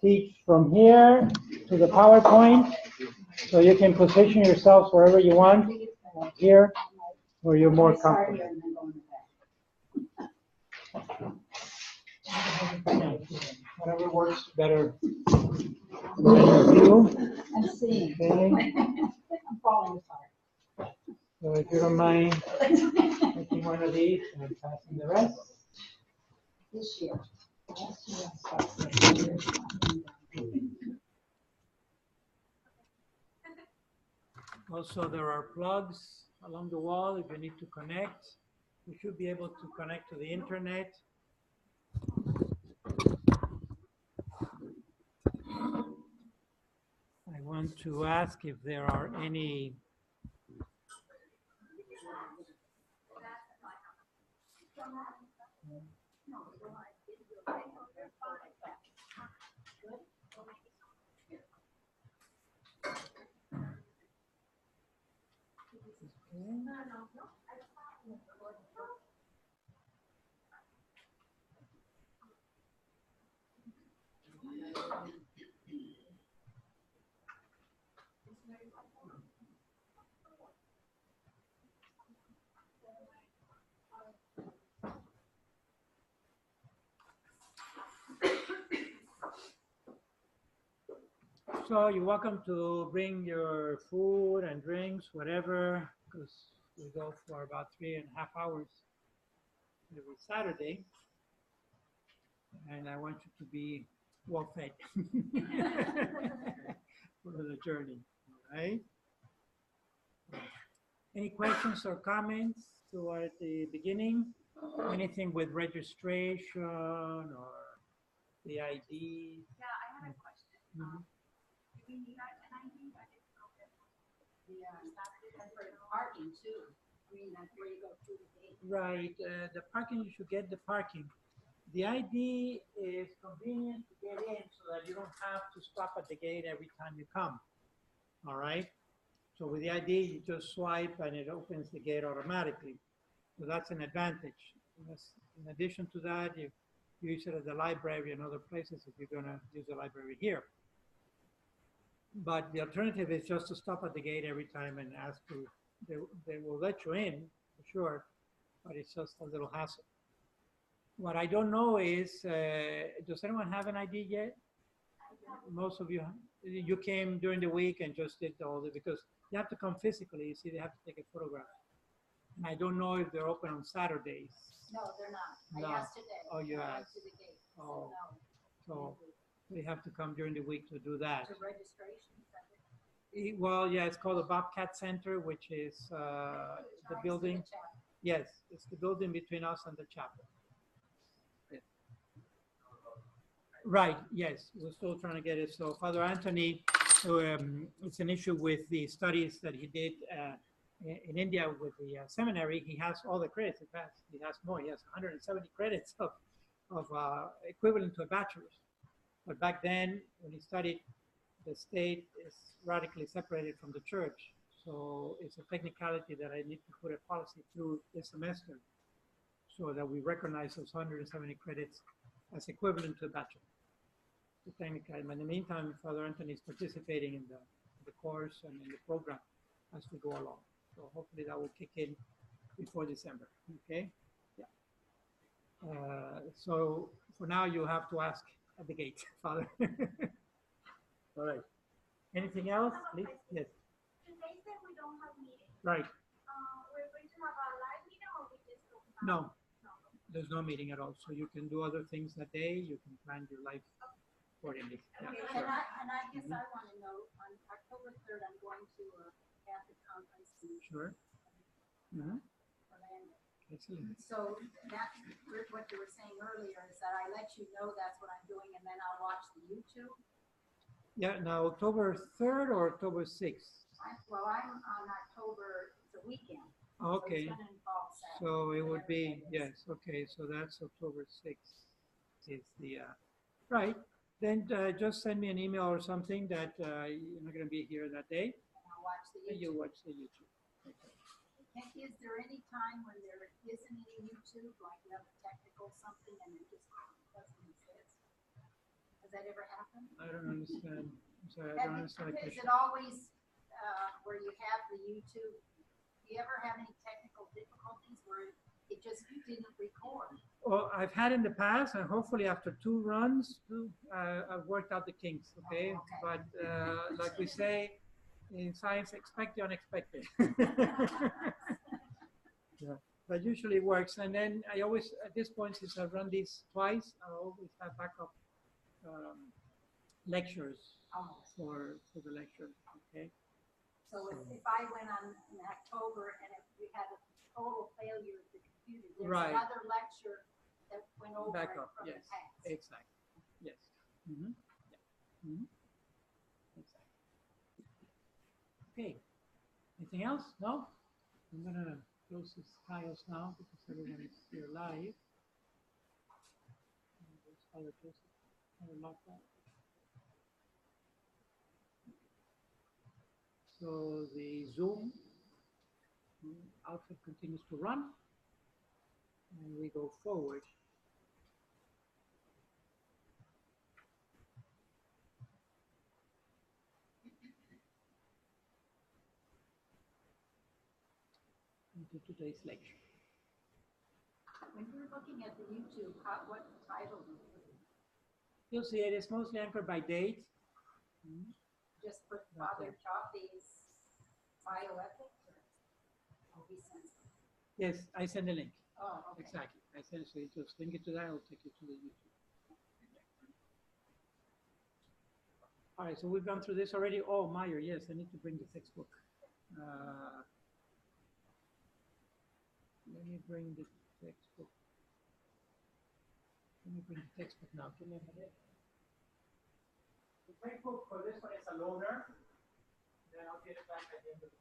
teach from here to the PowerPoint, so you can position yourselves wherever you want, here, where you're more comfortable. Whatever works better for you. I'm seeing. Okay. I'm falling apart. So if you don't mind taking one of these and passing the rest. This year. Also, there are plugs along the wall if you need to connect. You should be able to connect to the internet. I want to ask if there are any So you're welcome to bring your food and drinks, whatever, because we go for about 3.5 hours every Saturday. And I want you to be well fed for the journey, all right? Any questions or comments toward the beginning? Anything with registration or the ID? Yeah, I had a question. Mhm. Do we need an ID? I didn't know that. Yeah, that's for parking too. I mean, that's where you go through the gate. Right, the parking, you should get the parking. The ID is convenient to get in so that you don't have to stop at the gate every time you come, all right? So with the ID, you just swipe and it opens the gate automatically. So that's an advantage. In addition to that, you use it at the library and other places if you're gonna use the library here. But the alternative is just to stop at the gate every time and ask to, they will let you in, for sure, but it's just a little hassle. What I don't know is, does anyone have an ID yet? Most of you came during the week and just did all the, because you have to come physically, you see, they have to take a photograph. And I don't know if they're open on Saturdays. No, they're not. No. I asked today. Oh, you I went asked. to the gate. Oh. No. So they have to come during the week to do that. The registration center. Well, yeah, it's called the Bobcat Center, which is the building. Yes, it's the building between us and the chapel. Yeah. Right, yes, we're still trying to get it. So Father Anthony, it's an issue with the studies that he did in India with the seminary. He has all the credits. In fact, he has more. He has 170 credits of equivalent to a bachelor's. But back then, when he studied, the state is radically separated from the church. So it's a technicality that I need to put a policy through this semester so that we recognize those 170 credits as equivalent to a bachelor. So technically, in the meantime, Father Anthony is participating in the course and in the program as we go along. So hopefully that will kick in before December, okay? Yeah. So for now, you have to ask at the gate, Father. All right. Anything else, please? Yes. Today said we don't have meetings. Right. We're going to have a live meeting or we just don't have? No. There's no meeting at all, so you can do other things that day. You can plan your life accordingly. Yeah, Okay, sure. and I guess I want to know, on October 3rd, I'm going to a Catholic conference in Sure. Mm-hmm. Orlando. Excellent. So that, what you were saying earlier is that I let you know that's what I'm doing, and then I'll watch the YouTube. Yeah, now October 3rd or October 6th? Well, I'm on October, it's a weekend. Okay. So it's going to involve Saturday. So it would be, yes, okay, so that's October 6th is the, right. Then just send me an email or something that you're not going to be here that day. And I'll watch the And YouTube. you watch the YouTube. Okay. Is there any time when there isn't any YouTube, like you have a technical something and it just doesn't exist? Has that ever happened? I don't understand. I'm sorry, I don't understand the Is question. it always where you have the YouTube? Do you ever have any technical difficulties where it just didn't record? Well, I've had in the past, and hopefully after 2 runs, I've worked out the kinks, okay? Oh, okay. But like we say in science, expect the unexpected. Yeah. But usually it works. And then I always, at this point, since I've run these twice, I always have backup lectures for the lecture, okay? So if I went on in October and if we had a total failure of the computer, there's Right. another lecture that went over it Backup, from yes, the past. exactly, yes. Mm-hmm. Yeah. Mm-hmm. Exactly. Okay, anything else? No? I'm gonna close this tiles now because everyone is here live. Father Joseph, Father Martha. So the Zoom output continues to run, and we go forward. Into today's lecture. When you're looking at the YouTube, what title do you put? You'll see it is mostly anchored by date. Just put That's Father it. Chaffee's bioethics or he sends it? Yes, I send a link. Oh, okay. Exactly. I send so you just link it to that, I'll take you to the YouTube. All right, so we've gone through this already. Oh, Meyer, yes, I need to bring the textbook. Let me bring the textbook. Let me bring the textbook now. Give me a minute. The textbook for this one is a loaner. Then I'll get it back at the end of the class.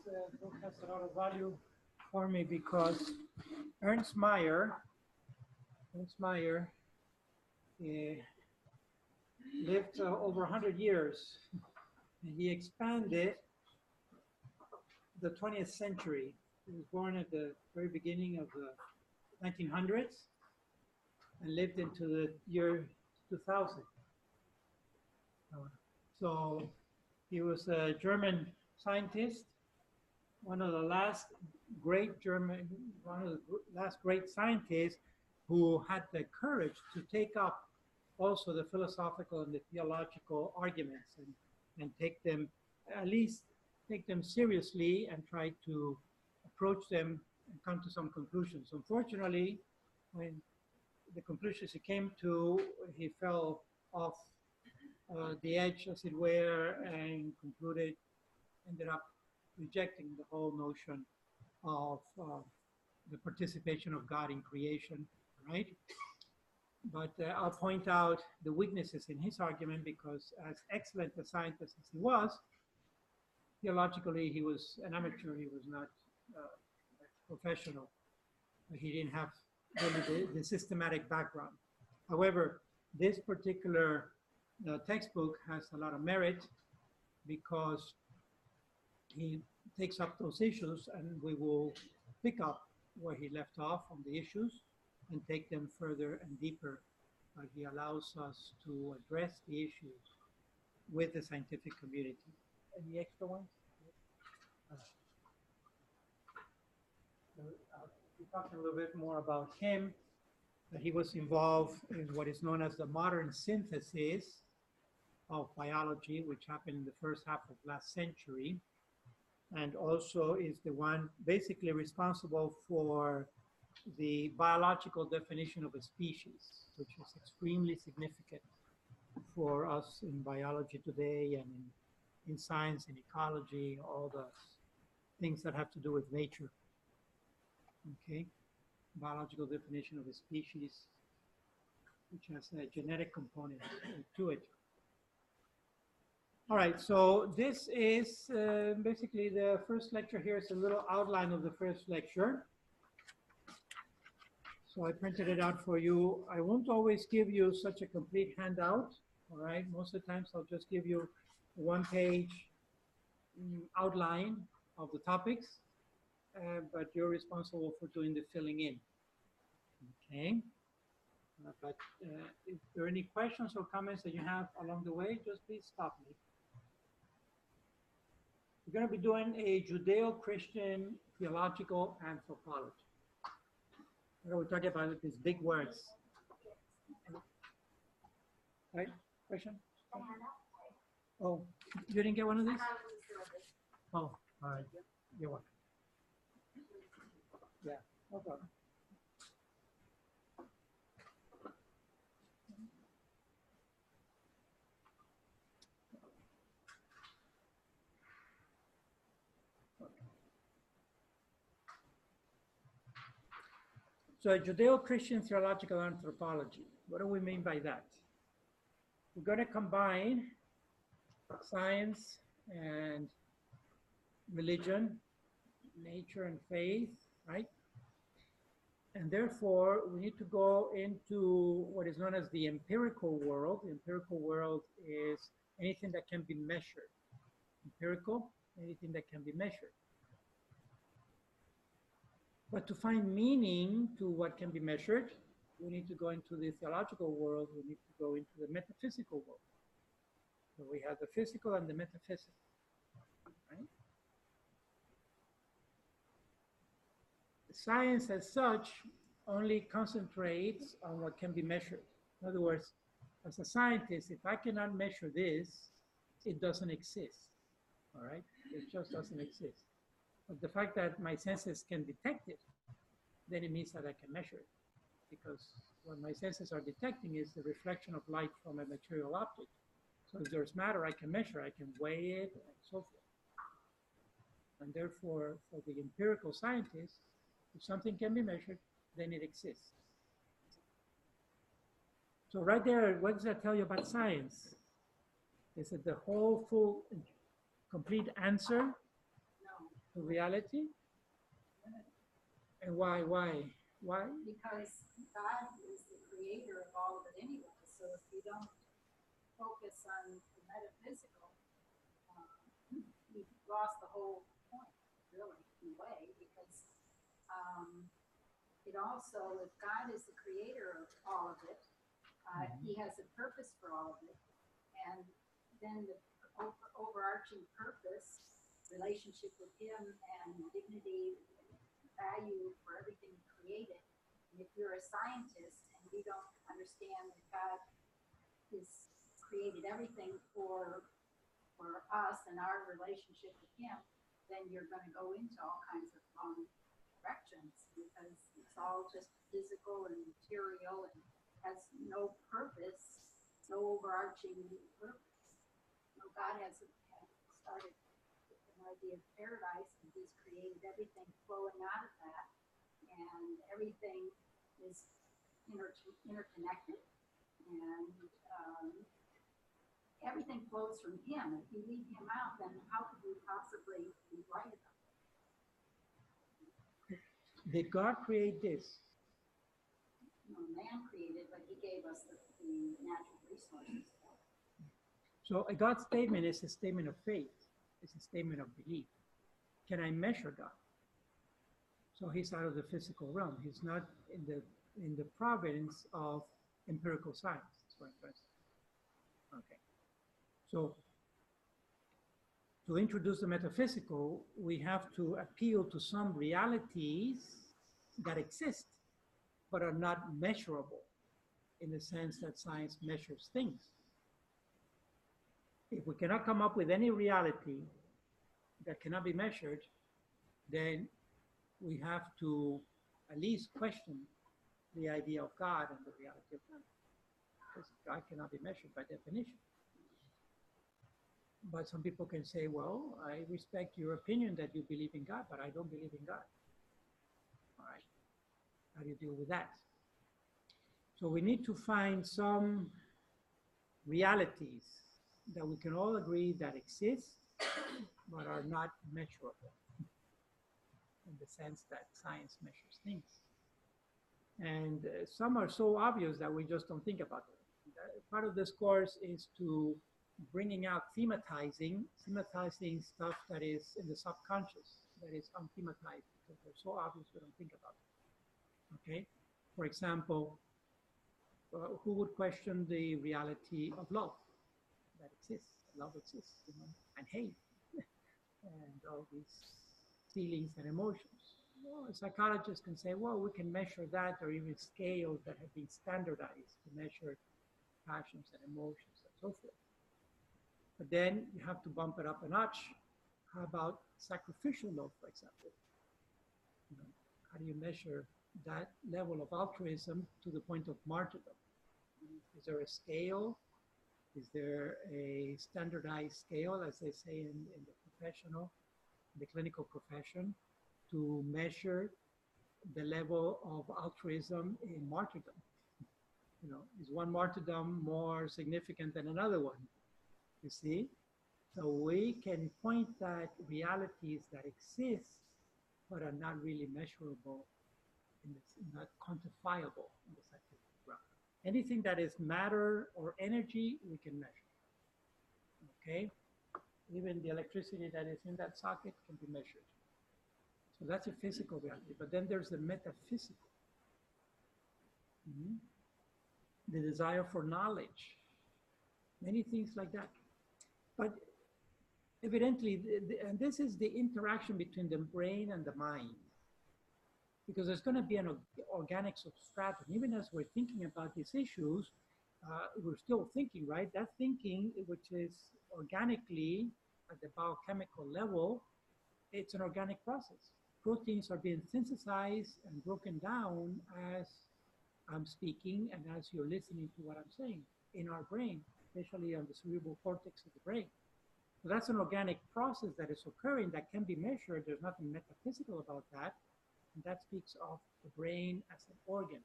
This book has a lot of value for me because Ernst Mayr lived over 100 years, and he expanded the 20th century. He was born at the very beginning of the 1900s and lived into the year 2000. So he was a German scientist, one of the last great scientists who had the courage to take up also the philosophical and the theological arguments and take them, at least take them seriously and try to approach them and come to some conclusions. Unfortunately, when the conclusions he came to, he fell off the edge, as it were, and ended up rejecting the whole notion of the participation of God in creation right? But I'll point out the weaknesses in his argument because as excellent a scientist as he was, theologically he was an amateur, he was not professional. He didn't have really the systematic background. However, this particular textbook has a lot of merit because he takes up those issues and we will pick up where he left off on the issues and take them further and deeper. But he allows us to address the issues with the scientific community. Any extra ones? I'll be talking a little bit more about him. He was involved in what is known as the modern synthesis of biology, which happened in the first half of last century, and also is the one basically responsible for the biological definition of a species, which is extremely significant for us in biology today and in science and ecology, all the things that have to do with nature. Okay, biological definition of a species, which has a genetic component to it. All right, so this is basically the first lecture. Here is a little outline of the first lecture. So I printed it out for you. I won't always give you such a complete handout, all right? Most of the times I'll just give you a one-page outline of the topics, but you're responsible for doing the filling in, okay? But if there are any questions or comments that you have along the way, just please stop me. We're going to be doing a Judeo-Christian theological anthropology. We're talking about these big words. Right? Question? Oh, you didn't get one of these? Oh, all right. You're welcome. Yeah, no problem. So Judeo-Christian theological anthropology, what do we mean by that? We're going to combine science and religion, nature and faith, right? And therefore, we need to go into what is known as the empirical world. The empirical world is anything that can be measured. Empirical, anything that can be measured. But to find meaning to what can be measured, we need to go into the theological world, we need to go into the metaphysical world. So we have the physical and the metaphysical, right? Science as such only concentrates on what can be measured. In other words, as a scientist, if I cannot measure this, it doesn't exist, all right? It just doesn't exist. But the fact that my senses can detect it, then it means that I can measure it. Because what my senses are detecting is the reflection of light from a material object. So if there's matter, I can measure, I can weigh it, and so forth. And therefore, for the empirical scientist, if something can be measured, then it exists. So right there, what does that tell you about science? Is it the whole, full, complete answer to reality? And why? Because God is the creator of all of it anyway. So if you don't focus on the metaphysical, you've lost the whole point, really, in a way. Because it also, if God is the creator of all of it, he has a purpose for all of it. And then the overarching purpose, relationship with him and dignity, value for everything created. And if you're a scientist and you don't understand that God has created everything for us and our relationship with him, then you're going to go into all kinds of wrong directions because it's all just physical and material and has no purpose, no overarching purpose. No, God has started idea of paradise, and he's created everything flowing out of that, and everything is interconnected, and everything flows from him. If you leave him out, then how could we possibly be right about it? Did God create this? No, man created, but he gave us the natural resources. So a God statement is a statement of faith. It's a statement of belief. Can I measure God? So he's out of the physical realm. He's not in the province of empirical science. That's what I'm trying to say. Okay. So to introduce the metaphysical, we have to appeal to some realities that exist, but are not measurable in the sense that science measures things. If we cannot come up with any reality that cannot be measured, then we have to at least question the idea of God and the reality of God, because God cannot be measured by definition. But some people can say, well, I respect your opinion that you believe in God, but I don't believe in God. All right. How do you deal with that? So we need to find some realities that we can all agree that exist, but are not measurable in the sense that science measures things. And some are so obvious that we just don't think about it. Part of this course is to bringing out thematizing stuff that is in the subconscious, that is unthematized, because they're so obvious we don't think about it. Okay? For example, who would question the reality of love that exists? Love exists, you know, and hate, and all these feelings and emotions. Well, a psychologist can say, well, we can measure that, or even scales that have been standardized to measure passions and emotions and so forth. But then you have to bump it up a notch. How about sacrificial love, for example? You know, how do you measure that level of altruism to the point of martyrdom? Is there a scale? Is there a standardized scale, as they say in the clinical profession, to measure the level of altruism in martyrdom? You know, is one martyrdom more significant than another one? You see? So we can point at realities that exist, but are not really measurable, not quantifiable in the scientific realm. Anything that is matter or energy, we can measure. Okay? Even the electricity that is in that socket can be measured. So that's a physical reality. But then there's the metaphysical. The desire for knowledge. Many things like that. But evidently, and this is the interaction between the brain and the mind. Because there's going to be an organic substratum. Even as we're thinking about these issues, we're still thinking, right? That thinking, which is organically at the biochemical level, it's an organic process. Proteins are being synthesized and broken down as I'm speaking and as you're listening to what I'm saying in our brain, especially on the cerebral cortex of the brain. So that's an organic process that is occurring that can be measured. There's nothing metaphysical about that. And that speaks of the brain as an organ.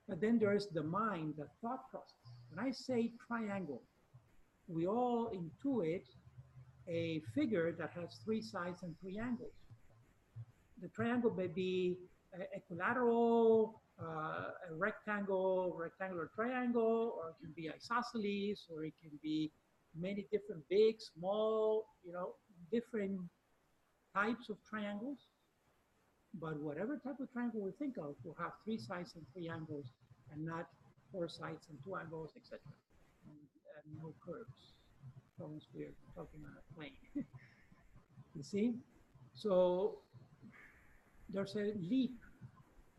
But then there's the mind, the thought process. When I say triangle, we all intuit a figure that has 3 sides and 3 angles. The triangle may be equilateral, a rectangular triangle, or it can be isosceles, or it can be many different big, small, you know, different types of triangles. But whatever type of triangle we think of will have 3 sides and 3 angles, and not 4 sides and 2 angles, etc. And no curves. Almost we're talking on a plane. You see? So there's a leap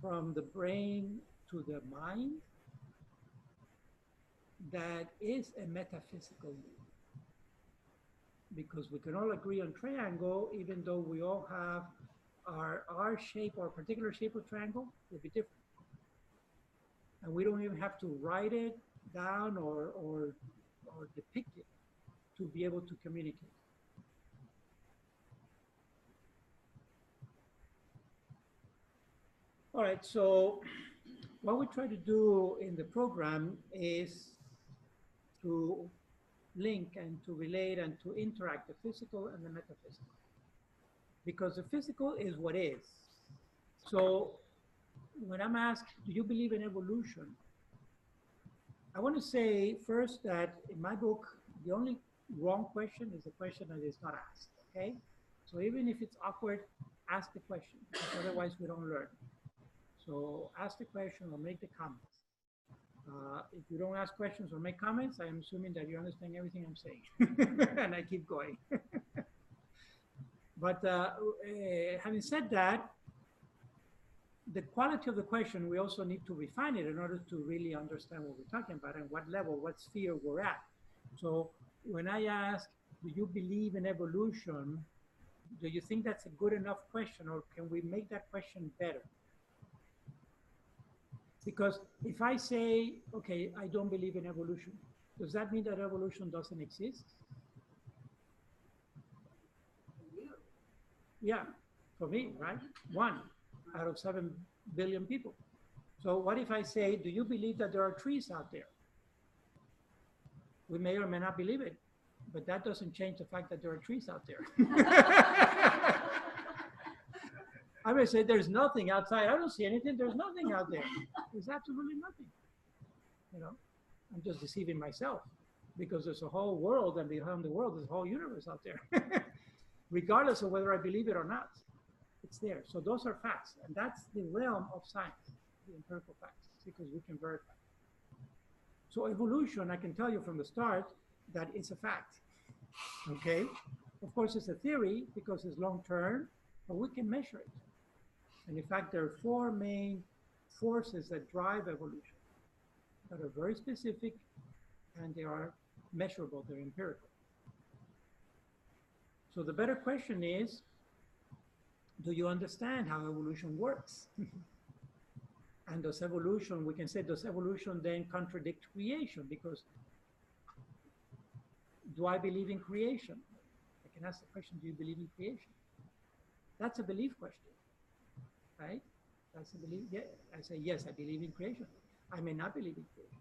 from the brain to the mind that is a metaphysical leap. Because we can all agree on triangle, even though we all have our shape or particular shape of triangle will be different. And we don't even have to write it down or depict it to be able to communicate. All right, so what we try to do in the program is to link and to relate and to interact the physical and the metaphysical. Because the physical is what is. So when I'm asked, do you believe in evolution? I want to say first that in my book, the only wrong question is the question that is not asked, okay? So even if it's awkward, ask the question, because otherwise we don't learn. So ask the question or make the comments. If you don't ask questions or make comments, I'm assuming that you understand everything I'm saying, and I keep going. But having said that, the quality of the question, we also need to refine it in order to really understand what we're talking about and what level, what sphere we're at. So when I ask, do you believe in evolution? Do you think that's a good enough question, or can we make that question better? Because if I say, okay, I don't believe in evolution, does that mean that evolution doesn't exist? Yeah, for me, right? 1 out of 7 billion people. So what if I say, do you believe that there are trees out there? We may or may not believe it, but that doesn't change the fact that there are trees out there. I may say there's nothing outside. I don't see anything. There's nothing out there. There's absolutely nothing. You know, I'm just deceiving myself because there's a whole world, and behind the world, there's a whole universe out there. Regardless of whether I believe it or not, it's there. So those are facts, and that's the realm of science, the empirical facts, because we can verify. So evolution, I can tell you from the start that it's a fact. Okay, of course it's a theory because it's long term, but we can measure it. And in fact, there are 4 main forces that drive evolution that are very specific, and they are measurable, they're empirical. So the better question is, do you understand how evolution works? And does evolution, we can say, does evolution then contradict creation? Because do I believe in creation? I can ask the question, do you believe in creation? That's a belief question, right? That's a belief. Yeah, I say, yes, I believe in creation. I may not believe in creation.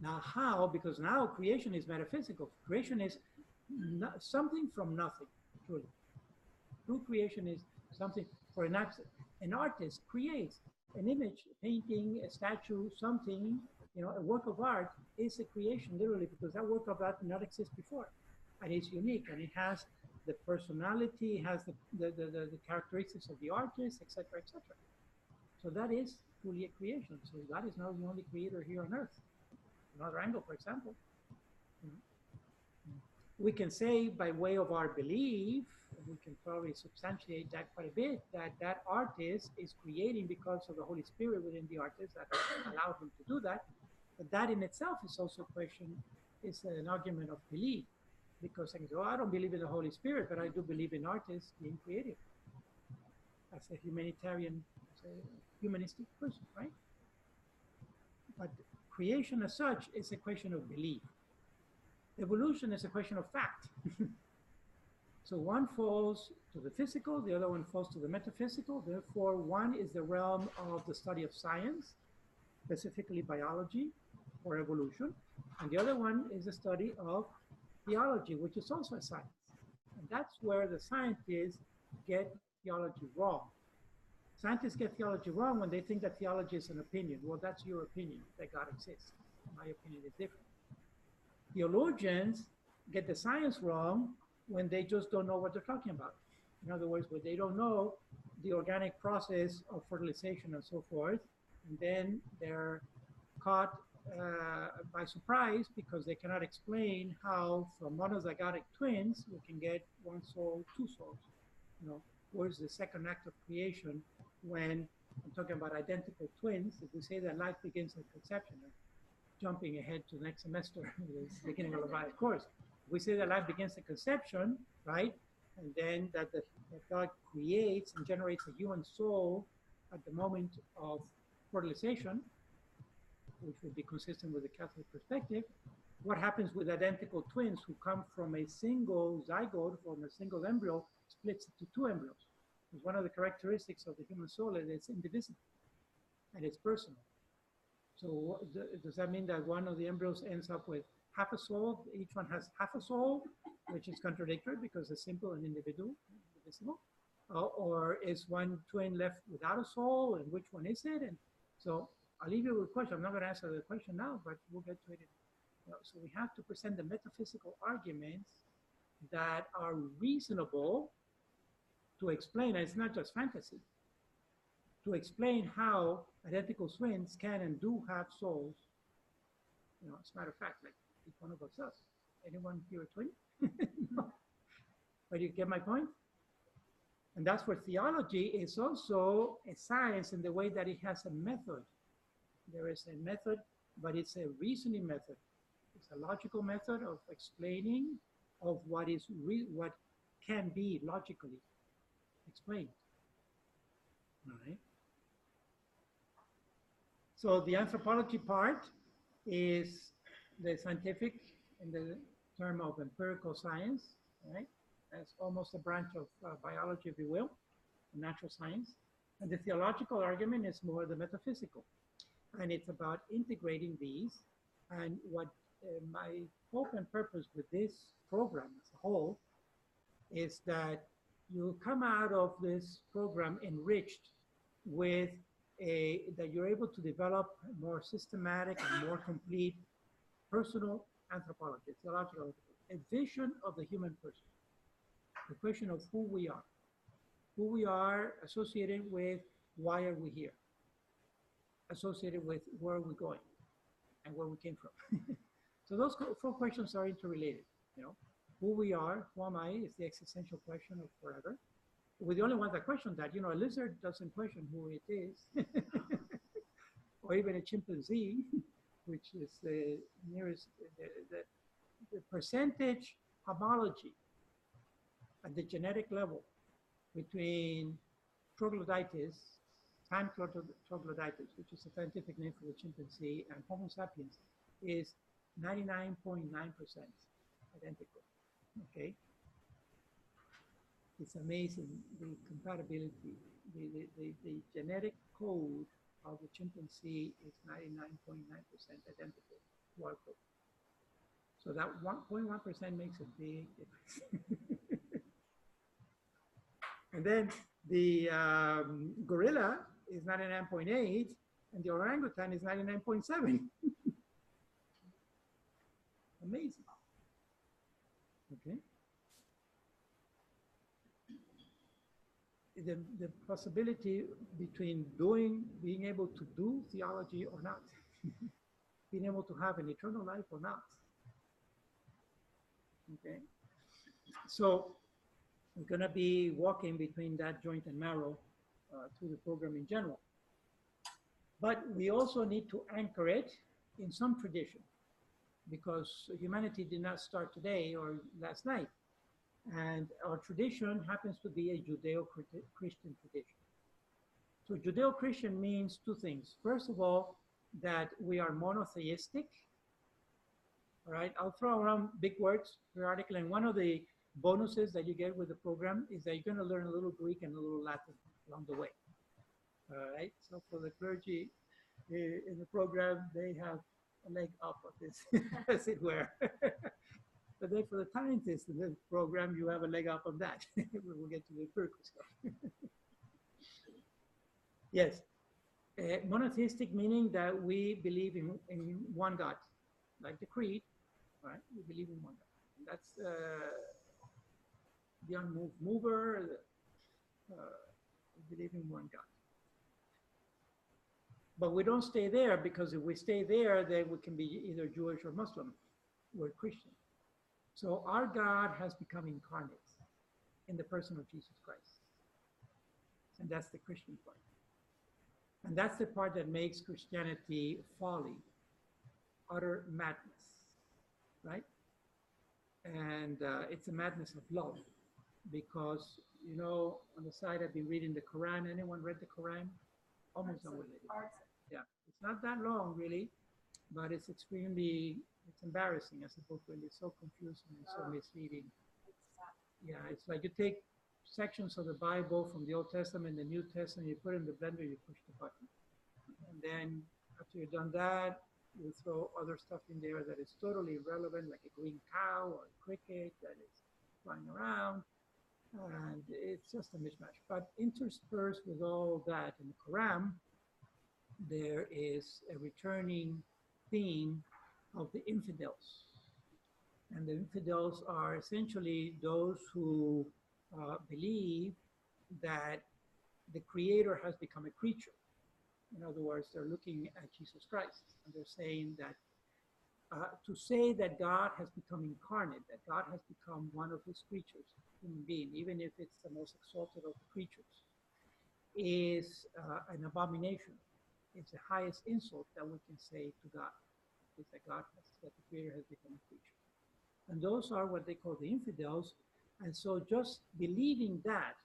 Now how? Because now creation is metaphysical. Creation is something from nothing, truly. True creation is something, for an artist creates an image, a painting, a statue, something, you know, a work of art is a creation, literally, because that work of art did not exist before. And it's unique, and it has the personality, has the characteristics of the artist, etc., etc. So that is truly a creation. So God is not the only creator here on earth. Another angle, for example. We can say, by way of our belief, we can probably substantiate that quite a bit, that that artist is creating because of the Holy Spirit within the artist that allowed him to do that. But that in itself is also a question, is an argument of belief. Because I can say, oh, I don't believe in the Holy Spirit, but I do believe in artists being creative. As a humanitarian, as a humanistic person, right? But creation as such is a question of belief. Evolution is a question of fact. So one falls to the physical, the other one falls to the metaphysical. Therefore, one is the realm of the study of science, specifically biology or evolution. And the other one is the study of theology, which is also a science. And that's where the scientists get theology wrong. Scientists get theology wrong when they think that theology is an opinion. Well, that's your opinion, that God exists. My opinion is different. Theologians get the science wrong when they just don't know what they're talking about. In other words, when they don't know the organic process of fertilization and so forth, and then they're caught by surprise because they cannot explain how from monozygotic twins we can get 1 soul, 2 souls. You know, where's the second act of creation when I'm talking about identical twins? If we say that life begins at conception, jumping ahead to the next semester, the beginning of the life course. We say that life begins at conception, right? And then that God creates and generates a human soul at the moment of fertilization, which would be consistent with the Catholic perspective. What happens with identical twins who come from a single zygote, from a single embryo, splits into 2 embryos? Because one of the characteristics of the human soul is it's indivisible. and it's personal. So does that mean that one of the embryos ends up with half a soul? Each one has half a soul, which is contradictory because it's simple and individual, indivisible. Or is one twin left without a soul, and which one is it? And so I'll leave you with a question. I'm not going to answer the question now, but we'll get to it. So we have to present the metaphysical arguments that are reasonable to explain. It's not just fantasy. To explain how identical twins can and do have souls. You know, as a matter of fact, like each one of us does. Anyone here a twin? No. But you get my point? And that's where theology is also a science in the way that it has a method. There is a method, but it's a reasoning method. It's a logical method of explaining of what is what can be logically explained. All right. So the anthropology part is the scientific in the term of empirical science, right? That's almost a branch of biology, if you will, natural science. And the theological argument is more the metaphysical. And it's about integrating these. And what my hope and purpose with this program as a whole is that you come out of this program enriched with that you're able to develop more systematic and more complete personal anthropology, theological, a vision of the human person, the question of who we are associated with why are we here, associated with where are we going and where we came from. So those 4 questions are interrelated, you know, who we are, who am I, is the existential question of forever. We're the only ones that question that. You know, a lizard doesn't question who it is, or even a chimpanzee, which is the nearest, the percentage homology at the genetic level between troglodytes, time troglodytes, which is a scientific name for the chimpanzee, and Homo sapiens, is 99.9% identical. Okay. It's amazing, the compatibility, the genetic code of the chimpanzee is 99.9% identical to our code. So that 1.1% makes a big difference. And then the gorilla is 99.8, and the orangutan is 99.7. Amazing. Okay. The possibility between being able to do theology or not, being able to have an eternal life or not. Okay. So we're going to be walking between that joint and marrow through the program in general. But we also need to anchor it in some tradition, because humanity did not start today or last night. And our tradition happens to be a Judeo-Christian tradition. So Judeo-Christian means 2 things. First of all, that we are monotheistic. All right, I'll throw around big words periodically, and one of the bonuses that you get with the program is that you're going to learn a little Greek and a little Latin along the way. All right, so for the clergy in the program, they have a leg up of this, as it were. But then for the scientists in the program, you have a leg up on that. We'll get to the empirical stuff. Yes, monotheistic meaning that we believe in one God, like the creed, right? We believe in one God. And that's the unmoved mover. We believe in one God. But we don't stay there, because if we stay there, then we can be either Jewish or Muslim. We're Christian. So our God has become incarnate in the person of Jesus Christ. And that's the Christian part. And that's the part that makes Christianity folly, utter madness, right? And it's a madness of love, because, you know, on the side I've been reading the Quran. Anyone read the Quran? Almost done with it. Yeah, it's not that long really, but it's embarrassing as a book, really. It's so confusing and so misleading. Yeah, it's like you take sections of the Bible from the Old Testament and the New Testament, you put it in the blender, you push the button. then after you've done that, you throw other stuff in there that is totally irrelevant, like a green cow or a cricket that is flying around. And it's just a mishmash. But interspersed with all that in the Quran, there is a returning theme of the infidels. And the infidels are essentially those who believe that the Creator has become a creature. In other words, they're looking at Jesus Christ, and they're saying that to say that God has become incarnate, that God has become one of his creatures, human being, even if it's the most exalted of the creatures, is an abomination. It's the highest insult that we can say to God, is that that the Creator has become a creature. And those are what they call the infidels. And so just believing that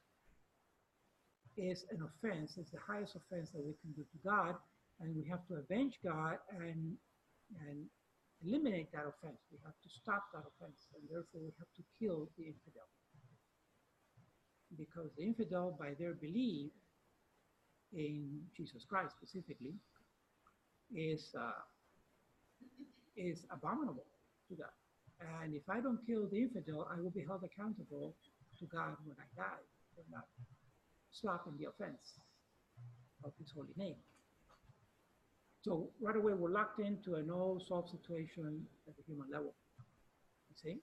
is an offense. It's the highest offense that we can do to God, and we have to avenge God and eliminate that offense. We have to stop that offense, and therefore we have to kill the infidel. Because the infidel, by their belief in Jesus Christ specifically, is abominable to God. And if I don't kill the infidel, I will be held accountable to God when I die for not stopping the offense of his holy name. So right away, we're locked into a no-solve situation at the human level, you see?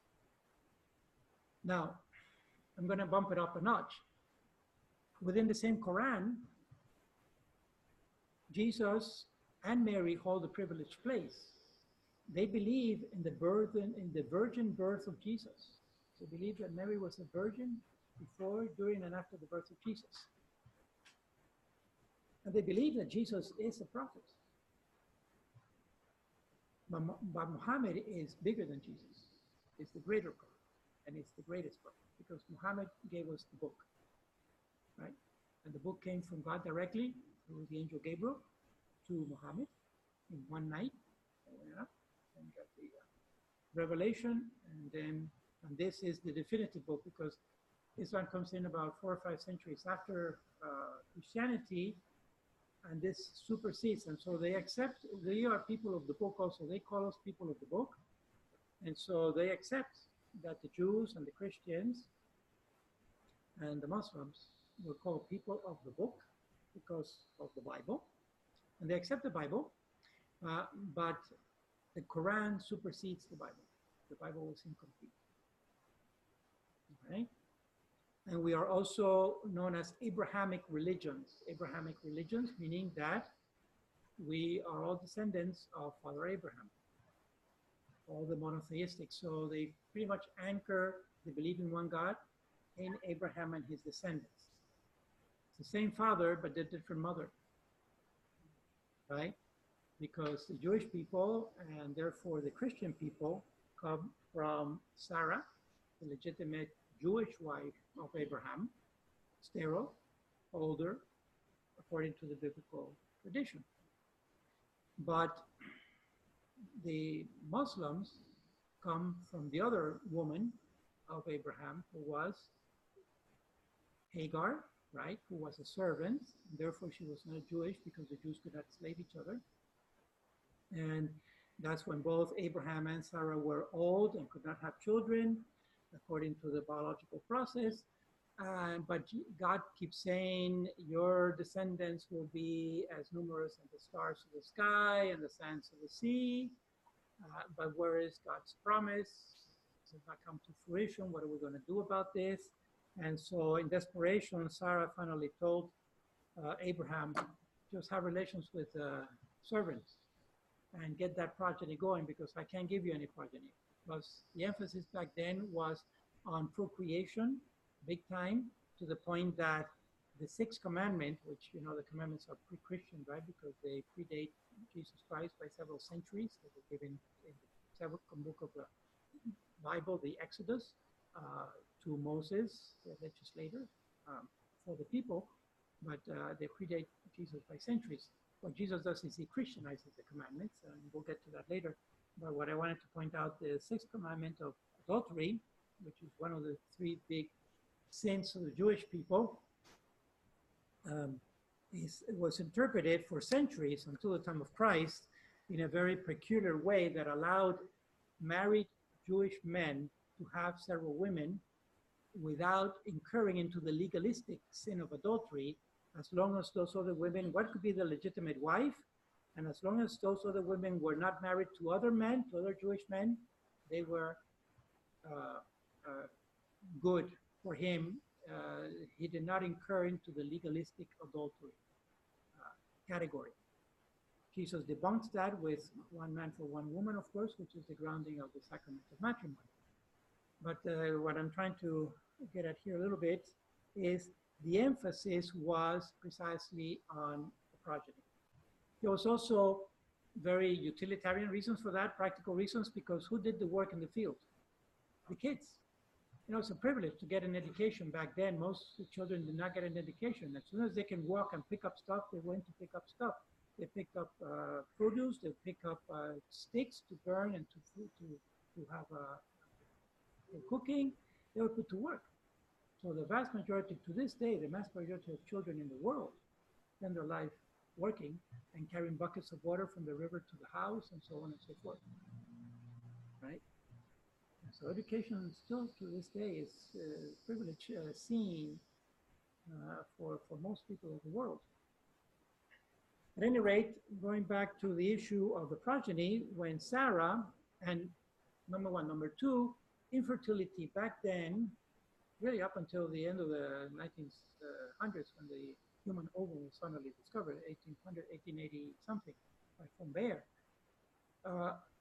Now, I'm going to bump it up a notch. Within the same Quran, Jesus and Mary hold a privileged place. They believe in the virgin birth of Jesus. They believe that Mary was a virgin before, during, and after the birth of Jesus. And they believe that Jesus is a prophet. But Muhammad is bigger than Jesus. It's the greater prophet, and it's the greatest prophet, because Muhammad gave us the book, right? And the book came from God directly through the angel Gabriel to Muhammad in one night. They went up and got the revelation, and this is the definitive book, because Islam comes in about 4 or 5 centuries after Christianity, and this supersedes them. So they accept, they are people of the book also. They call us people of the book. And so they accept that the Jews and the Christians and the Muslims were called people of the book because of the Bible. And they accept the Bible, but the Quran supersedes the Bible. The Bible was incomplete. All right? And we are also known as Abrahamic religions. Abrahamic religions, meaning that we are all descendants of Father Abraham, all the monotheistic. So they pretty much anchor the belief in one God in Abraham and his descendants. It's the same father, but they're different mother, right? Because the Jewish people, and therefore the Christian people, come from Sarah, the legitimate Jewish wife of Abraham, sterile, older, according to the biblical tradition. But the Muslims come from the other woman of Abraham, who was Hagar, right, who was a servant. Therefore, she was not Jewish, because the Jews could not slave each other. And that's when both Abraham and Sarah were old and could not have children, according to the biological process. But God keeps saying, your descendants will be as numerous as the stars of the sky and the sands of the sea. But where is God's promise? It has not come to fruition. What are we going to do about this? And so in desperation, Sarah finally told Abraham, just have relations with servants and get that progeny going, because I can't give you any progeny. Because the emphasis back then was on procreation, big time, to the point that the 6th commandment, which, you know, the commandments are pre-Christian, right? Because they predate Jesus Christ by several centuries. They were given in the 7th book of the Bible, the Exodus, to Moses, the legislator, for the people, but they predate Jesus by centuries. What Jesus does is he Christianizes the commandments, and we'll get to that later. But what I wanted to point out, the 6th commandment of adultery, which is one of the 3 big sins of the Jewish people, was interpreted for centuries until the time of Christ in a very peculiar way that allowed married Jewish men to have several women without incurring into the legalistic sin of adultery, as long as those other women, what could be the legitimate wife, and as long as those other women were not married to other men, to other Jewish men, they were good for him. He did not incur into the legalistic adultery category. Jesus debunks that with one man for one woman, of course, which is the grounding of the sacrament of matrimony. But what I'm trying to get at here a little bit is the emphasis was precisely on the progeny. There was also very utilitarian reasons for that, practical reasons, because who did the work in the field? The kids. You know, it's a privilege to get an education. Back then, most children did not get an education. As soon as they can walk and pick up stuff, they went to pick up stuff. They picked up produce, they pick up sticks to burn and to have cooking. They were put to work. So the vast majority, to this day, the vast majority of children in the world spend their life working and carrying buckets of water from the river to the house and so on and so forth, right? And so education still to this day is a privilege seen for most people of the world. At any rate, going back to the issue of the progeny, when Sarah, and number one, number two, infertility back then, really up until the end of the 1900s when the human ovum was finally discovered, 1800, 1880 something, by von Baer.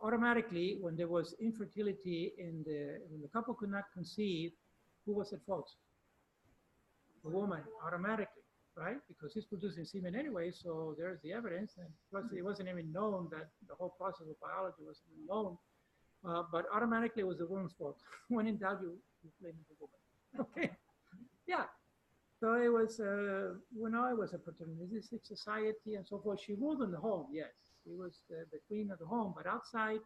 Automatically, when there was infertility when the couple could not conceive, who was at fault? The woman, automatically, right? Because he's producing semen anyway, so there's the evidence. And plus, it wasn't even known that the whole process of biology wasn't even known. But automatically, it was the woman's fault. When in doubt, you blame the woman. Okay, yeah. So it was, it was a paternalistic society and so forth. She ruled in the home, yes. She was the queen of the home, but outside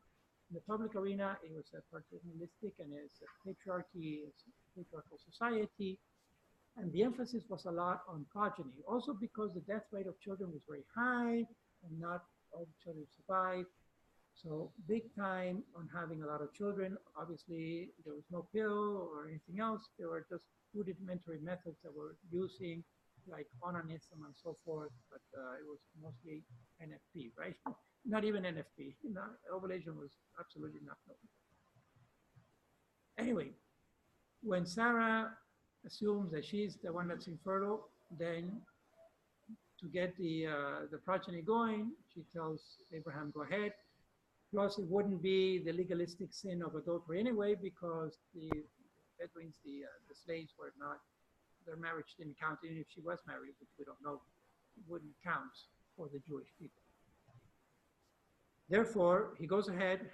in the public arena, it was a paternalistic and it's a patriarchal society. And the emphasis was a lot on progeny. Also because the death rate of children was very high and not all the children survived. So big time on having a lot of children. Obviously, there was no pill or anything else. There were just rudimentary methods that were using, like onanism and so forth, but it was mostly NFP, right? Not even NFP. Ovulation was absolutely not known. Anyway, when Sarah assumes that she's the one that's infertile, then to get the progeny going, she tells Abraham, go ahead. Plus, it wouldn't be the legalistic sin of adultery anyway, because the Bedouins, the slaves were not, their marriage didn't count, even if she was married, which we don't know, it wouldn't count for the Jewish people. Therefore, he goes ahead,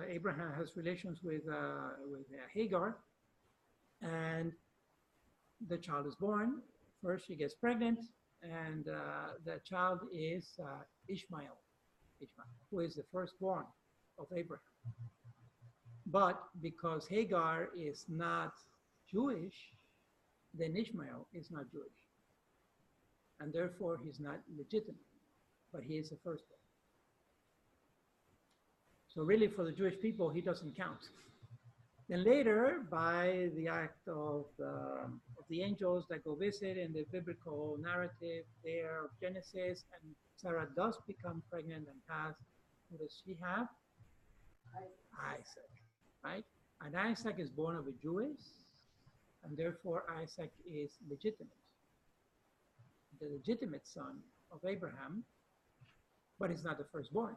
Abraham has relations with Hagar, and the child is born. First, she gets pregnant, and the child is Ishmael, who is the firstborn of Abraham. But because Hagar is not Jewish, then Ishmael is not Jewish. And therefore, he's not legitimate, but he is the firstborn. So really, for the Jewish people, he doesn't count. Then later, by the act of the angels that go visit in the biblical narrative there of Genesis, and Sarah does become pregnant and has, what does she have? Isaac, right? And Isaac is born of a Jewess, and therefore Isaac is legitimate, the legitimate son of Abraham, but he's not the firstborn.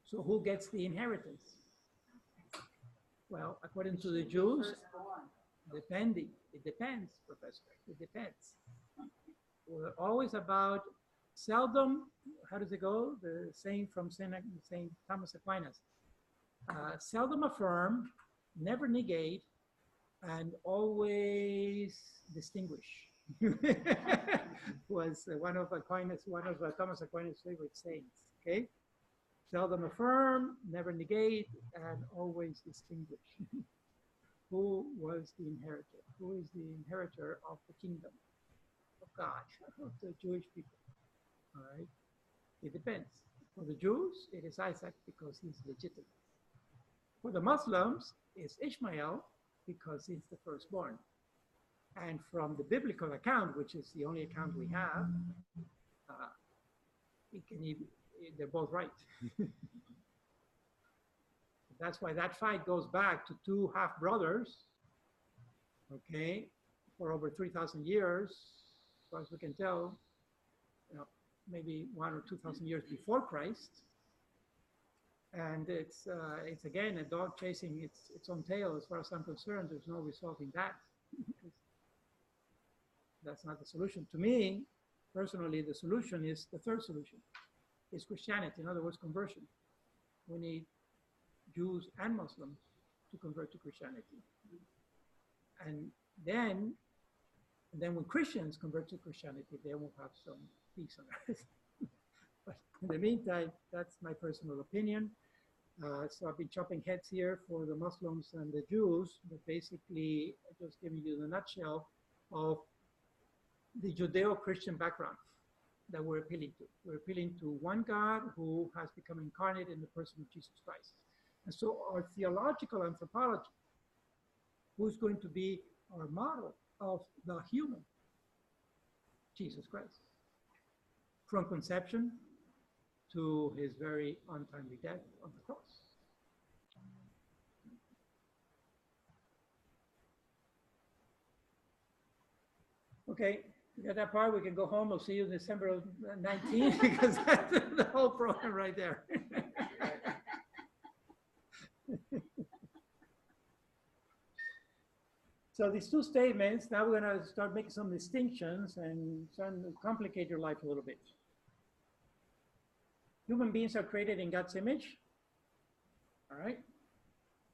So who gets the inheritance? Well, according to the Jews, it depends, Professor, it depends. We're always about seldom, how does it go? The saying from St. Thomas Aquinas. Seldom affirm, never negate, and always distinguish. Was one of Thomas Aquinas' favorite sayings, okay? Seldom affirm, never negate, and always distinguish. Who was the inheritor? Who is the inheritor of the kingdom of God of the Jewish people. All right, it depends. For the Jews, it is Isaac because he's legitimate. For the Muslims, it's Ishmael because he's the firstborn. And from the biblical account, which is the only account we have, they're both right. That's why that fight goes back to two half brothers, okay, for over 3,000 years, as far as we can tell, maybe 1,000 or 2,000 years before Christ. And it's again a dog chasing its own tail. As far as I'm concerned, there's no resolving that. That's not the solution. To me, personally, the solution is the third solution, is Christianity. In other words, conversion. We need Jews and Muslims to convert to Christianity. And then when Christians convert to Christianity, they will have some peace on earth. But in the meantime, that's my personal opinion. So I've been chopping heads here for the Muslims and the Jews, but basically just giving you the nutshell of the Judeo-Christian background that we're appealing to. We're appealing to one God who has become incarnate in the person of Jesus Christ. And so our theological anthropology, who's going to be our model of the human, Jesus Christ, from conception to his very untimely death on the cross. Okay, we got that part. We can go home. I'll see you December of 19 because that's the whole program right there. So these two statements, now we're going to start making some distinctions and trying to complicate your life a little bit. Human beings are created in God's image. All right.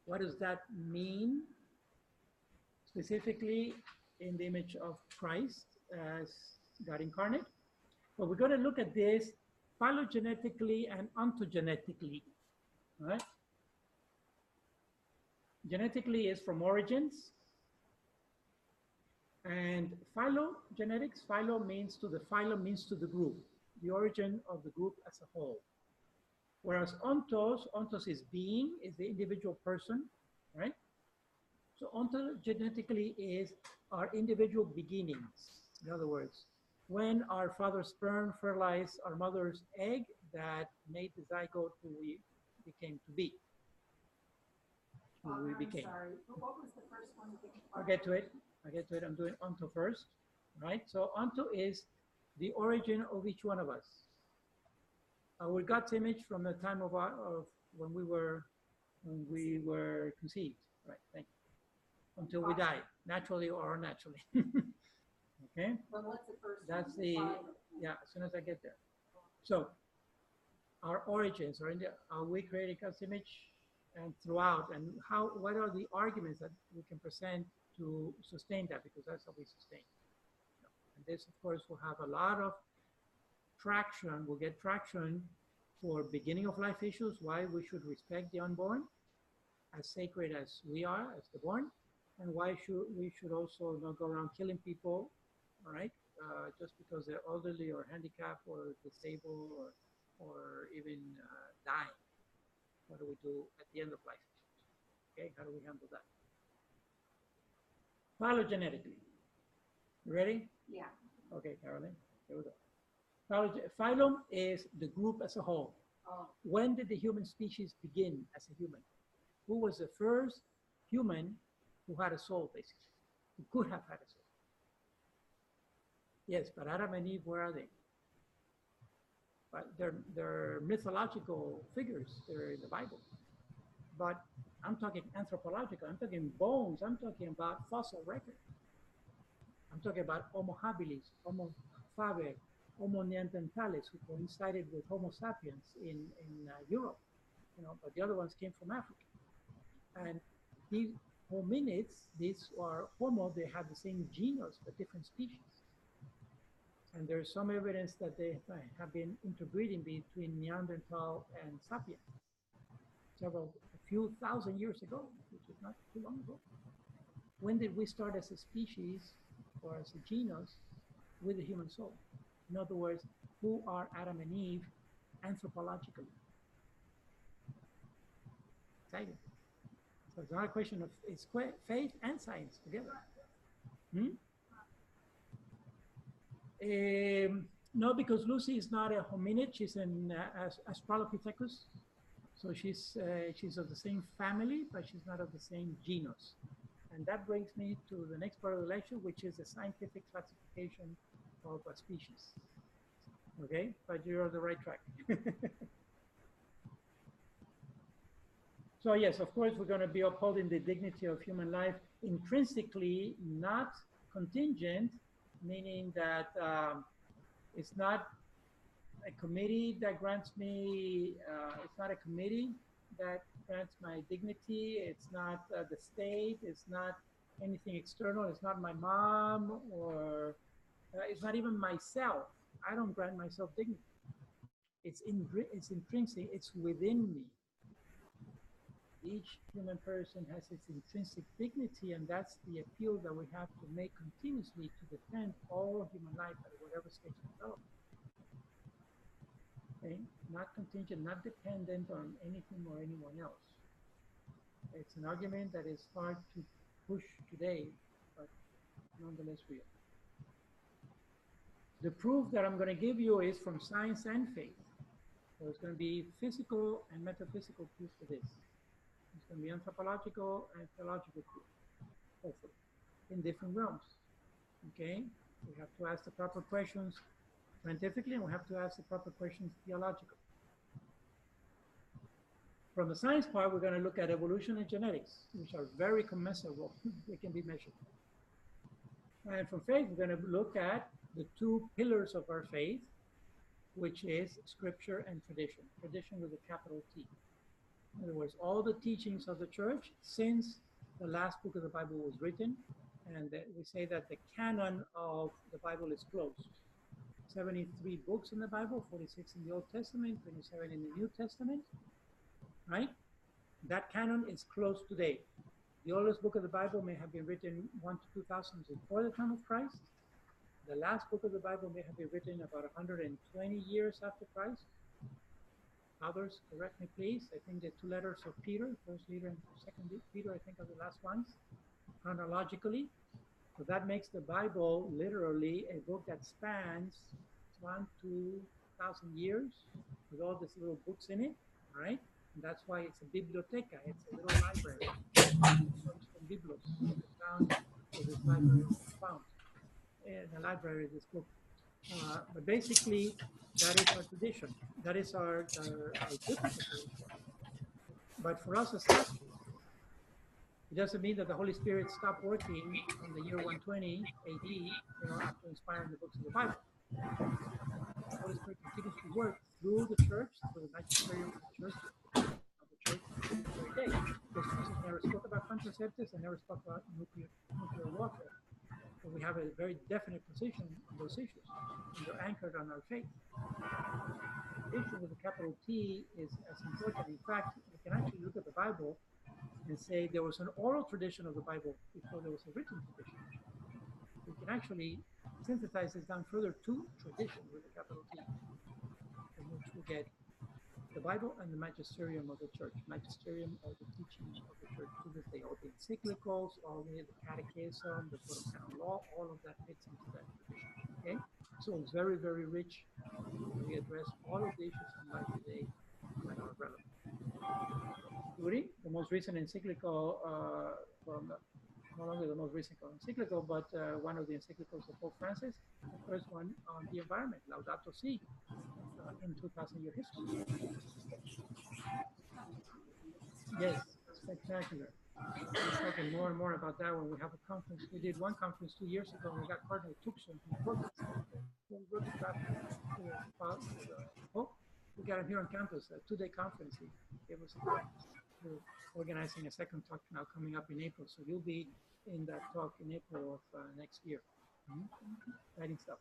What does that mean? Specifically in the image of Christ as God incarnate. But we're going to look at this phylogenetically and ontogenetically. All right. Genetically is from origins. And phylogenetics, phylum means to the group, the origin of the group as a whole. Whereas ontos is being, is the individual person, right? So ontogenetically is our individual beginnings. In other words, when our father's sperm fertilized our mother's egg that made the zygote who we became to be. Who we became. I'm sorry, but what was the first one again? I'll get to it. I'm doing onto first, right? So onto is the origin of each one of us. Our God's image from the time of when we were conceived, right? Thank you. Until we die, naturally or unnaturally. Okay. Well, what's the first That's one? yeah. As soon as I get there. So our origins are we created God's image, and throughout, and what are the arguments that we can present to sustain that, because that's how we sustain. And this, of course, will have a lot of traction. We'll get traction for beginning of life issues, why we should respect the unborn as sacred as we are, as the born, and why we should also not go around killing people, all right, just because they're elderly or handicapped or disabled or even dying. What do we do at the end of life? Okay, how do we handle that? Phylogenetically. You ready? Yeah. Okay, Caroline, here we go. Phylum is the group as a whole. Oh. When did the human species begin as a human? Who was the first human who had a soul, basically? Who could have had a soul? Yes, but Adam and Eve, where are they? But they're mythological figures. They're in the Bible. But I'm talking anthropological. I'm talking bones. I'm talking about fossil record. I'm talking about Homo habilis, Homo faber, Homo neanderthalis, who coincided with Homo sapiens in Europe. But the other ones came from Africa. And these hominids, these are Homo, they have the same genus, but different species. And there's some evidence that they have been interbreeding between Neanderthal and Sapien a few thousand years ago, which is not too long ago. When did we start as a species or as a genus with the human soul. In other words, who are Adam and Eve anthropologically? Exciting. So it's not a question of, it's faith and science together. No, because Lucy is not a hominid, she's an Australopithecus. So she's of the same family, but she's not of the same genus. And that brings me to the next part of the lecture, which is the scientific classification of a species. Okay, but you're on the right track. So yes, of course, we're going to be upholding the dignity of human life intrinsically, not contingent, meaning that it's not a committee that grants me, it's not a committee that grants my dignity, it's not the state, it's not anything external, it's not my mom, or it's not even myself. I don't grant myself dignity. It's intrinsic, it's within me. Each human person has its intrinsic dignity, and that's the appeal that we have to make continuously to defend all human life at whatever stage of development. Okay? Not contingent, not dependent on anything or anyone else. It's an argument that is hard to push today, but nonetheless real. The proof that I'm going to give you is from science and faith. So it's going to be physical and metaphysical proof for this. It's going to be anthropological and theological proof, hopefully, in different realms. Okay? We have to ask the proper questions scientifically, and we have to ask the proper questions theologically. From the science part, we're going to look at evolution and genetics, which are very commensurable. They can be measured. And from faith, we're going to look at the two pillars of our faith, which is scripture and tradition. Tradition with a capital T. In other words, all the teachings of the church since the last book of the Bible was written, and we say that the canon of the Bible is closed. 73 books in the Bible, 46 in the Old Testament, 27 in the New Testament, right? That canon is closed today. The oldest book of the Bible may have been written 1 to 2,000 before the time of Christ. The last book of the Bible may have been written about 120 years after Christ. Others, correct me please. I think the two letters of Peter, first Peter and second Peter, I think are the last ones, chronologically. So that makes the Bible literally a book that spans 1 to 2,000 years with all these little books in it, right? And that's why it's a biblioteca, it's a little library. It comes from Biblos, the sound of this library found in the library of this book. But basically, that is our tradition. That is our biblical tradition. But for us as Catholics, it doesn't mean that the Holy Spirit stopped working on the year 120 AD, after inspiring the books of the Bible. The Holy Spirit continues to work through the church, through the magisterium of the church, every day. Because Jesus never spoke about contraceptives and never spoke about nuclear warfare. So we have a very definite position on those issues, and they're anchored on our faith. Tradition with a capital T is as important. In fact, we can actually look at the Bible and say there was an oral tradition of the Bible before there was a written tradition. We can actually synthesize this down further to tradition with a capital T, from which we get the Bible and the magisterium of the church. Magisterium are the teachings of the church to this day, all the encyclicals, all the catechism, the code of canon law, all of that fits into that tradition. Okay? So it's very, very rich. We address all of the issues in life today that are relevant. Daughtery, the most recent encyclical, no longer the most recent encyclical, but one of the encyclicals of Pope Francis, the first one on the environment, Laudato Si, in 2,000-year history. Yes, spectacular. We're talking more and more about that when we have a conference. We did one conference 2 years ago, and we got Cardinal Tucson from Portland. We wrote the draft to the Pope. We got him here on campus, a 2-day conference. He gave us a talk. We're organizing a second talk now coming up in April, so you'll be in that talk in April of next year. Exciting stuff.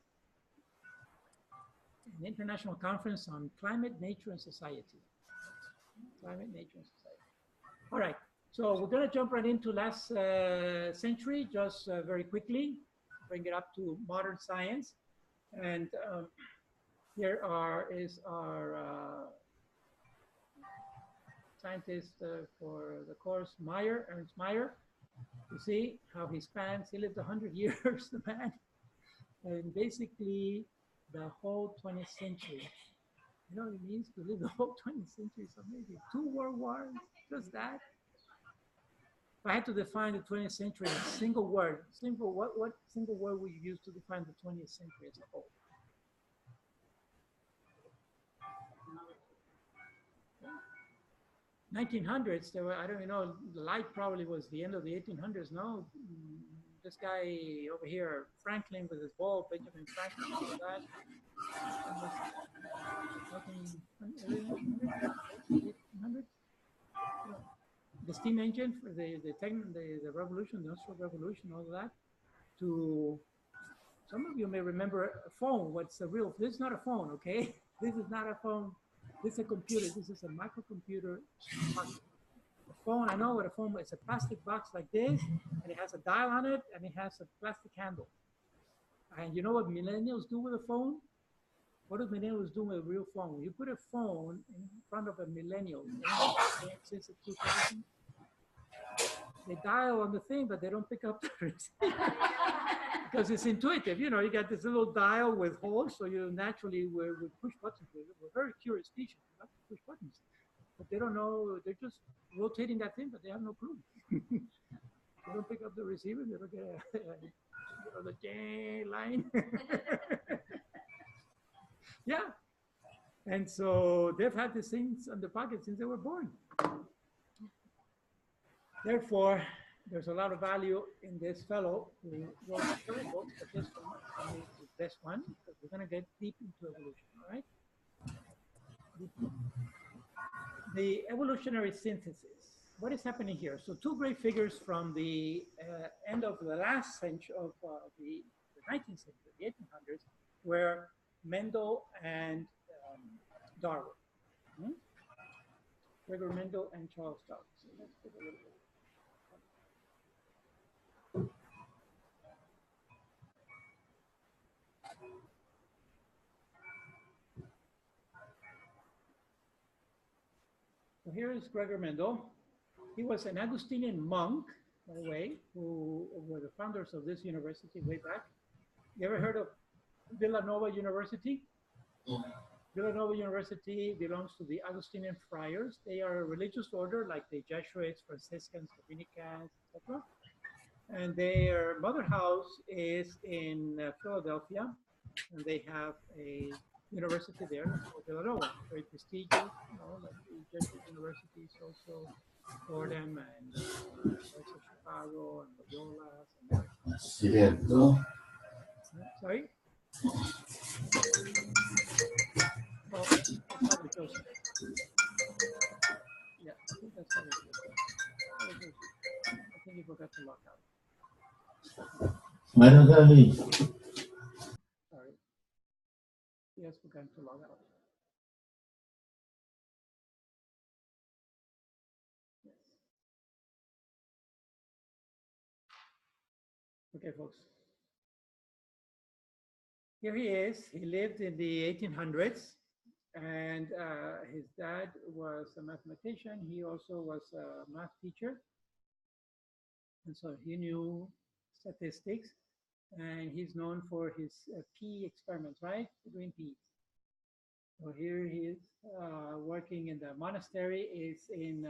An international conference on climate, nature, and society. Climate, nature, and society. All right, so we're going to jump right into last century, just very quickly, bring it up to modern science. And here is our scientist for the course, Ernst Mayr. You see how he spans, he lived 100 years, the man, and basically the whole 20th century. You know what it means to live the whole 20th century? So maybe 2 world wars, just that. If I had to define the 20th century in a single word, what single word would you use to define the 20th century as a whole? 1900s, there were, I don't even know, the light probably was the end of the 1800s. No, this guy over here, Franklin with his ball, Benjamin Franklin, all that. Early 1800s. The steam engine for the revolution, the Industrial Revolution, all of that. To some of you may remember a phone. What's the real? This is not a phone, okay? This is not a phone. This is a computer. This is a microcomputer. A phone, I know what a phone is. It's a plastic box like this, and it has a dial on it, and it has a plastic handle. And you know what millennials do with a phone? What do millennials do with a real phone? When you put a phone in front of a millennial, since the 2000s, they dial on the thing, but they don't pick up the receiver. Because it's intuitive, you know, you got this little dial with holes, so you naturally would push buttons. We're very curious species, we like to push buttons. But they don't know, they're just rotating that thing, but they have no clue. They don't pick up the receiver, they don't get the J line. Yeah. And so they've had these things on the pocket since they were born. Therefore, there's a lot of value in this fellow who wrote several books, but this one is the best one, because we're going to get deep into evolution, all right? The evolutionary synthesis. What is happening here? So 2 great figures from the end of the last century of the 19th century, the 1800s, were Mendel and Darwin. Gregor Mendel and Charles Darwin. So let's get a little bit. So here is Gregor Mendel. He was an Augustinian monk, by the way, who were the founders of this university way back. You ever heard of Villanova University? Villanova University belongs to the Augustinian friars. They are a religious order like the Jesuits, Franciscans, Dominicans, etc. And their mother house is in Philadelphia, and they have a university there called Villanova, very prestigious, you know, like the Jesuit universities also for them, and Chicago and Loyola. Sorry? Well, that's probably Joseph. Yeah, I think that's probably Joseph. I think he forgot to lock out. Sorry. He has forgotten to log out. Yes. Okay, folks. Here he is. He lived in the 1800s, and his dad was a mathematician. He also was a math teacher, and so he knew statistics, and he's known for his pea experiments, right? Doing peas. So here he is working in the monastery. Is in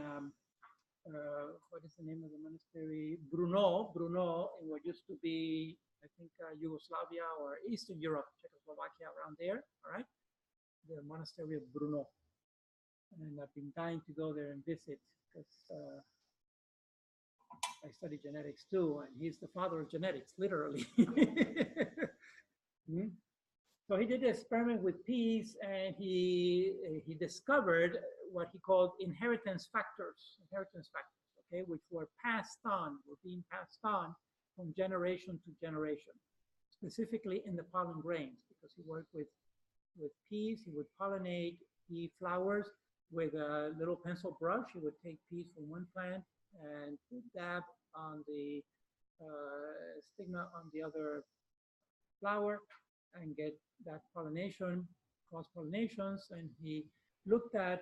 what is the name of the monastery? Brno, in what used to be, I think, Yugoslavia or Eastern Europe, Czechoslovakia, around there, all right? The monastery of Brno. And I've been dying to go there and visit, because I study genetics too, and he's the father of genetics, literally. So he did an experiment with peas, and he discovered what he called inheritance factors, okay, which were being passed on from generation to generation, specifically in the pollen grains, because he worked with peas. He would pollinate pea flowers with a little pencil brush. He would take peas from one plant and dab on the stigma on the other flower, and get that pollination, cross-pollinations, and he looked at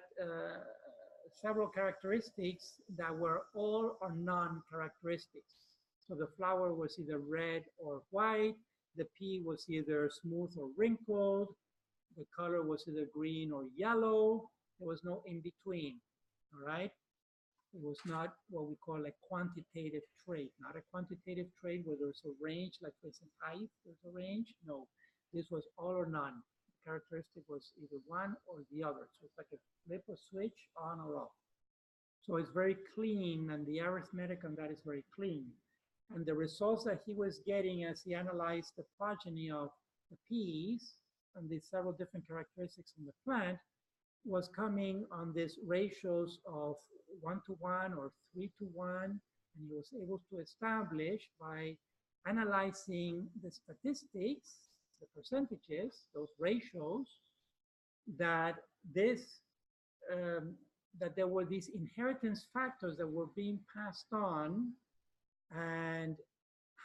several characteristics that were all or none characteristics. So the flower was either red or white, the pea was either smooth or wrinkled, the color was either green or yellow, there was no in between, all right? It was not what we call a quantitative trait, not a quantitative trait where there's a range, like for instance, height, there's a range. No, this was all or none. The characteristic was either one or the other. So it's like a flip a switch on or off. So it's very clean, and the arithmetic on that is very clean. And the results that he was getting as he analyzed the progeny of the peas and the several different characteristics in the plant was coming on these ratios of 1-to-1 or 3-to-1, and he was able to establish by analyzing the statistics, the percentages, those ratios, that that there were these inheritance factors that were being passed on, and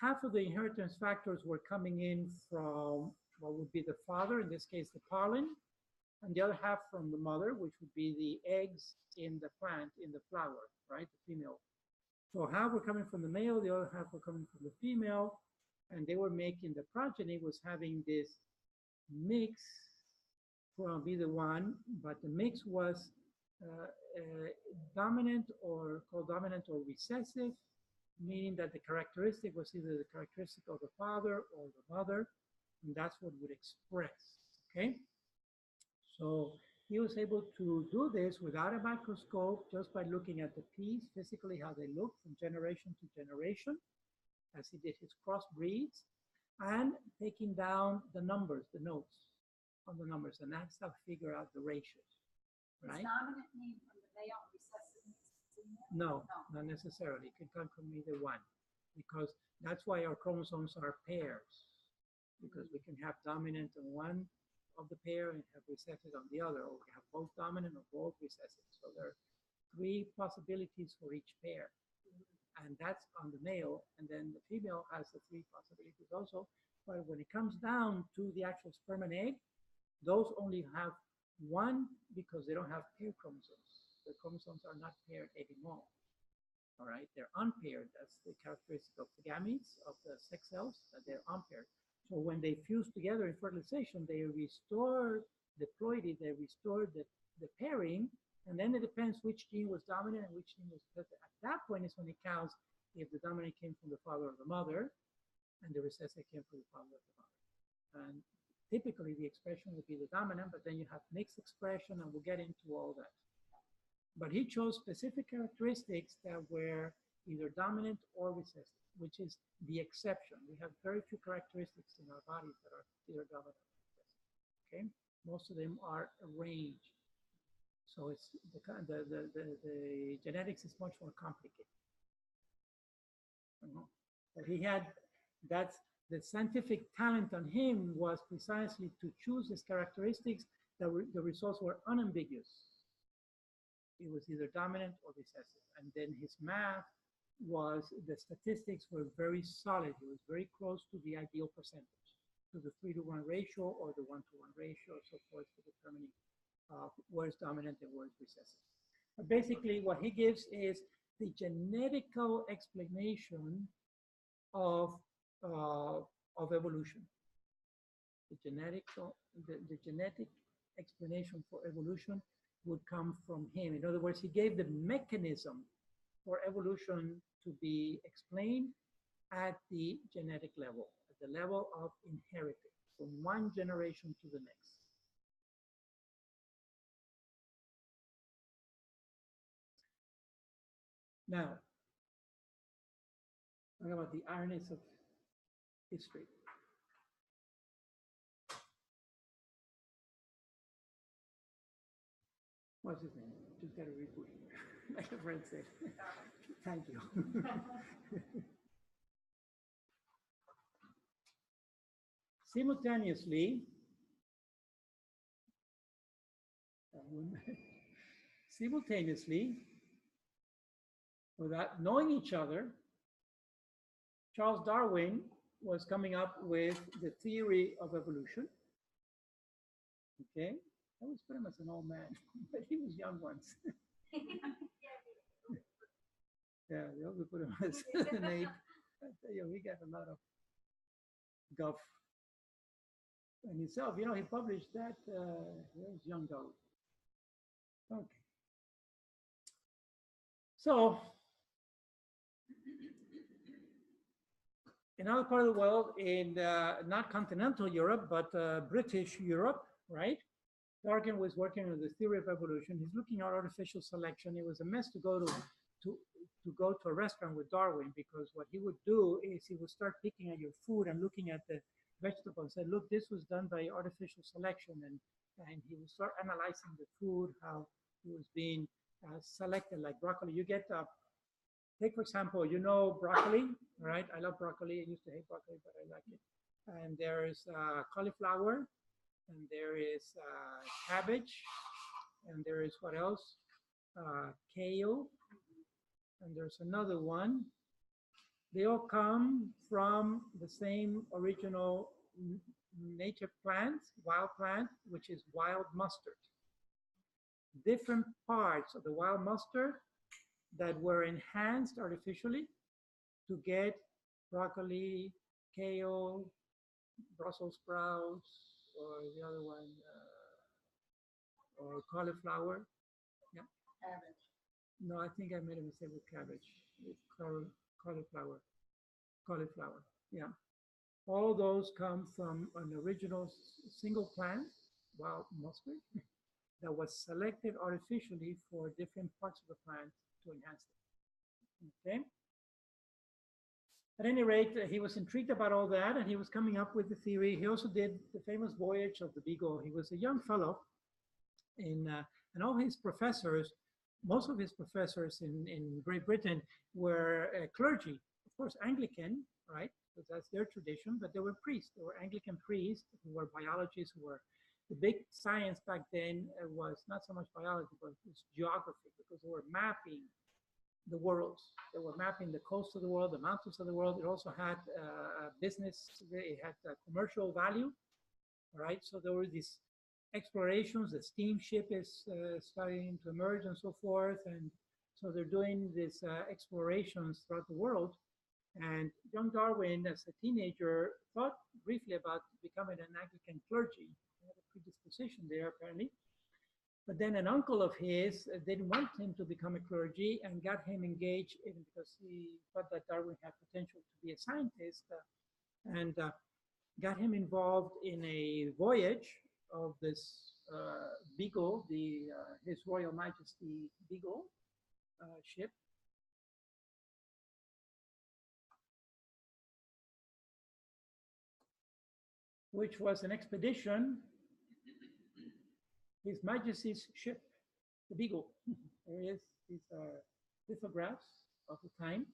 half of the inheritance factors were coming in from what would be the father, in this case the pollen, and the other half from the mother, which would be the eggs in the plant, in the flower, right, the female. So half were coming from the male, the other half were coming from the female, and they were making, the progeny was having this mix from either one, but the mix was dominant or codominant or recessive, meaning that the characteristic was either the characteristic of the father or the mother, and that's what would express, okay? So he was able to do this without a microscope, just by looking at the peas, physically how they look from generation to generation, as he did his crossbreeds, and taking down the numbers, the notes on the numbers, and that's how to figure out the ratios, right? Does dominant mean from the male, recessive means female? No, not necessarily. It can come from either one, because that's why our chromosomes are pairs, because we can have dominant on one of the pair and have recessive on the other, or we have both dominant or both recessive. So there are 3 possibilities for each pair, and that's on the male, and then the female has the 3 possibilities also. But when it comes down to the actual sperm and egg, those only have 1 because they don't have pair chromosomes. The chromosomes are not paired anymore. All right, they're unpaired. That's the characteristic of the gametes of the sex cells, that they're unpaired. So when they fuse together in fertilization, they restore the ploidy, they restore the pairing, and then it depends which gene was dominant and which gene was recessive. At that point is when it counts if the dominant came from the father or the mother, and the recessive came from the father or the mother. And typically the expression would be the dominant, but then you have mixed expression, and we'll get into all that. But he chose specific characteristics that were either dominant or recessive, which is the exception. We have very few characteristics in our bodies that are either dominant or recessive, okay? Most of them are arranged. So it's the genetics is much more complicated. But he had, that's the scientific talent on him was precisely to choose his characteristics that the results were unambiguous. It was either dominant or recessive. And then his math was, the statistics were very solid. It was very close to the ideal percentage, to the 3-to-1 ratio or the 1-to-1 ratio, so forth, for determining where is dominant and where is recessive. But basically what he gives is the genetical explanation of evolution. The genetic explanation for evolution would come from him. In other words, he gave the mechanism for evolution to be explained at the genetic level, at the level of inheriting from one generation to the next. Now, talk about the ironies of history. What's his name? Just got to reboot. Like a friend said. Thank you. Simultaneously, without knowing each other, Charles Darwin was coming up with the theory of evolution. Okay, I was pretty much an old man, but he was young once. Yeah, the older put him as an ape. I tell you, we got a lot of guff. And himself, you know, he published that, he was young dog. Okay. So, in other part of the world, in not continental Europe, but British Europe, right? Darwin was working on the theory of evolution. He's looking at artificial selection. It was a mess to go to a restaurant with Darwin, because what he would do is he would start picking at your food and looking at the vegetables and say, look, this was done by artificial selection, and he would start analyzing the food, how it was being selected, like broccoli. You get take, for example, you know broccoli, right? I love broccoli. I used to hate broccoli, but I like it. And there is cauliflower, and there is cabbage, and there is what else? Kale, and there's another one. They all come from the same original native plant, wild plant, which is wild mustard. Different parts of the wild mustard that were enhanced artificially to get broccoli, kale, Brussels sprouts, or the other one, or cauliflower. Yeah. Cabbage. No, I think I made a mistake with cabbage. It's cauliflower. Cauliflower. Yeah. All those come from an original single plant, wild mustard, that was selected artificially for different parts of the plant to enhance it. Okay. At any rate, he was intrigued about all that, and he was coming up with the theory. He also did the famous voyage of the Beagle. He was a young fellow, and all his professors, most of his professors in Great Britain were clergy, of course, Anglican, right? Because that's their tradition, but they were priests. They were Anglican priests who were biologists, who were the big science back then was not so much biology, but it was geography, because they were mapping the world. They were mapping the coast of the world, the mountains of the world. It also had business, it had commercial value, right? So there were these explorations, the steamship is starting to emerge and so forth. And so they're doing these explorations throughout the world. And young Darwin, as a teenager, thought briefly about becoming an Anglican clergy. He had a predisposition there, apparently. But then an uncle of his didn't want him to become a clergy and got him engaged in, because he thought that Darwin had potential to be a scientist, and got him involved in a voyage of this Beagle, His Royal Majesty Beagle ship. Which was an expedition, His Majesty's ship, the Beagle. There is these lithographs of the time.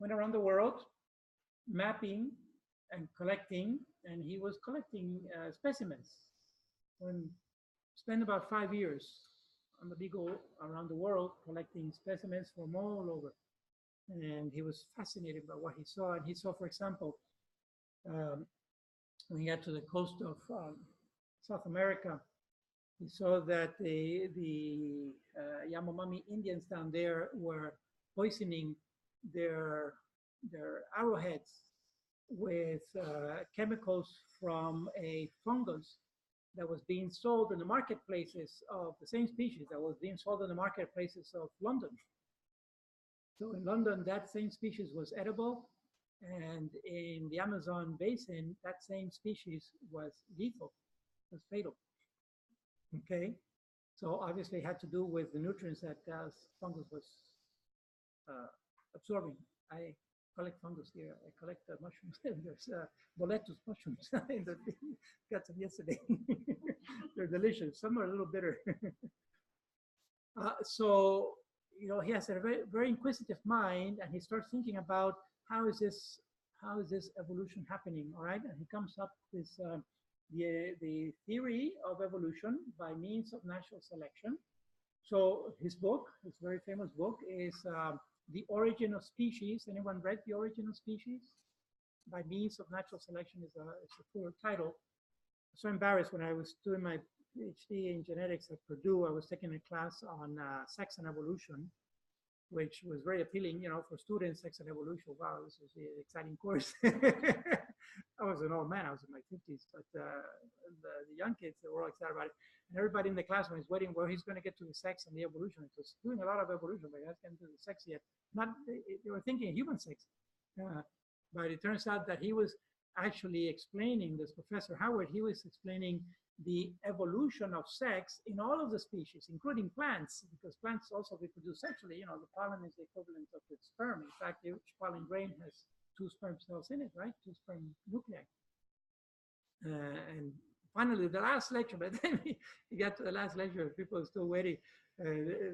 Went around the world, mapping and collecting, and he was collecting specimens. Spent about 5 years on the Beagle around the world, collecting specimens from all over. And he was fascinated by what he saw. And he saw, for example, when he got to the coast of South America, he saw that the Yanomami Indians down there were poisoning their arrowheads with chemicals from a fungus that was being sold in the marketplaces of the same species that was being sold in the marketplaces of London. So in London, that same species was edible, and in the Amazon basin, that same species was lethal, was fatal. Okay, so obviously it had to do with the nutrients that fungus was absorbing. I collect fungus here. I collect mushrooms. There's boletus mushrooms. Got some yesterday. They're delicious. Some are a little bitter. So, you know, he has a very, very inquisitive mind, and he starts thinking about how is this evolution happening, all right? And he comes up with the theory of evolution by means of natural selection. So his book, his very famous book, is The Origin of Species. Anyone read The Origin of Species? by means of natural selection is a full title. So embarrassed when I was doing my PhD in genetics at Purdue. I was taking a class on sex and evolution, which was very appealing, you know, for students. Sex and evolution. Wow, this was an exciting course. I was an old man. I was in my 50s, but the young kids, they were all excited about it. And everybody in the class was waiting where he's going to get to the sex and the evolution. It was doing a lot of evolution, but he hasn't gotten to the sex yet. They were thinking human sex. But it turns out that he was actually explaining, this Professor Howard, he was explaining the evolution of sex in all of the species, including plants, because plants also reproduce sexually. You know, the pollen is the equivalent of the sperm. In fact, each pollen grain has 2 sperm cells in it, right? 2 sperm nuclei. And finally, the last lecture, by the time he got to the last lecture, people are still waiting.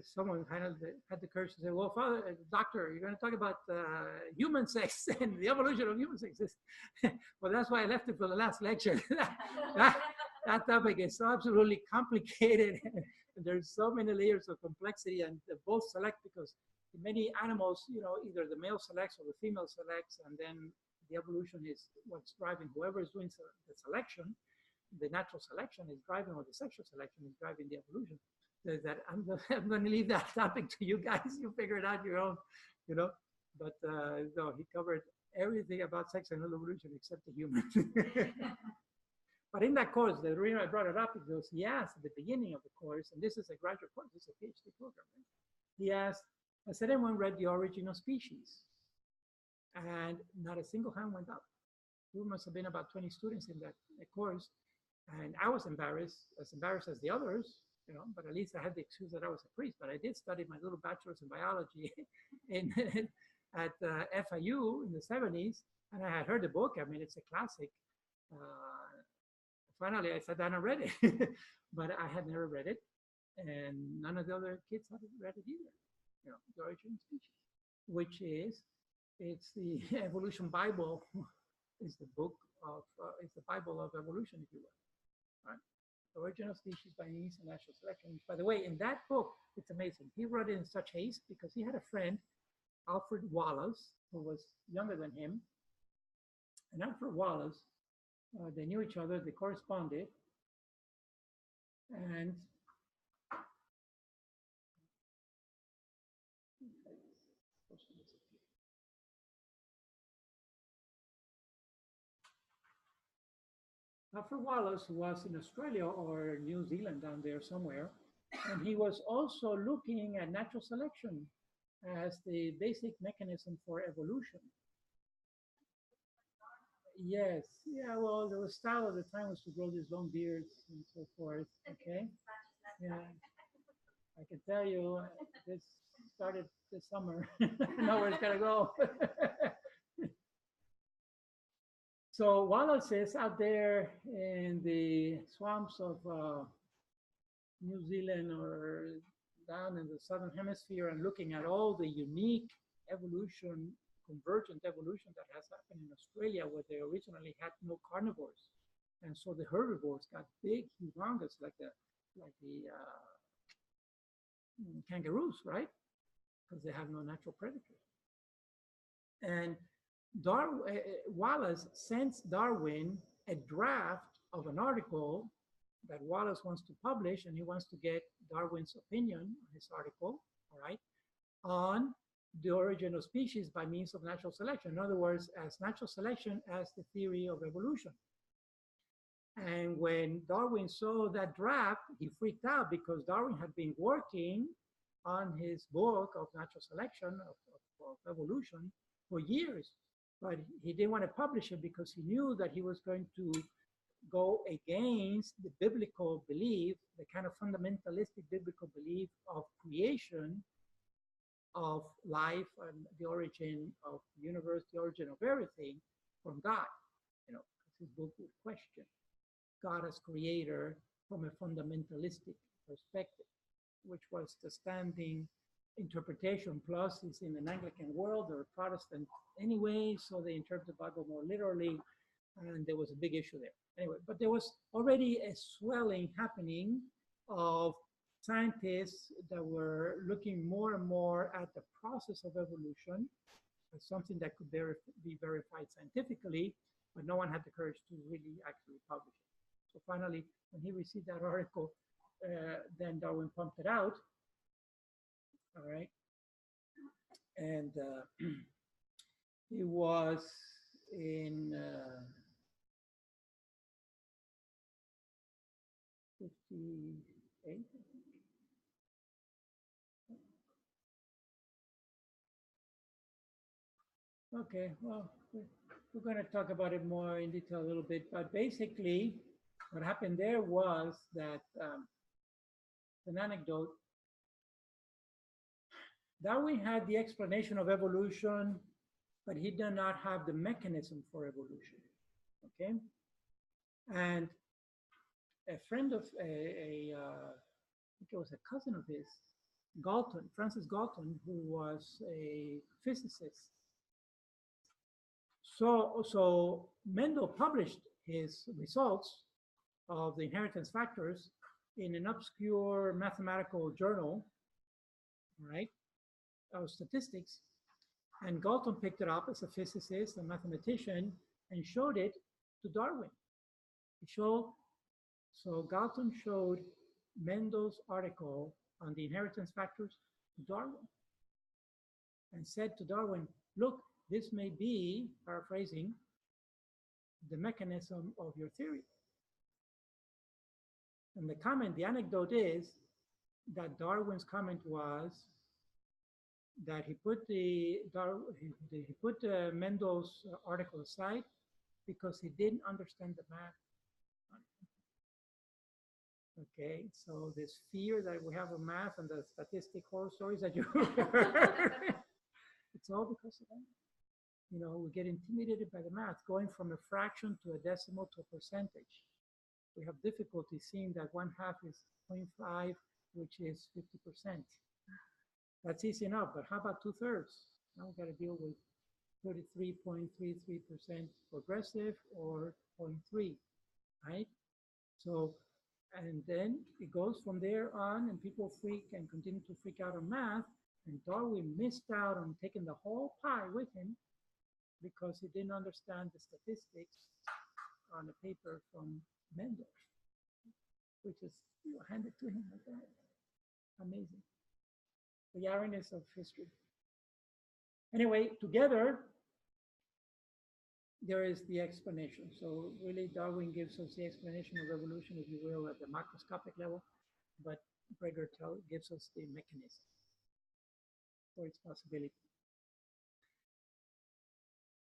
Someone kind of had the courage to say, well, Father, Doctor, you're going to talk about human sex and the evolution of human sex. Well, that's why I left it for the last lecture. that topic is so absolutely complicated. And there's so many layers of complexity, and they both select because in many animals, you know, either the male selects or the female selects, and then the evolution is what's driving whoever is doing the selection. The natural selection is driving, or the sexual selection is driving the evolution. So that I'm going to leave that topic to you guys. You figure it out your own, you know. But no, he covered everything about sex and evolution except the human. But in that course, the reason I brought it up is because he asked at the beginning of the course, and this is a graduate course, this is a PhD program, right? He asked, has anyone read The Origin of Species? And not a single hand went up. There must have been about 20 students in that course. And I was embarrassed as the others, you know, but at least I had the excuse that I was a priest. But I did study my little bachelor's in biology at FIU in the 70s, and I had heard the book. I mean, it's a classic. Finally, I sat down and read it, but I had never read it, and none of the other kids had read it either. You know, The Origin of Species, which is, it's the Evolution Bible, is the book of, it's the Bible of evolution, if you will. Right? The Origin of Species by means of natural selection. By the way, in that book, it's amazing. He wrote it in such haste because he had a friend, Alfred Wallace, who was younger than him. And Alfred Wallace, they knew each other, they corresponded, and Alfred Wallace was in Australia or New Zealand down there somewhere, and he was also looking at natural selection as the basic mechanism for evolution. Yes, yeah, well, the style of the time was to grow these long beards and so forth, okay? Yeah, I can tell you, this started this summer, know where it's gonna go. So Wallace is out there in the swamps of New Zealand or down in the southern hemisphere and looking at all the unique evolution, convergent evolution that has happened in Australia, where they originally had no carnivores. And so the herbivores got big, humongous, like the kangaroos, right? Because they have no natural predators. And Wallace sends Darwin a draft of an article that Wallace wants to publish, and he wants to get Darwin's opinion on his article, all right, on the origin of species by means of natural selection. In other words, as natural selection as the theory of evolution. And when Darwin saw that draft, he freaked out because Darwin had been working on his book of natural selection, of evolution, for years. But he didn't want to publish it because he knew that he was going to go against the biblical belief, the kind of fundamentalistic biblical belief of creation, of life, and the origin of the universe, the origin of everything from God. You know, his book would question God as creator from a fundamentalistic perspective, which was the standing interpretation. Plus, it's in an Anglican world, they're Protestant anyway, so they interpret the Bible more literally, and there was a big issue there. Anyway, but there was already a swelling happening of scientists that were looking more and more at the process of evolution as something that could be verified scientifically, but no one had the courage to really actually publish it. So finally, when he received that article, then Darwin pumped it out. All right. And it was in 58. Okay, well, we're going to talk about it more in detail a little bit, but basically what happened there was that an anecdote. Darwin had the explanation of evolution, but he did not have the mechanism for evolution, okay? And a friend of I think it was a cousin of his, Galton, Francis Galton, who was a physicist. So Mendel published his results of the inheritance factors in an obscure mathematical journal, right, of statistics. And Galton picked it up as a physicist, a mathematician, and showed it to Darwin. So Galton showed Mendel's article on the inheritance factors to Darwin and said to Darwin, look, this may be, paraphrasing, the mechanism of your theory. And the anecdote is that Darwin's comment was that he put Mendel's article aside because he didn't understand the math. Okay, so this fear that we have of math and the statistic horror stories that you heard, it's all because of that. You know, we get intimidated by the math, going from a fraction to a decimal to a percentage. We have difficulty seeing that 1/2 is 0.5, which is 50%. That's easy enough, but how about 2/3? Now we've got to deal with 33.33% progressive or 0.3, right? So, and then it goes from there on, and people freak and continue to freak out on math, and Darwin missed out on taking the whole pie with him because he didn't understand the statistics on a paper from Mendel, which is handed to him like that. Amazing. The ironies of history. Anyway, together, there is the explanation. So really, Darwin gives us the explanation of evolution, if you will, at the macroscopic level, but Gregor gives us the mechanism for its possibility.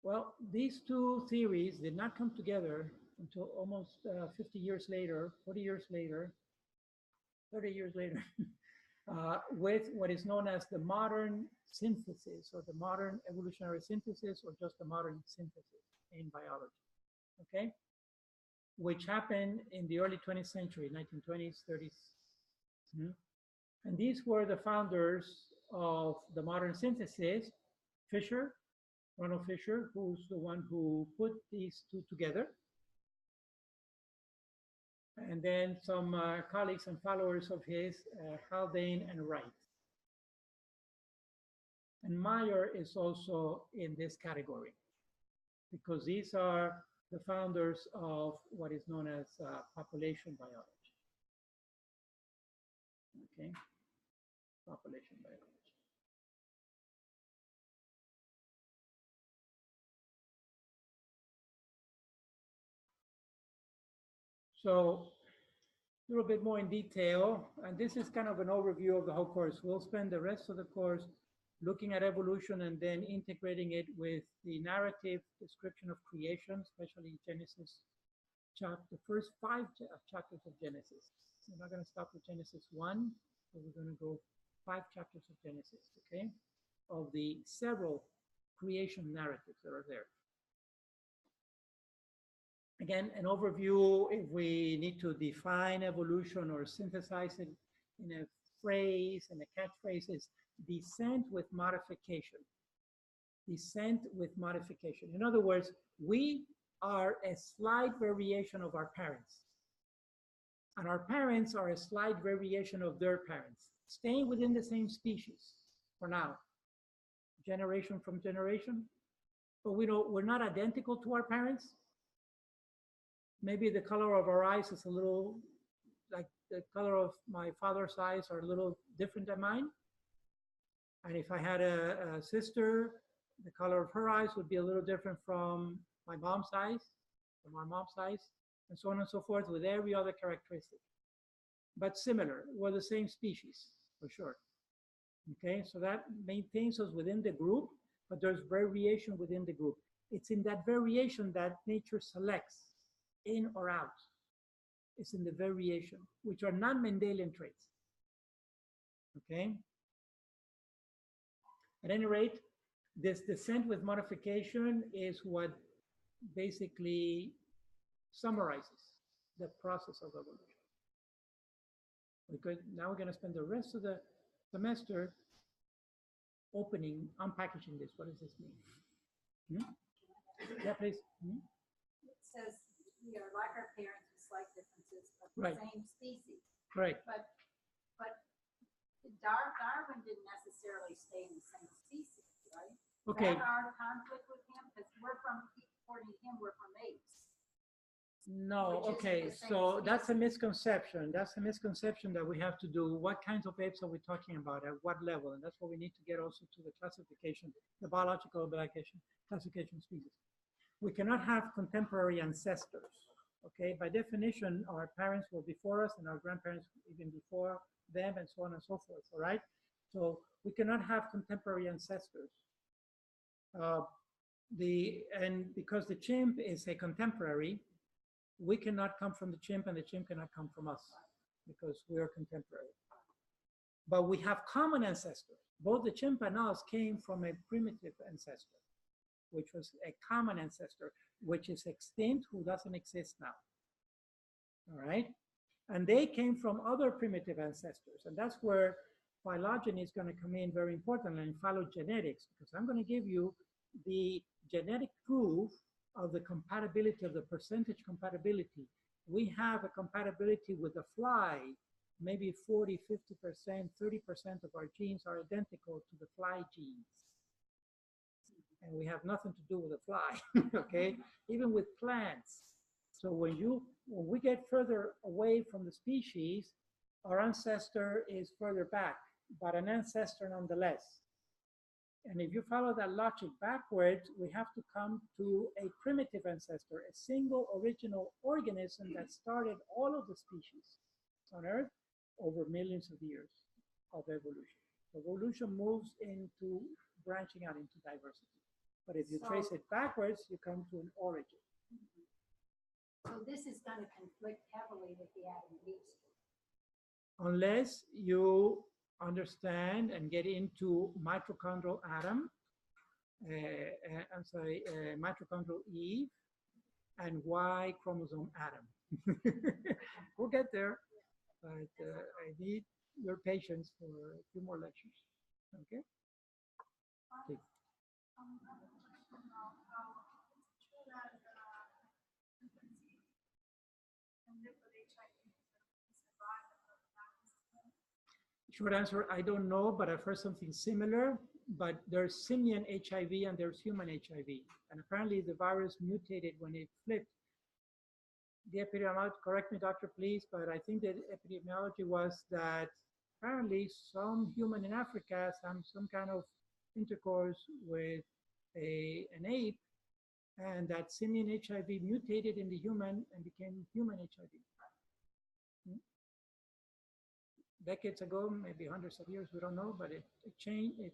Well, these two theories did not come together until almost 50 years later, 40 years later, 30 years later, with what is known as the modern synthesis, or the modern evolutionary synthesis, or just the modern synthesis in biology, okay? Which happened in the early 20th century, 1920s, 30s. And these were the founders of the modern synthesis, Fisher, Ronald Fisher, who's the one who put these two together. And then some colleagues and followers of his, Haldane and Wright. And Meyer is also in this category, because these are the founders of what is known as population biology. Okay, population biology. So a little bit more in detail, and this is kind of an overview of the whole course. We'll spend the rest of the course looking at evolution and then integrating it with the narrative description of creation, especially Genesis chapter, the first 5 chapters of Genesis. We're not going to stop with Genesis 1, so we're going to go 5 chapters of Genesis, okay, of the several creation narratives that are there. Again, an overview, if we need to define evolution or synthesize it in a phrase, and a catchphrase, is descent with modification. Descent with modification. In other words, we are a slight variation of our parents. And our parents are a slight variation of their parents, staying within the same species for now. generation from generation, but we're not identical to our parents. Maybe the color of our eyes is a little, like the color of my father's eyes are a little different than mine. And if I had a sister, the color of her eyes would be a little different from my mom's eyes, from our mom's eyes, and so on and so forth with every other characteristic. But similar, we're the same species, for sure. Okay, so that maintains us within the group, but there's variation within the group. It's in that variation that nature selects in or out. It's in the variation, which are non-Mendelian traits. Okay? At any rate, this descent with modification is what basically summarizes the process of evolution. Because now we're going to spend the rest of the semester unpackaging this. What does this mean? Yeah, please. It says we are like our parents with slight differences, but Right. the same species. Right. But Darwin didn't necessarily stay in the same species, right? Okay. Is that our conflict with him? Because according to him, we're from apes. No, Which is okay, the same so that's a species. misconception. That's a misconception that we have to do. What kinds of apes are we talking about? At what level? And that's what we need to get also to the classification, the biological classification species. We cannot have contemporary ancestors, okay? By definition, our parents were before us and our grandparents even before them and so on and so forth, all right? So we cannot have contemporary ancestors. And because the chimp is a contemporary, we cannot come from the chimp and the chimp cannot come from us because we are contemporary. But we have common ancestors. Both the chimp and us came from a primitive ancestor, which was a common ancestor, which is extinct, who doesn't exist now. All right? And they came from other primitive ancestors. And that's where phylogeny is going to come in very importantly, and phylogenetics, because I'm going to give you the genetic proof of the compatibility, of the percentage compatibility. We have a compatibility with the fly, maybe 40, 50%, 30% of our genes are identical to the fly genes. And we have nothing to do with the fly, okay? Even with plants. So when we get further away from the species, our ancestor is further back, but an ancestor nonetheless. And if you follow that logic backwards, we have to come to a primitive ancestor, a single original organism that started all of the species on Earth over millions of years of evolution. Evolution moves into branching out into diversity. But if you trace it backwards, you come to an origin. So this is going to conflict heavily with the Adam and Eve story. Unless you understand and get into mitochondrial Adam, mitochondrial Eve, and Y chromosome Adam. We'll get there, but I need your patience for a few more lectures. Okay? Please. Short answer, I don't know, but I've heard something similar. But there's simian HIV and there's human HIV. And apparently the virus mutated when it flipped. The epidemiology, correct me, doctor, please, but I think that epidemiology was that apparently some human in Africa, some kind of intercourse with an ape, and that simian HIV mutated in the human and became human HIV. Decades ago, maybe hundreds of years, we don't know, but it changed, it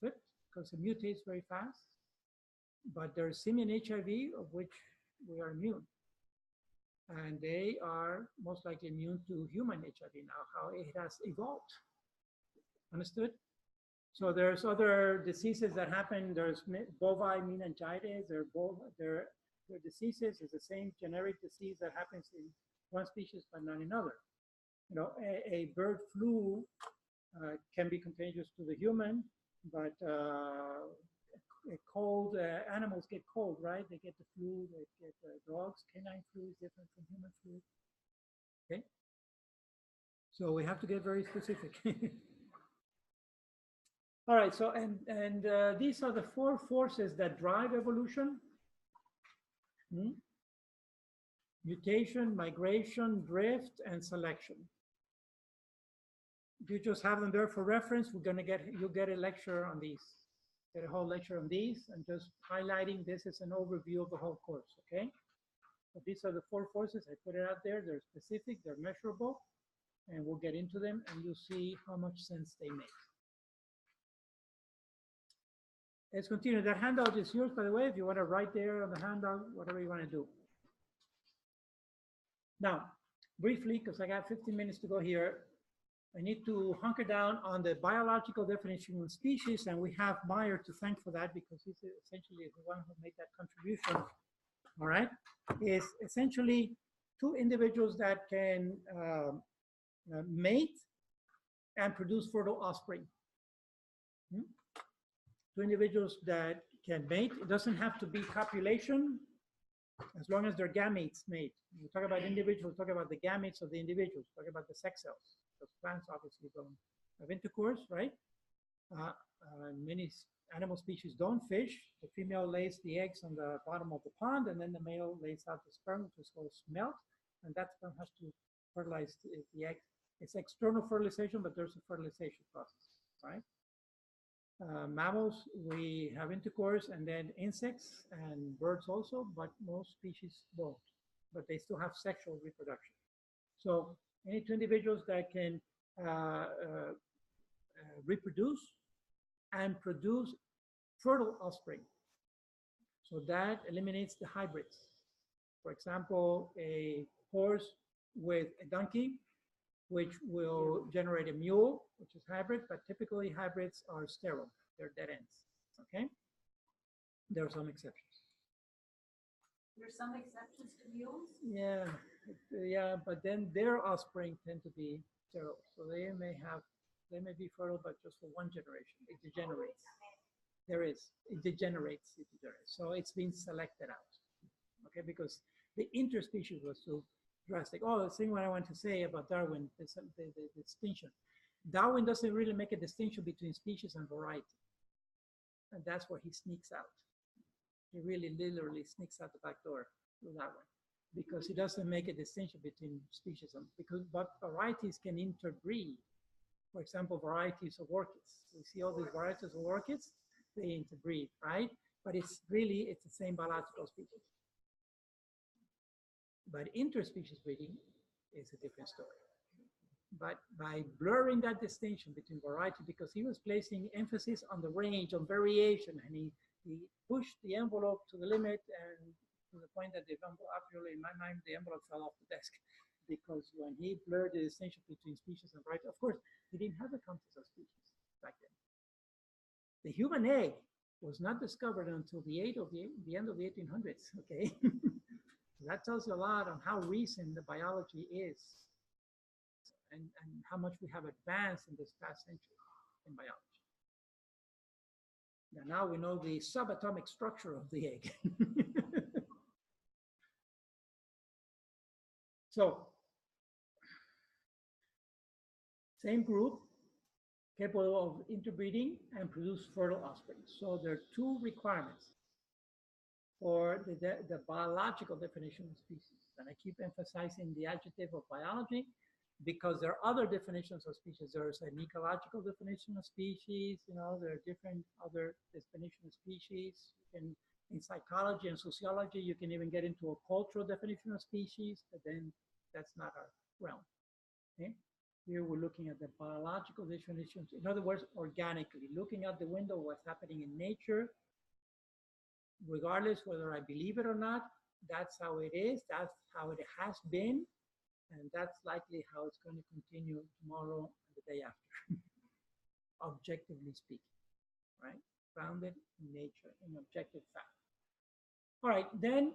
flipped because it mutates very fast. But there's simian HIV of which we are immune. And they are most likely immune to human HIV now, how it has evolved. Understood? So there's other diseases that happen. There's bovine meningitis. There are diseases. It's the same generic disease that happens in one species but not in another. You know, a bird flu can be contagious to the human, but animals get cold, right? They get the flu, they get dogs. Canine flu is different from human flu. Okay? So we have to get very specific. All right, so and these are the four forces that drive evolution. Mutation, migration, drift, and selection. You just have them there for reference. You'll get a lecture on these, get a whole lecture on these, and just highlighting this is an overview of the whole course, okay? So these are the four forces. I put it out there. They're specific, they're measurable, and we'll get into them, and you'll see how much sense they make. Let's continue. That handout is yours, by the way, if you want to write there on the handout, whatever you want to do. Now, briefly, because I got 15 minutes to go here, I need to hunker down on the biological definition of species, and we have Meyer to thank for that because he's essentially the one who made that contribution. All right, is essentially two individuals that can mate and produce fertile offspring. Two individuals that can mate. It doesn't have to be copulation, as long as their gametes mate. When we talk about individuals, we talk about the gametes of the individuals, we talk about the sex cells. Because plants obviously don't have intercourse, right? Many animal species don't. Fish, the female lays the eggs on the bottom of the pond, and then the male lays out the sperm, which is called smelt, and that sperm has to fertilize the egg. It's external fertilization, but there's a fertilization process, right? Mammals, we have intercourse, and then insects and birds also, but most species don't, but they still have sexual reproduction. So any two individuals that can reproduce and produce fertile offspring. So that eliminates the hybrids. For example, a horse with a donkey, which will generate a mule, which is hybrid, but typically hybrids are sterile. They're dead ends, okay? There are some exceptions. There's some exceptions to mules? Yeah, but then their offspring tend to be sterile. So they may be fertile, but just for one generation. It degenerates. It degenerates. So it's been selected out, okay? Because the interspecies was so drastic. Oh, the thing what I want to say about Darwin is the distinction. Darwin doesn't really make a distinction between species and variety. And that's where he sneaks out. He really literally sneaks out the back door with that one, because he doesn't make a distinction between species but varieties can interbreed. For example, varieties of orchids. We see all these varieties of orchids, they interbreed, right? But it's the same biological species. But interspecies breeding is a different story. But by blurring that distinction between variety, because he was placing emphasis on the range, on variation, and he pushed the envelope to the limit, and to the point that the envelope, actually in my mind, the envelope fell off the desk. Because when he blurred the distinction between species and variety, of course, he didn't have a concept of species back then. The human egg was not discovered until the end of the 1800s, okay? That tells you a lot on how recent the biology is, and how much we have advanced in this past century in biology. Now we know the subatomic structure of the egg. So, same group, capable of interbreeding and produce fertile offspring. So there are two requirements for the biological definition of species. And I keep emphasizing the adjective of biology because there are other definitions of species. There's an ecological definition of species, there are different other definitions of species. In psychology and sociology, you can even get into a cultural definition of species, but then that's not our realm, okay? Here we're looking at the biological definitions. In other words, organically, looking out the window, what's happening in nature, regardless whether I believe it or not, that's how it is, that's how it has been, and that's likely how it's going to continue tomorrow and the day after, objectively speaking, right? Grounded in nature, in objective fact. All right, then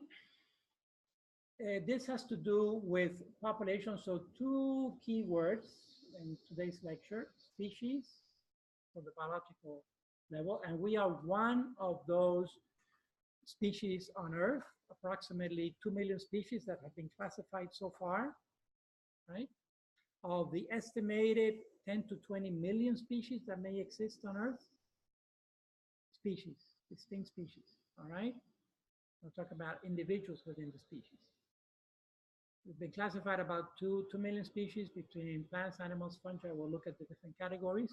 this has to do with population. So two key words in today's lecture: species from the biological level, and we are one of those species on Earth, approximately 2 million species that have been classified so far, right? Of the estimated 10 to 20 million species that may exist on Earth, species, distinct species, all right? We'll talk about individuals within the species. We've been classified about 2 million species between plants, animals, fungi. We'll look at the different categories.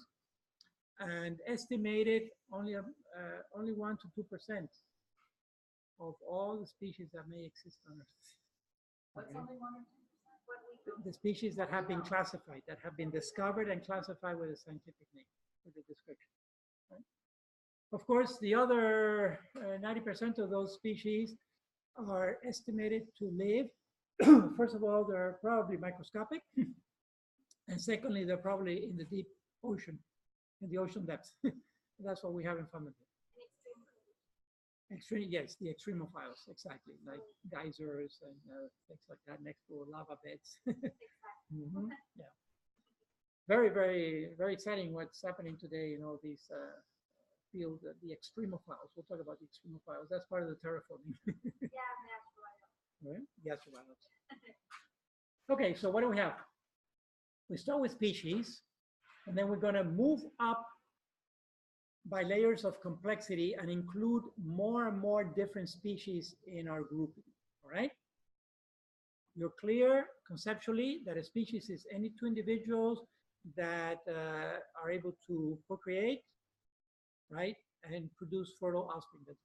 And estimated only 1 to 2% of all the species that may exist on Earth. What's Okay? only 1 or 2%? The species that have been classified, that have been discovered and classified with a scientific name, with a description. Right? Of course, the other 90% of those species are estimated to live. First of all, they're probably microscopic. And secondly, they're probably in the deep ocean, in the ocean depths. That's what we have in front of them. Extreme, yes, the extremophiles, exactly, like geysers and things like that next to lava beds. Mm-hmm. Yeah. Very, very, very exciting what's happening today in all these fields, the extremophiles. We'll talk about the extremophiles. That's part of the terraforming. Right? Yes, okay, so what do we have? We start with species, and then we're going to move up by layers of complexity and include more and more different species in our grouping, all right? You're clear conceptually that a species is any 2 individuals that are able to procreate, right? And produce fertile offspring. The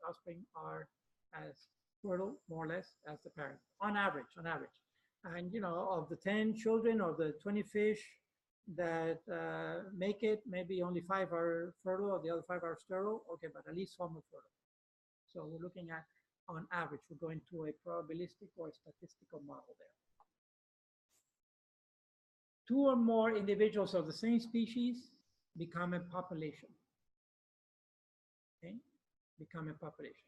offspring are as fertile, more or less, as the parent, on average. And, you know, of the 10 children or the 20 fish that make it, maybe only 5 are fertile or the other 5 are sterile. Okay, but at least some are fertile. So we're looking at, on average, we're going to a probabilistic or statistical model there. 2 or more individuals of the same species become a population. Okay, become a population.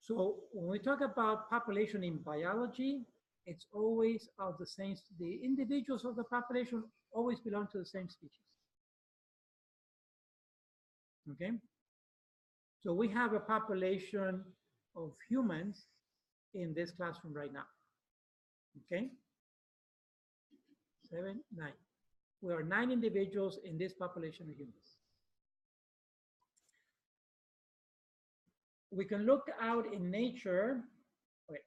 So when we talk about population in biology, it's always of the same, the individuals of the population always belong to the same species. Okay? So we have a population of humans in this classroom right now. Okay? 7, 9. We are 9 individuals in this population of humans. We can look out in nature. Wait,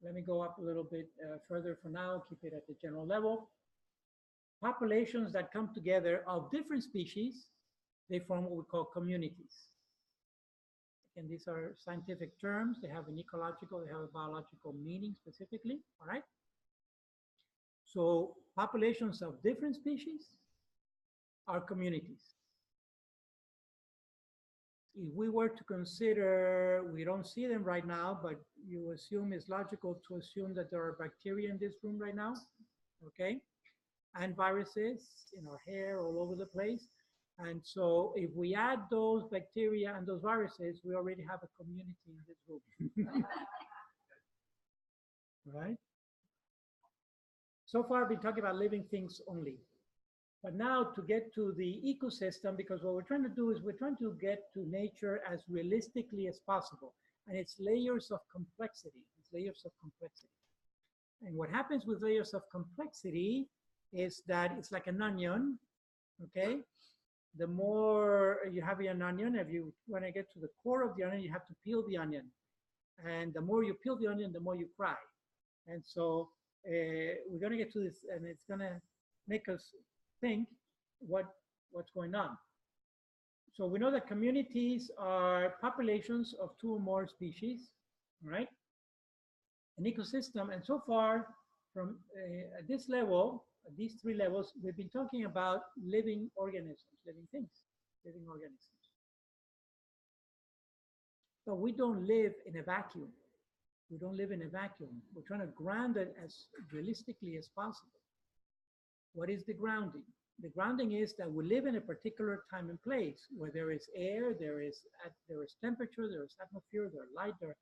let me go up a little bit further for now, keep it at the general level. Populations that come together of different species, they form what we call communities. And these are scientific terms. They have an ecological, they have a biological meaning specifically, all right? So populations of different species are communities. If we were to consider, we don't see them right now, but you assume it's logical to assume that there are bacteria in this room right now, okay? And viruses in our hair all over the place. And so if we add those bacteria and those viruses, we already have a community in this room. Right? So far, I've been talking about living things only. But now to get to the ecosystem, because what we're trying to do is we're trying to get to nature as realistically as possible. And it's layers of complexity. It's layers of complexity. And what happens with layers of complexity is that it's like an onion, okay? The more you have an onion, if you want to get to the core of the onion, you have to peel the onion. And the more you peel the onion, the more you cry. And so we're going to get to this, and it's going to make us think what's going on. So we know that communities are populations of 2 or more species, right? An ecosystem, and so far from at this level, at these 3 levels, we've been talking about living organisms, living things, living organisms. But we don't live in a vacuum. We don't live in a vacuum. We're trying to ground it as realistically as possible. What is the grounding? The grounding is that we live in a particular time and place where there is air, there is temperature, there is atmosphere, there are light, there are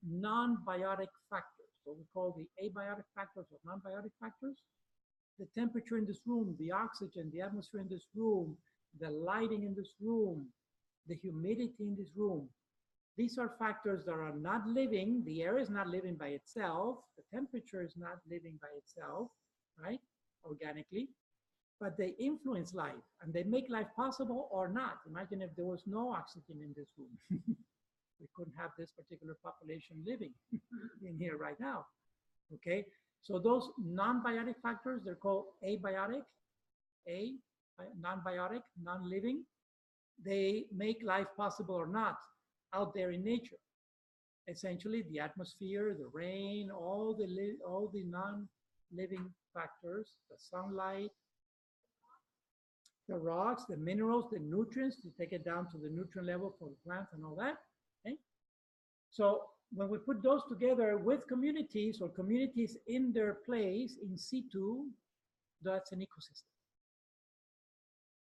non-biotic factors, what we call the abiotic factors or non-biotic factors. The temperature in this room, the oxygen, the atmosphere in this room, the lighting in this room, the humidity in this room. These are factors that are not living. The air is not living by itself. The temperature is not living by itself, right? Organically. but they influence life and they make life possible or not. Imagine if there was no oxygen in this room. We couldn't have this particular population living in here right now. Okay, so those non-biotic factors, they're called abiotic, non-biotic, non-living. They make life possible or not out there in nature. Essentially, the atmosphere, the rain, all the non-living factors, the sunlight, the rocks, the minerals, the nutrients, to take it down to the nutrient level for the plants and all that. Okay? So when we put those together with communities or communities in their place in situ, that's an ecosystem.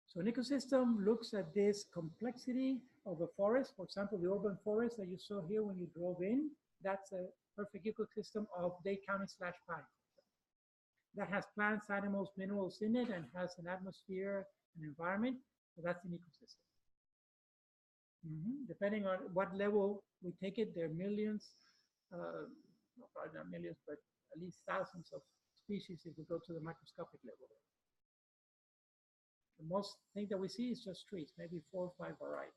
So an ecosystem looks at this complexity of a forest. For example, the urban forest that you saw here when you drove in, that's a perfect ecosystem of Dade County / Pine. That has plants, animals, minerals in it and has an atmosphere, an environment. So that's an ecosystem. Depending on what level we take it, there are millions, probably not millions, but at least thousands of species if we go to the microscopic level. The most thing that we see is just trees, maybe 4 or 5 varieties.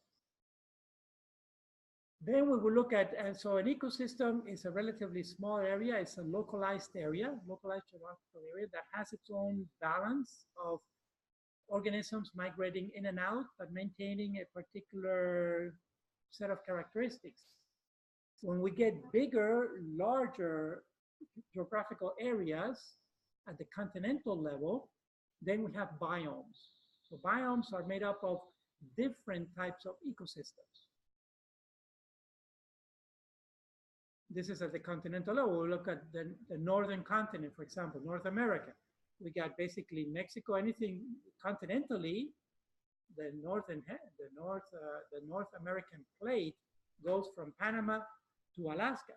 Then we will look at, and so an ecosystem is a relatively small area. It's a localized area, localized geographical area that has its own balance of organisms migrating in and out, but maintaining a particular set of characteristics. When we get bigger, larger geographical areas at the continental level, then we have biomes. So biomes are made up of different types of ecosystems. This is at the continental level. We look at the northern continent, for example, North America. We got basically Mexico, anything continentally, the North American plate goes from Panama to Alaska.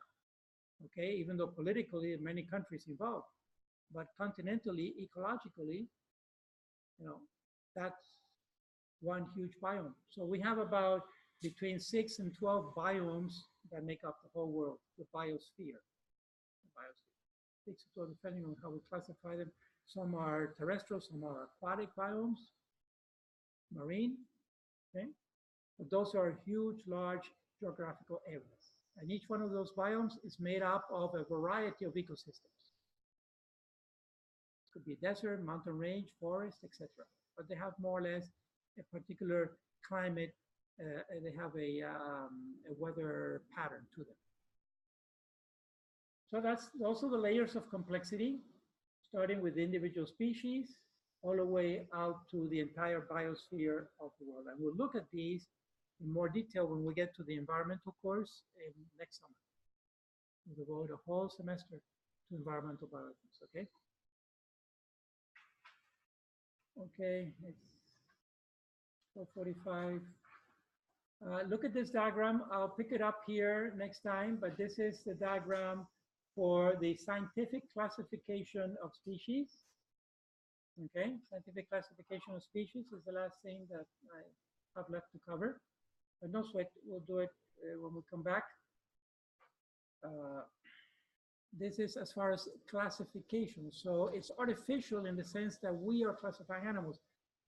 Okay, even though politically there are many countries involved, but continentally, ecologically, you know, that's one huge biome. So we have about between 6 and 12 biomes that make up the whole world, the biosphere. 6 to 12, depending on how we classify them. Some are terrestrial, some are aquatic biomes, marine, okay? But those are huge, large geographical areas. And each one of those biomes is made up of a variety of ecosystems. It could be desert, mountain range, forest, etc. But they have more or less a particular climate, and they have a weather pattern to them. So that's also the layers of complexity, starting with the individual species, all the way out to the entire biosphere of the world. And we'll look at these in more detail when we get to the environmental course next summer. We'll devote a whole semester to environmental biology, okay? Okay, it's 4:45. Look at this diagram. I'll pick it up here next time, but this is the diagram for the scientific classification of species. Okay, scientific classification of species is the last thing that I have left to cover. But no sweat, we'll do it when we come back. This is as far as classification. So it's artificial in the sense that we are classifying animals.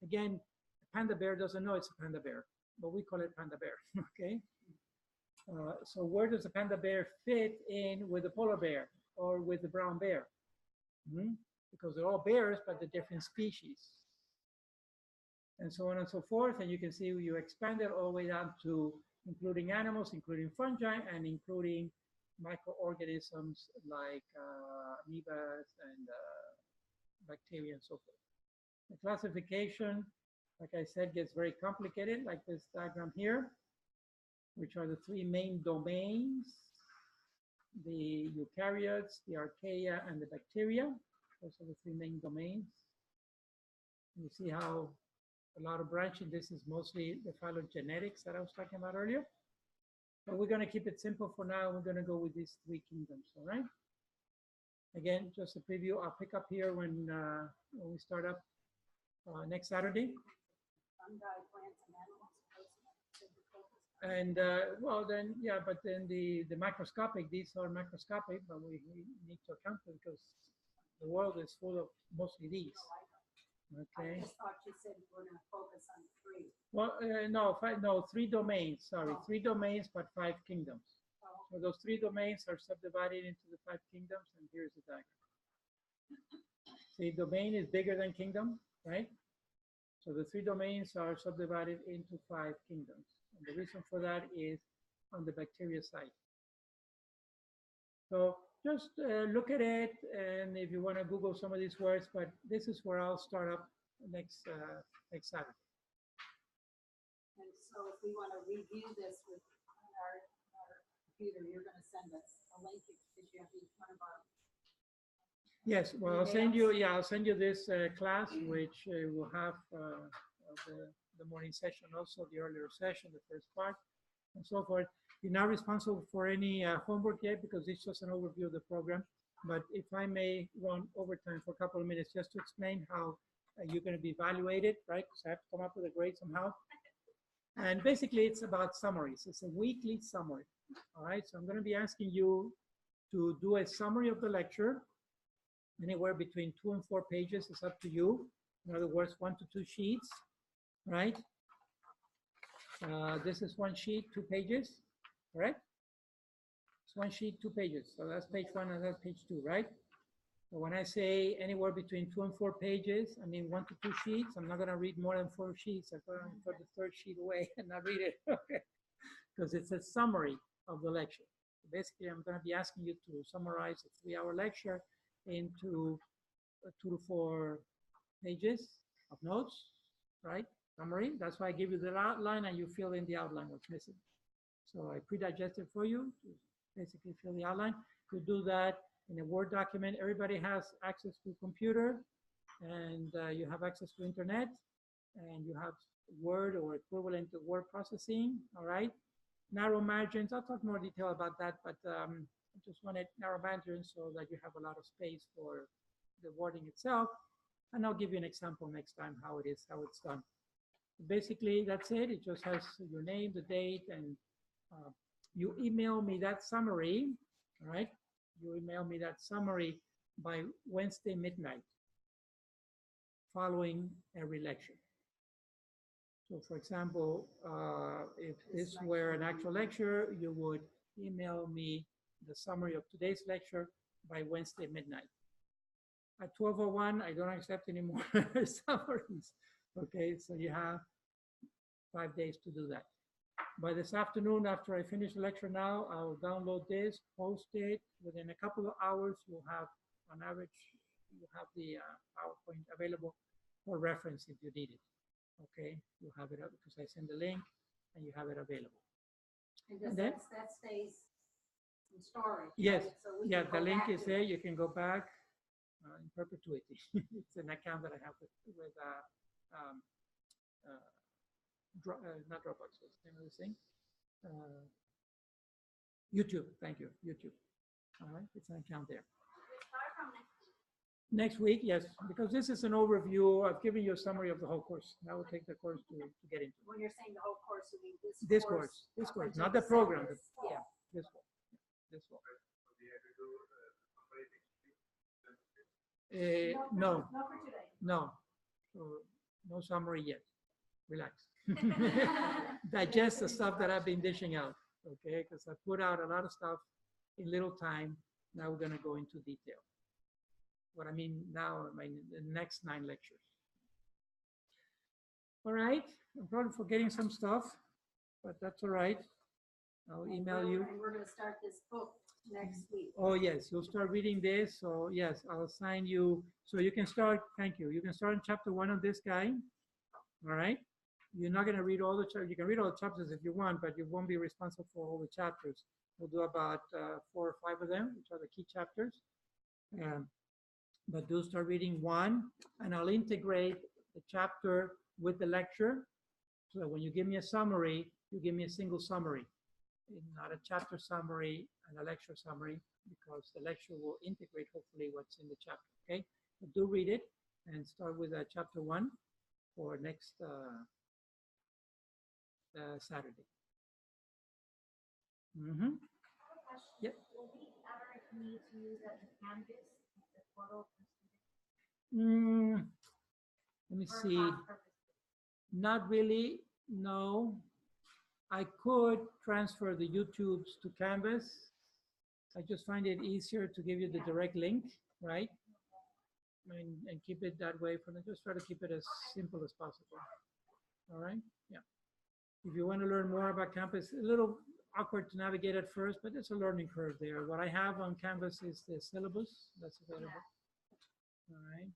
Again, a panda bear doesn't know it's a panda bear, but we call it panda bear, okay? So where does the panda bear fit in with the polar bear or with the brown bear? Because they're all bears, but they're different species. And so on and so forth. And you can see you expand it all the way down to including animals, including fungi, and including microorganisms like amoebas and bacteria and so forth. The classification, like I said, gets very complicated, like this diagram here, which are the 3 main domains: the eukaryotes, the archaea, and the bacteria. Those are the 3 main domains. You see how a lot of branching. This is mostly the phylogenetics that I was talking about earlier. But we're going to keep it simple for now. We're going to go with these 3 kingdoms, all right? Again, just a preview. I'll pick up here when we start up next Saturday. And well, then, yeah, but then the microscopic, these are microscopic, but we need to account for it because the world is full of mostly these. Okay. I just thought you said we're gonna focus on 3. Well, no, 3 domains, sorry, 3 domains, but 5 kingdoms. So those 3 domains are subdivided into the 5 kingdoms, and here's the diagram. See, domain is bigger than kingdom, right? So the 3 domains are subdivided into 5 kingdoms. And the reason for that is on the bacteria side. So just look at it, and if you want to Google some of these words, but this is where I'll start up next Saturday. And so if we want to review this with our computer, you're going to send us a link because you have each one of our. Yes, well, I'll send you. Yeah, I'll send you this class, which will have the morning session, also the earlier session, the first part, and so forth. You're not responsible for any homework yet because it's just an overview of the program. But if I may run overtime for a couple of minutes just to explain how you're going to be evaluated, right? Because I have to come up with a grade somehow. And basically, it's about summaries. It's a weekly summary. All right. So I'm going to be asking you to do a summary of the lecture, anywhere between 2 and 4 pages. It's up to you. In other words, 1 to 2 sheets, right? This is 1 sheet, 2 pages, correct? It's 1 sheet, 2 pages. So that's page 1 and that's page 2, right? So when I say anywhere between 2 and 4 pages, I mean 1 to 2 sheets. I'm not going to read more than 4 sheets. I'm going to put the 3rd sheet away and not read it, okay? Because it's a summary of the lecture. So basically, I'm going to be asking you to summarize a 3-hour lecture into 2 to 4 pages of notes, right? Summary. That's why I give you the outline and you fill in the outline what's missing. So I pre-digested for you to basically fill the outline. To do that in a Word document, everybody has access to a computer, and you have access to internet, and you have Word or equivalent to word processing, all right? Narrow margins, I'll talk more detail about that, but I just wanted narrow margins so that you have a lot of space for the wording itself. And I'll give you an example next time how it is, how it's done. Basically, that's it. It just has your name, the date, and you email me that summary, all right? You email me that summary by Wednesday midnight, following every lecture. So for example, if this were an actual lecture, you would email me the summary of today's lecture by Wednesday midnight. At 12:01, I don't accept any more summaries. Okay, so you have 5 days to do that. By this afternoon, after I finish the lecture now, I'll download this, post it. Within a couple of hours, you'll have, on average, you have the PowerPoint available for reference if you need it. Okay, you have it up because I send the link and you have it available. And then, that stays in storage? Yes, right? So yeah, the link is there. it. You can go back in perpetuity. It's an account that I have with not Dropbox, what's the name of this thing? YouTube, thank you, YouTube. All right, it's an account there. Next week, yes, because this is an overview. I've given you a summary of the whole course. Now we'll take the course to get into it. When you're saying the whole course, you mean This course, not the program. Yeah, this one. This one. No, Not for today. no, so no summary yet. Relax. Digest the stuff that I've been dishing out, okay? Because I put out a lot of stuff in little time. Now we're going to go into detail. What I mean now, the next 9 lectures. All right, I'm probably forgetting some stuff, but that's all right. I'll email you. And we're going to start this book next week. Oh, yes, you'll start reading this. So, yes, I'll assign you. So you can start, thank you. You can start in chapter 1 of this guy. All right. You're not going to read all the chapters. You can read all the chapters if you want, but you won't be responsible for all the chapters. We'll do about 4 or 5 of them, which are the key chapters. But do start reading 1, and I'll integrate the chapter with the lecture. So that when you give me a summary, you give me a single summary, not a chapter summary and a lecture summary, because the lecture will integrate hopefully what's in the chapter. Okay, but do read it and start with chapter 1 for next Saturday. Mm-hmm. Yep. Will we ever need to use that Canvas, the portal? Let me see. Not really, no. I could transfer the YouTubes to Canvas. I just find it easier to give you the direct link, right? And keep it that way for them. Just try to keep it as simple as possible. All right, yeah. If you want to learn more about Canvas, a little awkward to navigate at first, but it's a learning curve there. What I have on Canvas is the syllabus that's available. All right.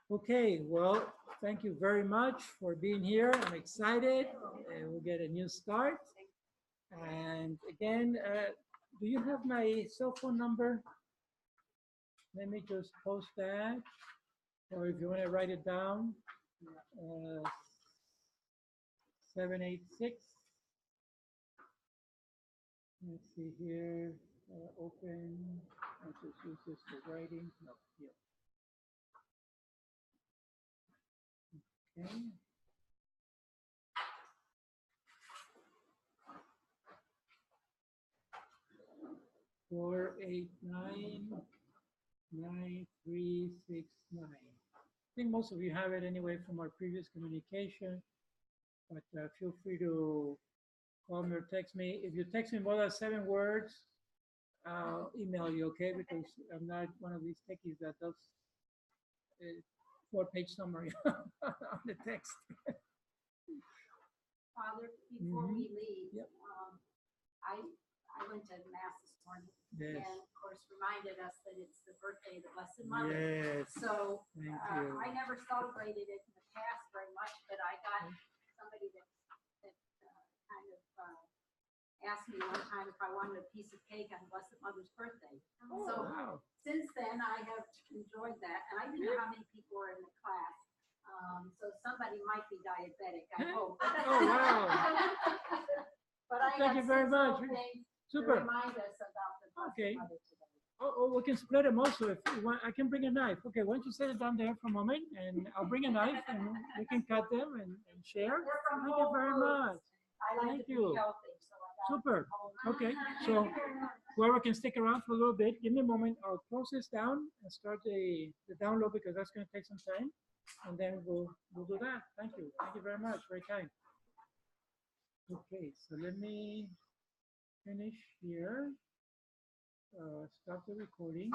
Okay, well, thank you very much for being here. I'm excited. We'll get a new start. And again, do you have my cell phone number? Let me just post that. Or if you want to write it down, 786. Let's see here. Open. I'll just use this for writing. No, here. Okay. Four, 8, 9, 9, 3, 6, 9. I think most of you have it anyway from our previous communication, but feel free to call me or text me. If you text me more than 7 words, I'll email you, okay? Because I'm not one of these techies that does a 4-page summary on the text. Father, before we leave, I went to Mass this morning, Yes. and of course reminded us that it's the birthday of the Blessed Mother. Yes. So Thank you. I never celebrated it in the past very much, but I got somebody that kind of asked me one time if I wanted a piece of cake on Blessed Mother's birthday. Oh, so wow. Since then, I have enjoyed that, and I didn't know how many people were in the class. So somebody might be diabetic, I hope. Oh, wow. But I Thank got you very 6 much. little things Super. to remind us about the Blessed Okay. Mother today. Oh, we can split them also if you want. I can bring a knife. Okay, why don't you set it down there for a moment, and I'll bring a knife, and we can cut them and share. Thank you very much. I like Thank to you. be healthy, so I got Super. Okay, so whoever can stick around for a little bit, give me a moment. I'll close this down and start the download because that's going to take some time, and then we'll do that. Thank you. Thank you very much. Very kind. Okay, so let me finish here. Stop the recording.